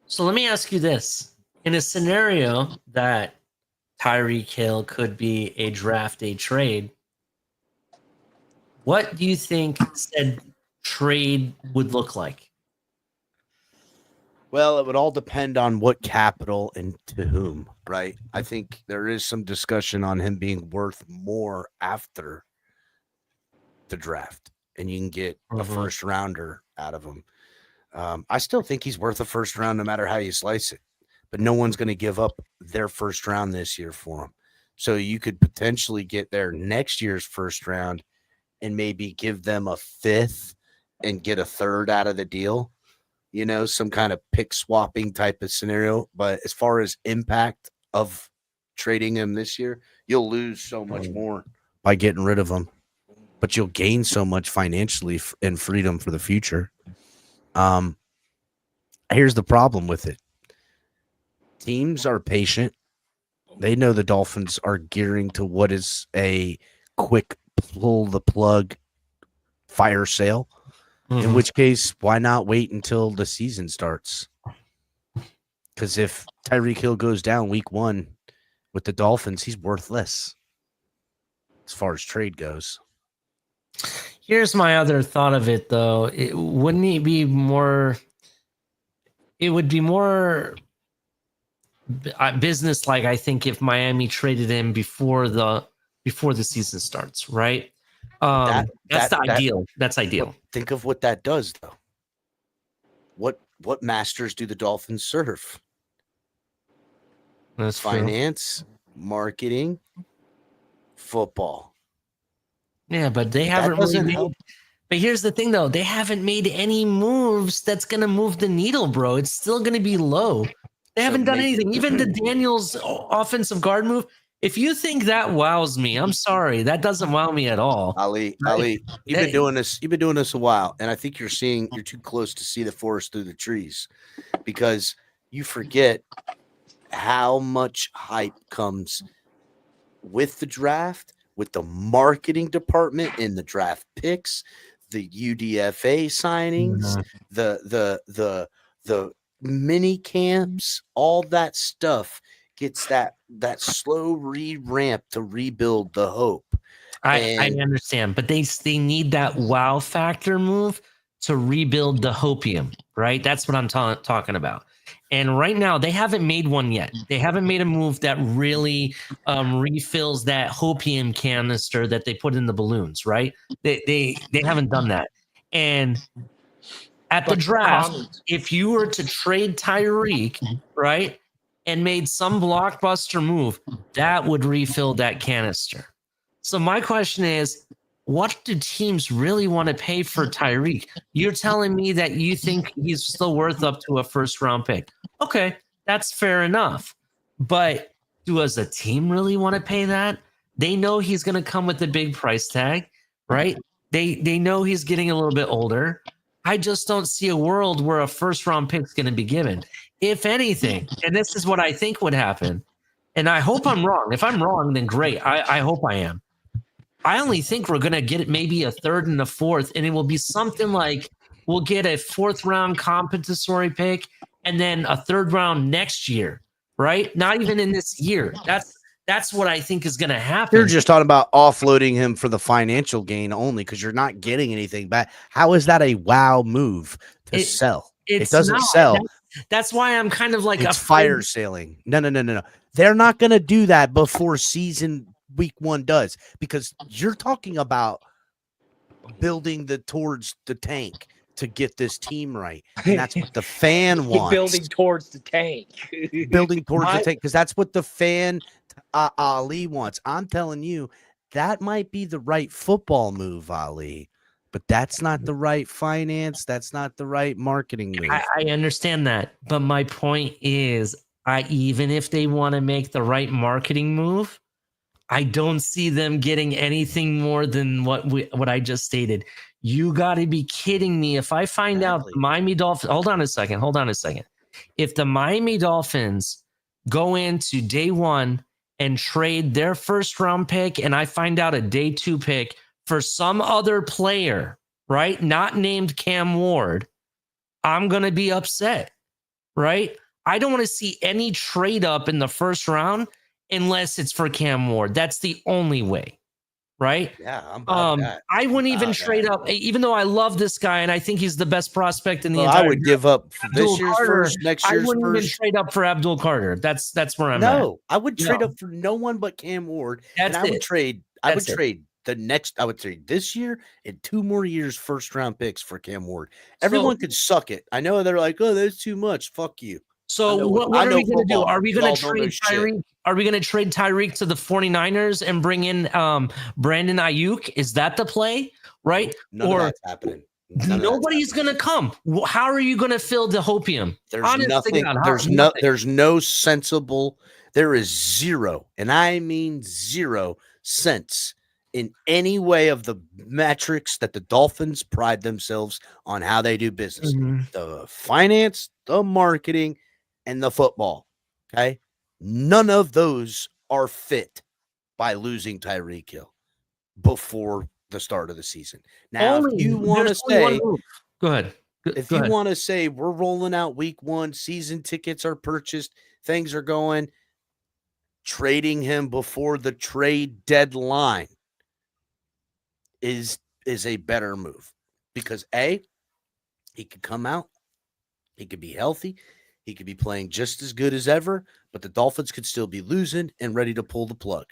So let me ask you this. In a scenario that Tyreek Hill could be a draft day trade, what do you think said trade would look like? Well, it would all depend on what capital and to whom, right? I think there is some discussion on him being worth more after the draft, and you can get a first rounder out of him. I still think he's worth a first round no matter how you slice it, but no one's going to give up their first round this year for him. So you could potentially get their next year's first round and maybe give them a fifth and get a third out of the deal, some kind of pick swapping type of scenario. But as far as impact of trading him this year, you'll lose so much more by getting rid of him, but you'll gain so much financially and freedom for the future. Here's the problem with it. Teams are patient. They know the Dolphins are gearing to what is a quick pull the plug fire sale. In which case, why not wait until the season starts? Because if Tyreek Hill goes down week 1 with the Dolphins, he's worthless as far as trade goes. Here's my other thought of it, though. It would be more business-like, I think, if Miami traded him before the season starts, right? That's ideal. That's ideal. Think of what that does, though. What masters do the Dolphins serve? That's finance, marketing, football. Yeah, but they haven't really made. But here's the thing, though. They haven't made any moves that's going to move the needle, bro. It's still going to be low. They haven't done anything. Even the Daniels offensive guard move. If you think that wows me, I'm sorry. That doesn't wow me at all. Ali, you've been doing this. You've been doing this a while, and I think you're too close to see the forest through the trees, because you forget how much hype comes with the draft, with the marketing department in the draft picks, the UDFA signings, the mini camps, all that stuff gets that slow re-ramp to rebuild the hope. I understand, but they need that wow factor move to rebuild the hopium, right? That's what I'm talking about. And right now, they haven't made one yet. They haven't made a move that really refills that hopium canister that they put in the balloons, right? They haven't done that. And at the draft, if you were to trade Tyreek, right, and made some blockbuster move, that would refill that canister. So my question is, what do teams really want to pay for Tyreek? You're telling me that you think he's still worth up to a first-round pick. Okay, that's fair enough. But does a team really want to pay that? They know he's going to come with a big price tag, right? They know he's getting a little bit older. I just don't see a world where a first-round pick is going to be given. If anything, and this is what I think would happen, and I hope I'm wrong. If I'm wrong, then great. I hope I am. I only think we're going to get maybe a third and a fourth, and it will be something like we'll get a 4th round compensatory pick and then a 3rd round next year, right? Not even in this year. That's what I think is going to happen. You're just talking about offloading him for the financial gain only because you're not getting anything back. How is that a wow move to sell? It doesn't sell. That's why I'm kind of like it's fire sailing. No. They're not going to do that before season week 1 does, because you're talking about building towards the tank to get this team right. And that's what the fan wants. Building towards the tank. Building towards the tank, because that's what the fan Ali wants. I'm telling you, that might be the right football move, Ali, but that's not the right finance. That's not the right marketing move. I understand that, but my point is, even if they want to make the right marketing move, I don't see them getting anything more than what I just stated. You got to be kidding me. If I find out the Miami Dolphins, hold on a second. If the Miami Dolphins go into day 1 and trade their 1st round pick, and I find out a day 2 pick for some other player, right? Not named Cam Ward, I'm going to be upset, right? I don't want to see any trade up in the 1st round unless it's for Cam Ward. That's the only way, right? Yeah, I'm about that. I wouldn't even trade up, even though I love this guy and I think he's the best prospect in the entire. I would give up for this year's first, next year's first. I wouldn't even trade up for Abdul Carter. That's where I'm at. No, I would trade up for no one but Cam Ward. I would trade this year and 2 more years 1st round picks for Cam Ward. Everyone could suck it. I know they're like, oh, that's too much. Fuck you. So what are we going to do? Are we going to trade Tyreek? Are we going to trade Tyreek to the 49ers and bring in Brandon Ayuk? Is that the play? Right? None of that's happening. Nobody's going to come. How are you going to fill the hopium? There's nothing. There's no sensible. There is zero, and I mean 0 sense in any way of the metrics that the Dolphins pride themselves on how they do business. The finance, the marketing, and the football. Okay. None of those are fit by losing Tyreek Hill before the start of the season. Now, if you want to say, go ahead. If you want to say we're rolling out week 1, season tickets are purchased, things are going, trading him before the trade deadline is a better move, because A, he could come out, he could be healthy, he could be playing just as good as ever, but the Dolphins could still be losing and ready to pull the plug.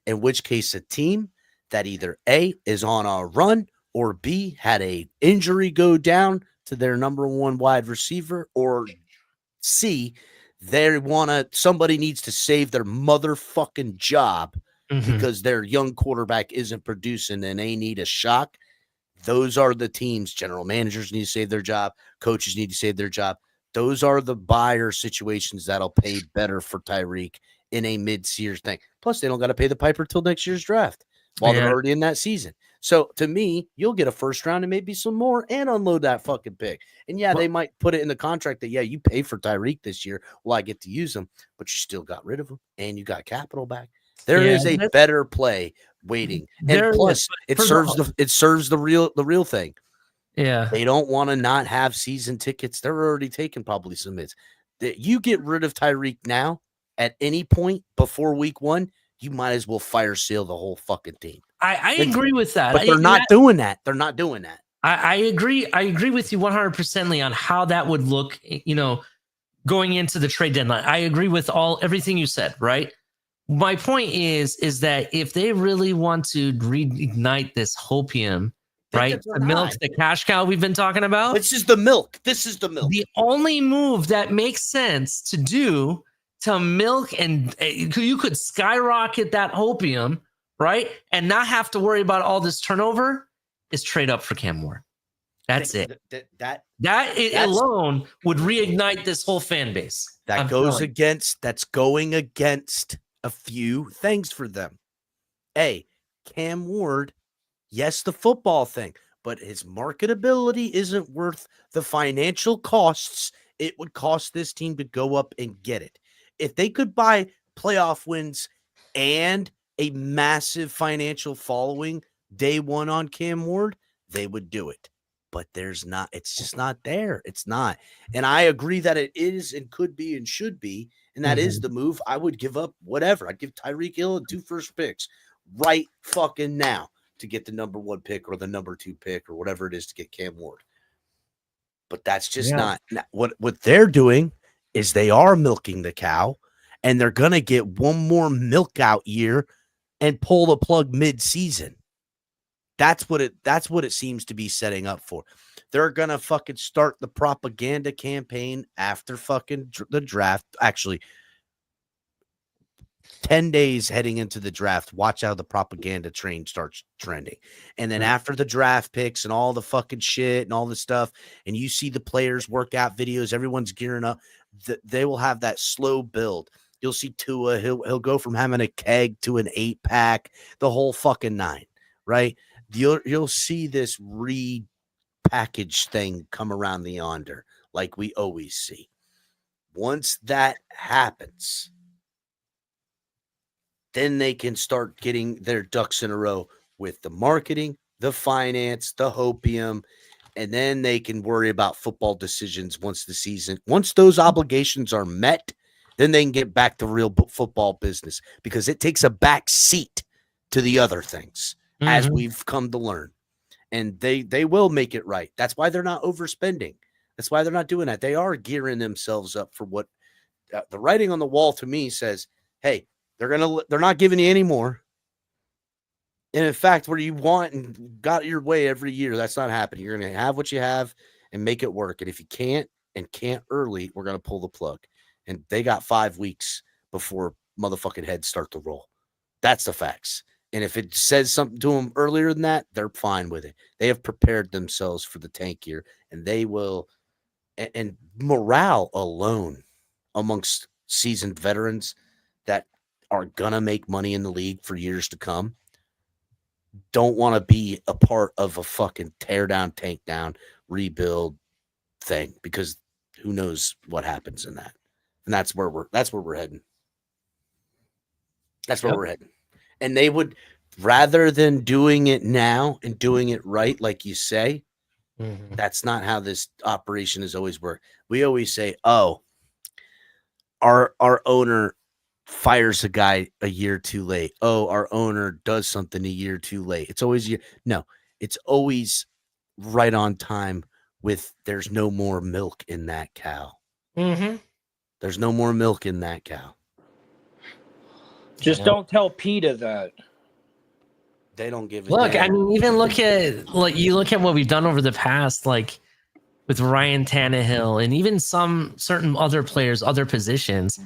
In which case, a team that either A, is on a run, or B, had a injury go down to their number 1 wide receiver, or C, somebody needs to save their motherfucking job because their young quarterback isn't producing and they need a shock. Those are the teams. General managers need to save their job. Coaches need to save their job. Those are the buyer situations that'll pay better for Tyreek in a mid-year thing. Plus, they don't got to pay the piper till next year's draft while they're already in that season. So, to me, you'll get a 1st round and maybe some more and unload that fucking pick. And, they might put it in the contract that, you pay for Tyreek this year. Well, I get to use him, but you still got rid of him and you got capital back. There is a better play waiting. And plus, it serves the real thing. Yeah. They don't want to not have season tickets. They're already taking probably some bids. That you get rid of Tyreek now at any point before week 1, you might as well fire sale the whole fucking team. I agree with that. But they're not doing that. They're not doing that. I agree. I agree with you 100%, on how that would look, going into the trade deadline. I agree with everything you said, right? My point is that if they really want to reignite this hopium, right? The milk, the cash cow we've been talking about. This is the milk. The only move that makes sense to do to milk, and you could skyrocket that hopium, right? And not have to worry about all this turnover, is trade up for Cam Ward. That's it. That alone would reignite this whole fan base. That's going against a few things for them. Cam Ward, yes, the football thing, but his marketability isn't worth the financial costs it would cost this team to go up and get it. If they could buy playoff wins and a massive financial following day 1 on Cam Ward, they would do it. but it's just not there. It's not. And I agree that it is and could be and should be. And that is the move. I would give up whatever. I'd give Tyreek Hill 2 first picks right fucking now to get the number 1 pick or the number 2 pick or whatever it is to get Cam Ward. But that's just not what they're doing is they are milking the cow, and they're going to get one more milk out year and pull the plug mid-season. That's what it seems to be setting up for. They're going to fucking start the propaganda campaign after fucking the draft. Actually, 10 days heading into the draft, watch how the propaganda train starts trending. And then after the draft picks and all the fucking shit and all this stuff, and you see the players workout videos, everyone's gearing up, they will have that slow build. You'll see Tua, he'll go from having a keg to an 8-pack, the whole fucking 9, right? You'll see this repackaged thing come around the yonder like we always see. Once that happens, then they can start getting their ducks in a row with the marketing, the finance, the hopium, and then they can worry about football decisions once those obligations are met, then they can get back to real football business because it takes a back seat to the other things, as we've come to learn. And they will make it right. That's why they're not overspending. That's why they're not doing that. They are gearing themselves up for what the writing on the wall to me says, hey, they're not giving you any more. And in fact, where you want and got your way every year, that's not happening. You're going to have what you have and make it work. And if you can't early, we're going to pull the plug. And they got 5 weeks before motherfucking heads start to roll. That's the facts. And if it says something to them earlier than that, they're fine with it. They have prepared themselves for the tank year, and they will. And morale alone amongst seasoned veterans that are going to make money in the league for years to come don't want to be a part of a fucking tear down, tank down, rebuild thing, because who knows what happens in that. And that's where we're heading. That's where we're heading. And they would, rather than doing it now and doing it right, like you say, that's not how this operation has always worked. We always say, oh, our owner fires a guy a year too late. Oh, our owner does something a year too late. It's always it's always right on time with there's no more milk in that cow. There's no more milk in that cow. Just don't tell PETA that. They don't give a Look, damn. I mean, even look at what we've done over the past, like with Ryan Tannehill and even some certain other players, other positions.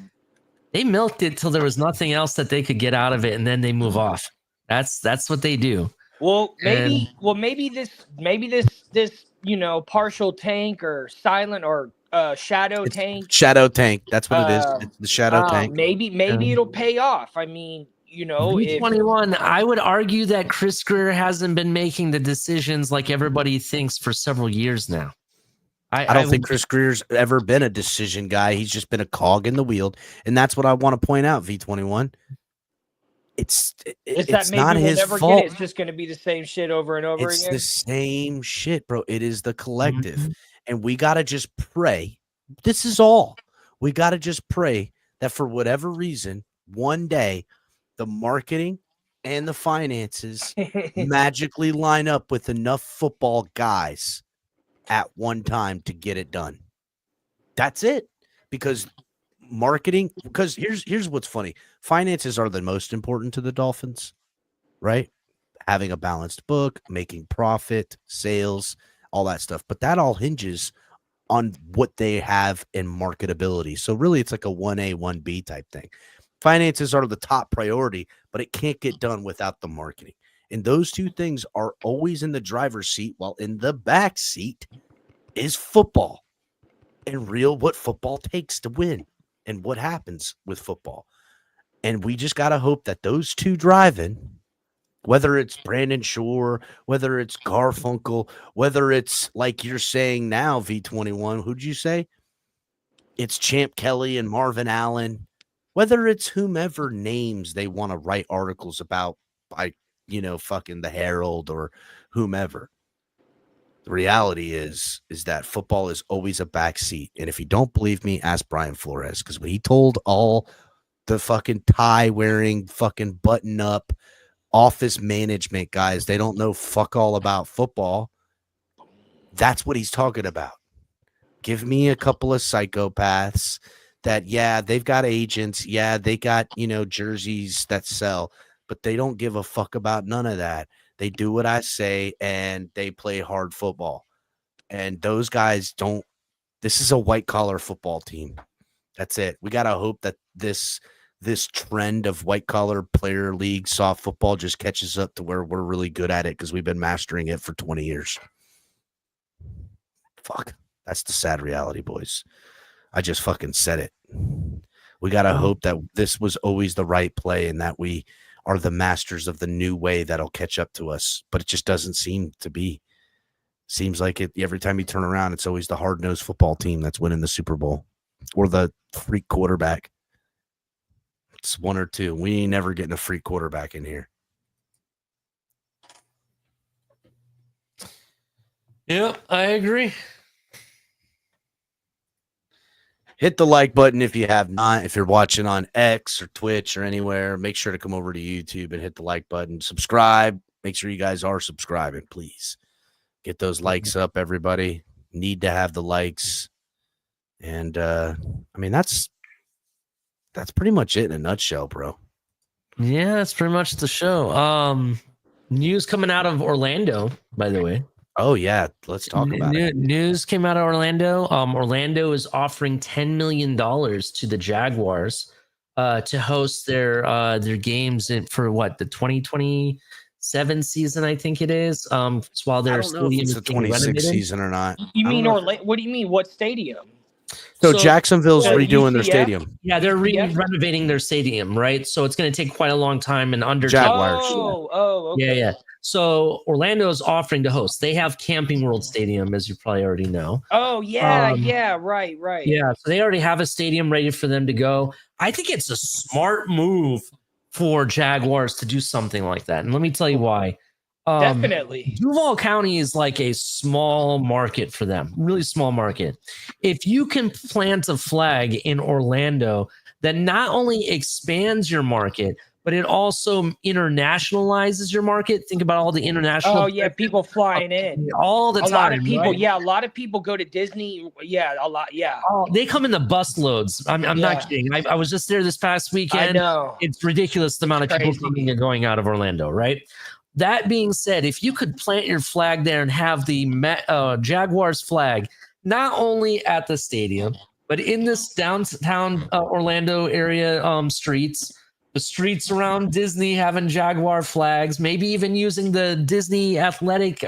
They milked it till there was nothing else that they could get out of it, and then they move off. That's what they do. Well, maybe this partial tank or silent or shadow tank. Shadow tank. That's what it is. It's the shadow tank. Maybe it'll pay off. I mean, V21, I would argue that Chris Greer hasn't been making the decisions like everybody thinks for several years now. I don't think Chris Greer's ever been a decision guy. He's just been a cog in the wheel. And that's what I want to point out, V21. It's not his fault. It's just going to be the same shit over and over again. It's the same shit, bro. It is the collective. And we got to just pray. This is all. We got to just pray that for whatever reason, one day, the marketing and the finances magically line up with enough football guys at one time to get it done. That's it. Because here's what's funny. Finances are the most important to the Dolphins, right? Having a balanced book, making profit, sales, all that stuff. But that all hinges on what they have in marketability. So really it's like a 1A, 1B type thing. Finances are the top priority, but it can't get done without the marketing. And those two things are always in the driver's seat, while in the back seat is football and what football takes to win and what happens with football. And we just got to hope that those two driving, whether it's Brandon Shore, whether it's Garfunkel, whether it's like you're saying now, V21, who'd you say? It's Champ Kelly and Marvin Allen, whether it's whomever names they want to write articles about by, fucking the Herald or whomever. The reality is that football is always a backseat. And if you don't believe me, ask Brian Flores, because when he told all the fucking tie wearing, fucking button up office management guys they don't know fuck all about football, that's what he's talking about. Give me a couple of psychopaths that, yeah, they've got agents. Yeah, they got, jerseys that sell, but they don't give a fuck about none of that. They do what I say and they play hard football. And those guys don't. This is a white collar football team. That's it. We got to hope that this trend of white collar player league soft football just catches up to where we're really good at it, because we've been mastering it for 20 years. Fuck. That's the sad reality, boys. I just fucking said it. We got to hope that this was always the right play and that we are the masters of the new way that'll catch up to us. But it just doesn't seem to be. Seems like it every time you turn around, it's always the hard-nosed football team that's winning the Super Bowl or the freak quarterback. It's one or two. We ain't never getting a freak quarterback in here. Yep, I agree. Hit the like button if you have not. If you're watching on X or Twitch or anywhere, make sure to come over to YouTube and hit the like button. Subscribe. Make sure you guys are subscribing, please. Get those likes up, everybody. Need to have the likes. And, that's pretty much it in a nutshell, bro. Yeah, that's pretty much the show. News coming out of Orlando, by the way. Oh, yeah. Let's talk about it. News came out of Orlando. Orlando is offering $10 million to the Jaguars to host their games for the 2027 season, I think it is. While their stadium is the 26 season or not. You mean Orlando? What do you mean? What stadium? So Jacksonville's redoing their UCF? stadium. Yeah, they're renovating their stadium, right? So it's going to take quite a long time and under Jaguars. Okay. Yeah. So Orlando is offering to host. They have Camping World Stadium, as you probably already know. Oh, yeah, right. Yeah, so they already have a stadium ready for them to go. I think it's a smart move for Jaguars to do something like that. And let me tell you why. Definitely. Duval County is like a small market for them, really small market. If you can plant a flag in Orlando that not only expands your market, but it also internationalizes your market. Think about all the international. Oh, yeah, people flying in all the time. A lot of people, right? yeah, a lot of people go to Disney. Yeah, a lot, yeah. Oh, they come in the bus loads. I'm not kidding. I was just there this past weekend. I know. It's ridiculous the amount of people coming and going out of Orlando, right? That being said, if you could plant your flag there and have the Jaguars flag, not only at the stadium, but in this downtown Orlando area streets, the streets around Disney having Jaguar flags, maybe even using the Disney athletic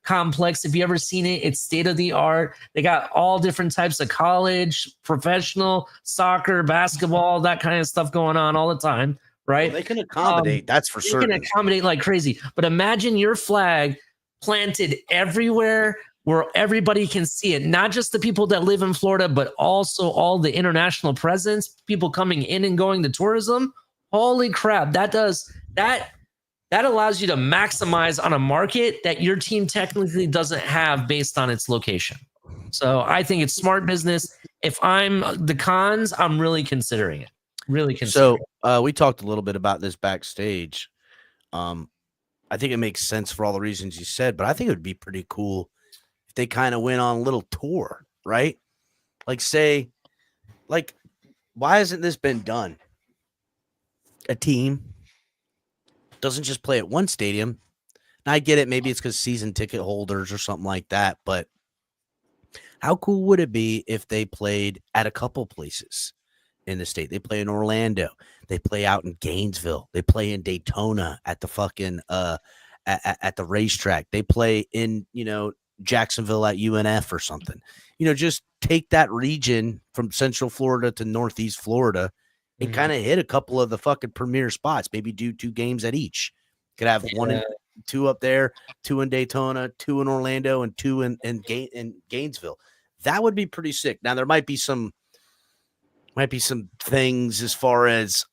complex. If you ever seen it, it's state of the art. They got all different types of college, professional, soccer, basketball, that kind of stuff going on all the time. Right? Well, they can accommodate. That's for certain. They can accommodate like crazy. But imagine your flag planted everywhere where everybody can see it. Not just the people that live in Florida, but also all the international presence, people coming in and going to tourism. Holy crap. That allows you to maximize on a market that your team technically doesn't have based on its location. So I think it's smart business. If I'm the cons, I'm really considering it. So we talked a little bit about this backstage. I think it makes sense for all the reasons you said, but I think it would be pretty cool if they kind of went on a little tour, right? Like why hasn't this been done? A team doesn't just play at one stadium. And I get it. Maybe it's because season ticket holders or something like that, but how cool would it be if they played at a couple places in the state? They play in Orlando. They play out in Gainesville. They play in Daytona at the fucking at the racetrack. They play in, Jacksonville at UNF or something. Just take that region from Central Florida to Northeast Florida and kind of hit a couple of the fucking premier spots. Maybe do 2 games at each. Could have 1 and 2 up there, 2 in Daytona, 2 in Orlando, and 2 in Gainesville. That would be pretty sick. Now there might be some things as far as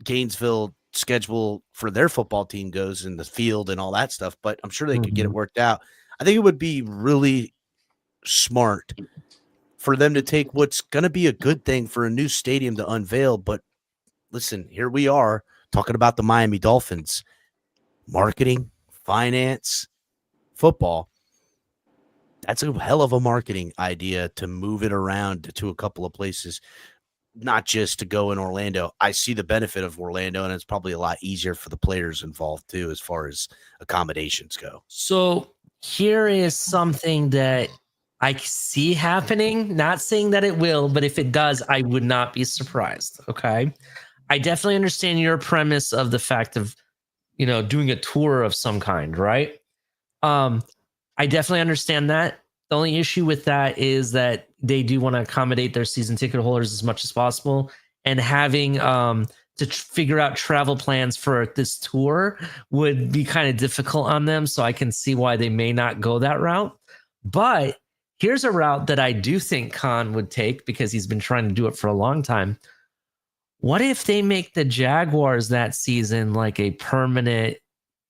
Gainesville schedule for their football team goes in the field and all that stuff, but I'm sure they could get it worked out. I think it would be really smart for them to take what's going to be a good thing for a new stadium to unveil. But listen, here we are talking about the Miami Dolphins, marketing, finance, football. That's a hell of a marketing idea to move it around to a couple of places, not just to go in Orlando. I see the benefit of Orlando, and it's probably a lot easier for the players involved too, as far as accommodations go. So here is something that I see happening. Not saying that it will, but if it does, I would not be surprised. Okay. I definitely understand your premise of the fact of, doing a tour of some kind, right? I definitely understand that. The only issue with that is that they do want to accommodate their season ticket holders as much as possible, and having to figure out travel plans for this tour would be kind of difficult on them. So I can see why they may not go that route. But here's a route that I do think Khan would take, because he's been trying to do it for a long time. What if they make the Jaguars that season like a permanent,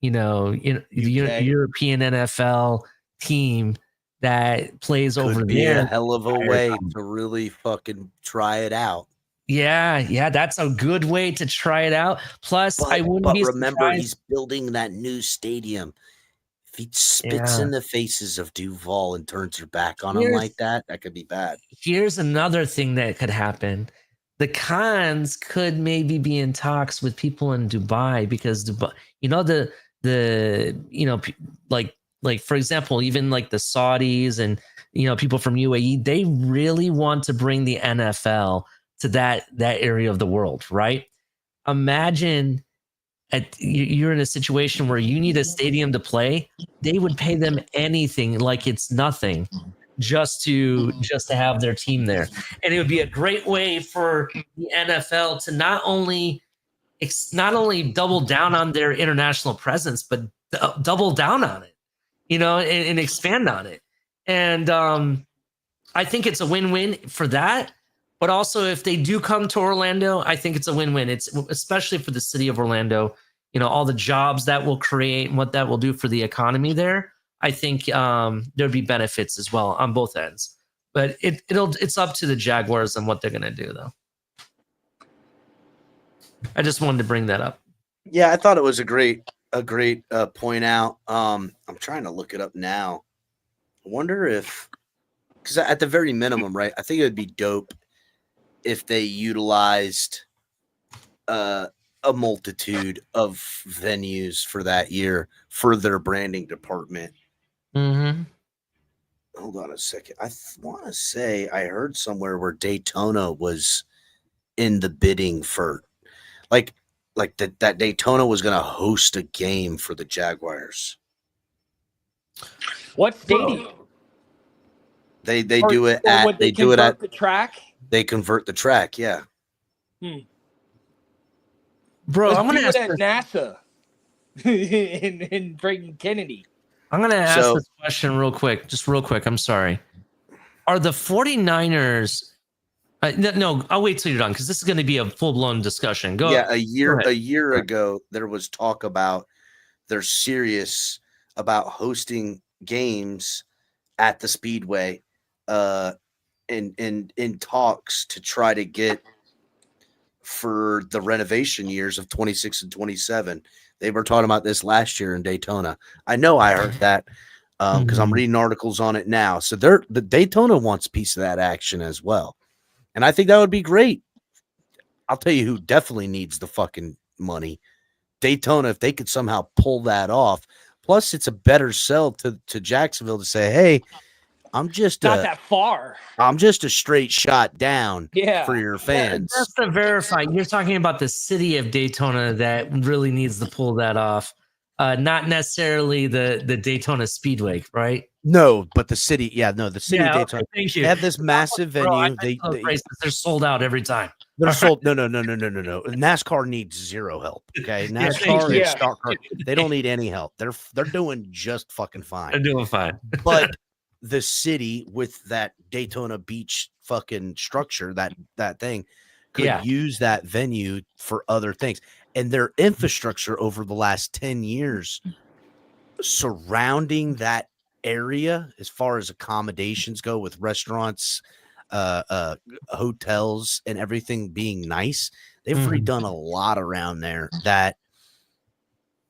European NFL team that plays over Be there? a hell of a way to really fucking try it out. Yeah, that's a good way to try it out. Plus, I wouldn't be remember, surprised. he's building that new stadium. If he spits in the faces of Duval and turns her back on him like that, that could be bad. Here's another thing that could happen. The Khans could maybe be in talks with people in Dubai, because Dubai, like for example, even like the Saudis and people from UAE, they really want to bring the NFL to that area of the world, right? Imagine you're in a situation where you need a stadium to play. They would pay them anything, like it's nothing, just to have their team there. And it would be a great way for the NFL to not only double down on their international presence, but double down on it, and expand on it. And I think it's a win-win for that. But also, if they do come to Orlando, I think it's a win-win. It's especially for the city of Orlando, all the jobs that will create and what that will do for the economy there. I think there'd be benefits as well on both ends. But it's up to the Jaguars and what they're going to do, though. I just wanted to bring that up. Yeah, I thought it was a great point out. I'm trying to look it up now. I wonder if, because at the very minimum, right, I think it would be dope if they utilized a multitude of venues for that year for their branding department. Mm-hmm. Hold on a second. I want to say I heard somewhere where Daytona was in the bidding for, like that Daytona was going to host a game for the Jaguars. What stadium? They do it at they do it at the track. They convert the track, yeah. Bro, I'm gonna ask at NASA in Brayton Kennedy. I'm gonna ask this question real quick. I'm sorry. Are the 49ers? No, I'll wait till you're done, because this is going to be a full-blown discussion. Go. Yeah, a year ago, there was talk about they're serious about hosting games at the Speedway, in talks to try to get for the renovation years of 26 and 27. They were talking about this last year in Daytona. I know I heard that because I'm reading articles on it now. So the Daytona wants a piece of that action as well. And I think that would be great. I'll tell you who definitely needs the fucking money. Daytona, if they could somehow pull that off. Plus, it's a better sell to Jacksonville to say, hey, I'm just not that far. I'm just a straight shot down for your fans. Just to verify, you're talking about the city of Daytona that really needs to pull that off. Not necessarily the Daytona Speedway, right? No, but the city. Yeah, no, the city of Daytona. Okay, thank you. They have this massive venue. They're sold out every time. They're sold. No. NASCAR needs zero help. Okay, NASCAR and stock car. They don't need any help. They're doing just fucking fine. They're doing fine. But the city with that Daytona Beach fucking structure, that thing, could use that venue for other things. And their infrastructure over the last 10 years surrounding that area as far as accommodations go with restaurants, hotels, and everything being nice. They've redone a lot around there that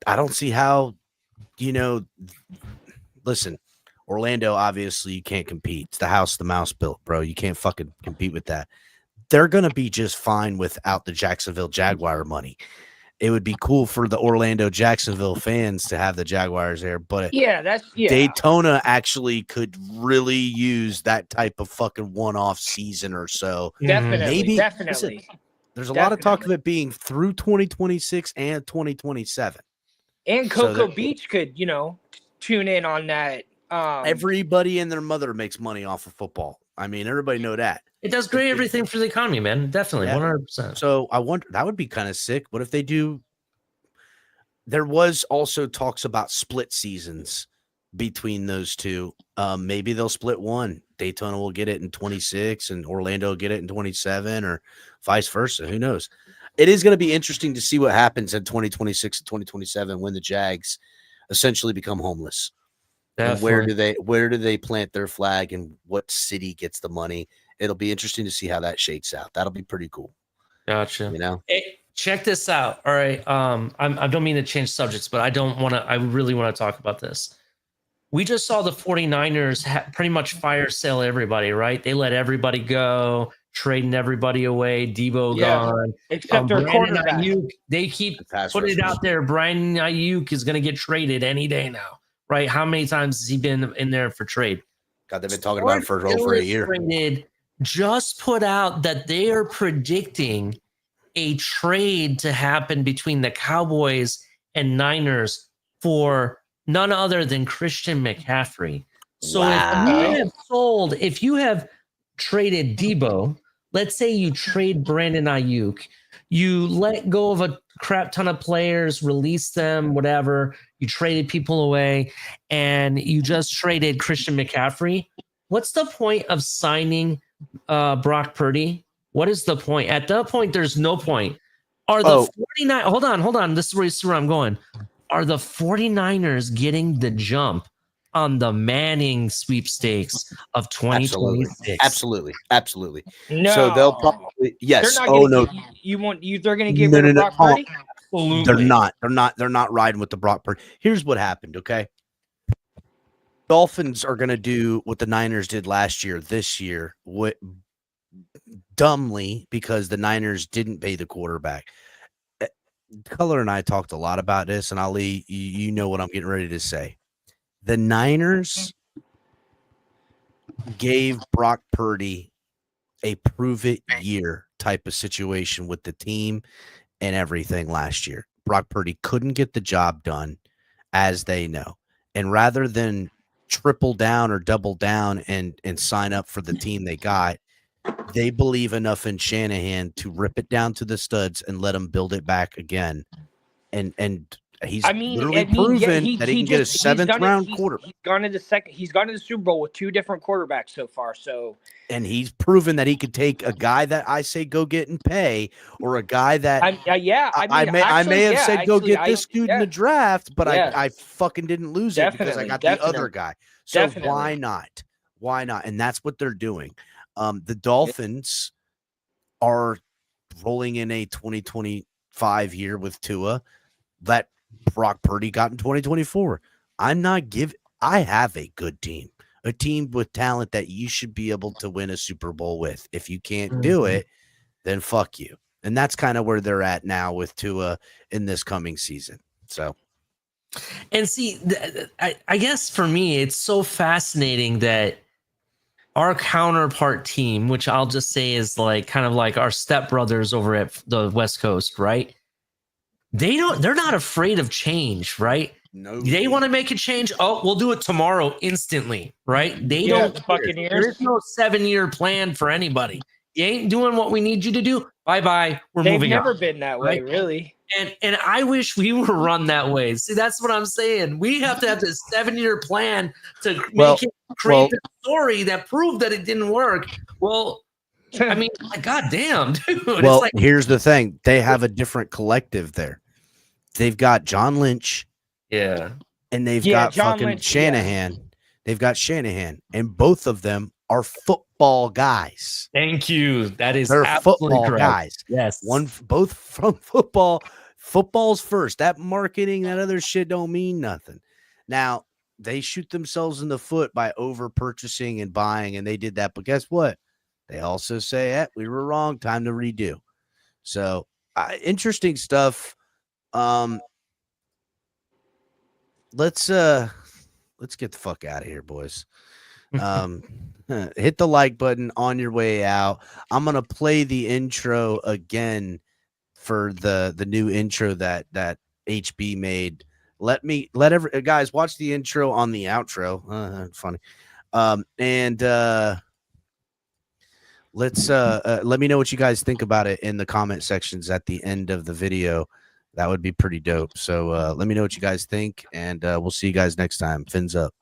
I don't see how, listen, Orlando, obviously you can't compete. It's the house the mouse built, bro. You can't fucking compete with that. They're going to be just fine without the Jacksonville Jaguar money. It would be cool for the Orlando Jacksonville fans to have the Jaguars there, but Daytona actually could really use that type of fucking one-off season or so. Definitely. Listen, there's a lot of talk of it being through 2026 and 2027. And Cocoa Beach could, tune in on that. Everybody and their mother makes money off of football. I mean, everybody know that. It does great everything for the economy, man. Definitely, 100%. So I wonder, that would be kind of sick. What if they do? There was also talks about split seasons between those two. Maybe they'll split one. Daytona will get it in 26 and Orlando will get it in 27 or vice versa. Who knows? It is going to be interesting to see what happens in 2026 and 2027 when the Jags essentially become homeless. And where do they plant their flag and what city gets the money? It'll be interesting to see how that shakes out. That'll be pretty cool. Gotcha. Hey, check this out. All right. I don't mean to change subjects, but I really want to talk about this. We just saw the 49ers pretty much fire sale everybody, right? They let everybody go, trading everybody away. Debo gone. Except their quarterback. Ayuk, they keep putting it out there. Brandon Ayuk is going to get traded any day now, right? How many times has he been in there for trade? God, they've been talking about it for over a year. Just put out that they are predicting a trade to happen between the Cowboys and Niners for none other than Christian McCaffrey. So if you have traded Debo, let's say you trade Brandon Ayuk, you let go of a crap ton of players, release them, whatever, you traded people away, and you just traded Christian McCaffrey. What's the point of signing Brock Purdy? What is the point? At that point, there's no point. Are the 49? Hold on. This is where I'm going. Are the 49ers getting the jump on the Manning sweepstakes of 2026? Absolutely. No. So they'll probably yes. They're going to get rid of Brock Purdy? Absolutely. They're not riding with the Brock Purdy. Here's what happened, okay? Dolphins are going to do what the Niners did last year, this year, dumbly, because the Niners didn't pay the quarterback. Color and I talked a lot about this, and Ali, you know what I'm getting ready to say. The Niners gave Brock Purdy a prove-it year type of situation with the team and everything last year. Brock Purdy couldn't get the job done, as they know. And rather than triple down or double down and sign up for the team they got, they believe enough in Shanahan to rip it down to the studs and let him build it back again. And he's literally proven that he can get a seventh-round quarterback. He's gone to the Super Bowl with two different quarterbacks so far. And he's proven that he could take a guy that I say go get and pay, or a guy that I may have said go get this dude in the draft, but I fucking didn't lose it because I got the other guy. So why not? Why not? And that's what they're doing. The Dolphins are rolling in a 2025 year with Tua that Brock Purdy got in 2024. I have a good team. A team with talent that you should be able to win a Super Bowl with. If you can't do it, then fuck you. And that's kind of where they're at now with Tua in this coming season. So, and see, I guess for me, it's so fascinating that our counterpart team, which I'll just say is like kind of like our stepbrothers over at the West Coast, right? They're not afraid of change, right? No, they want to make a change. Oh, we'll do it tomorrow instantly, right? They don't. There's no 7-year plan for anybody. You ain't doing what we need you to do. Bye. We're moving. They've never been that way, really. And I wish we were run that way. See, that's what I'm saying. We have to have this 7-year plan to create the story that proved that it didn't work. Well, I mean, God damn, dude. Well, here's the thing. They have a different collective there. They've got John Lynch. Yeah. And they've got John fucking Lynch, Shanahan. they've got Shanahan, and both of them are football guys. Thank you. That is They're absolutely football correct. guys. Yes. Both from football. Football's first. That marketing, that other shit don't mean nothing. Now, they shoot themselves in the foot by over purchasing and buying, and they did that. But guess what? They also say, we were wrong. Time to redo. So interesting stuff. Let's get the fuck out of here, boys. Hit the like button on your way out. I'm gonna play the intro again for the new intro that HB made. Let guys watch the intro on the outro. Funny. Let's let me know what you guys think about it in the comment sections at the end of the video. That would be pretty dope. So let me know what you guys think, and we'll see you guys next time. Fins up.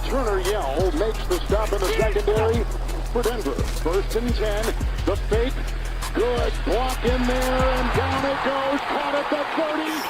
Turner Yell makes the stop in the secondary for Denver. 1st and 10. The fake. Good block in there, and down it goes. Caught at the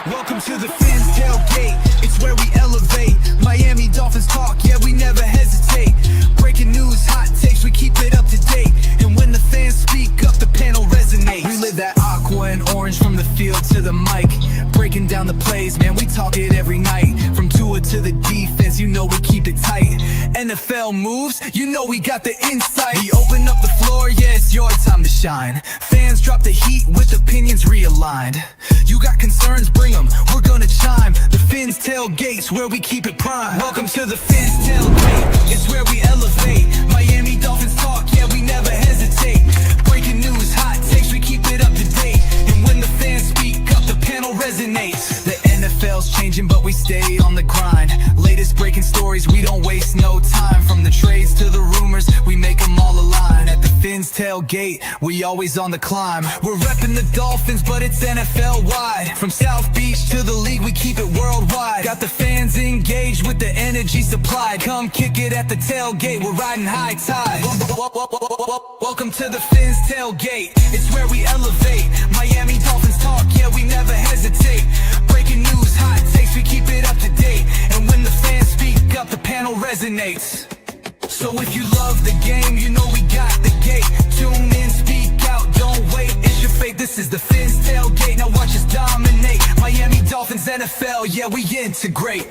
30. Welcome to the Fins tailgate. It's where we elevate. Miami Dolphins talk, yeah, we never hesitate. Breaking news, hot takes, we keep it up to date. And when the fans speak up, the panel resonates. We live that aqua and orange from the field to the mic. Breaking down the plays, man, we talk it every night. From Tua to the defense, you know we keep it tight. NFL moves, you know we got the insight. We open up the floor, yeah, it's your time to shine. Fans drop the heat with opinions realigned. You got concerns, bring them, we're gonna chime. The Fins tailgates where we keep it prime. Welcome to the Fins tailgate, it's where we elevate. Miami Dolphins talk, yeah, we never hesitate. Breaking news, hot takes, we keep it up to date. And when the fans speak up, the panel resonates. The NFL's changing, but we stay on the grind. Latest breaking stories, we don't waste no time. From the trades to the rumors, we make them all align. At the Fins tailgate, we always on the climb. We're repping the Dolphins, but it's NFL wide. From South Beach to the league, we keep it worldwide. Got the fans engaged with the energy supplied. Come kick it at the tailgate, we're riding high tide. Welcome to the Fins tailgate, it's where we elevate. Miami Dolphins talk, yeah, we never hesitate. Breaking news, hot takes, we keep it up to date. And when the fans speak up, the panel resonates. So if you love the game, you know we got the gate. Tune in, speak out, don't wait, it's your fate. This is the Fins tailgate, now watch us dominate. Miami Dolphins, NFL, yeah, we integrate.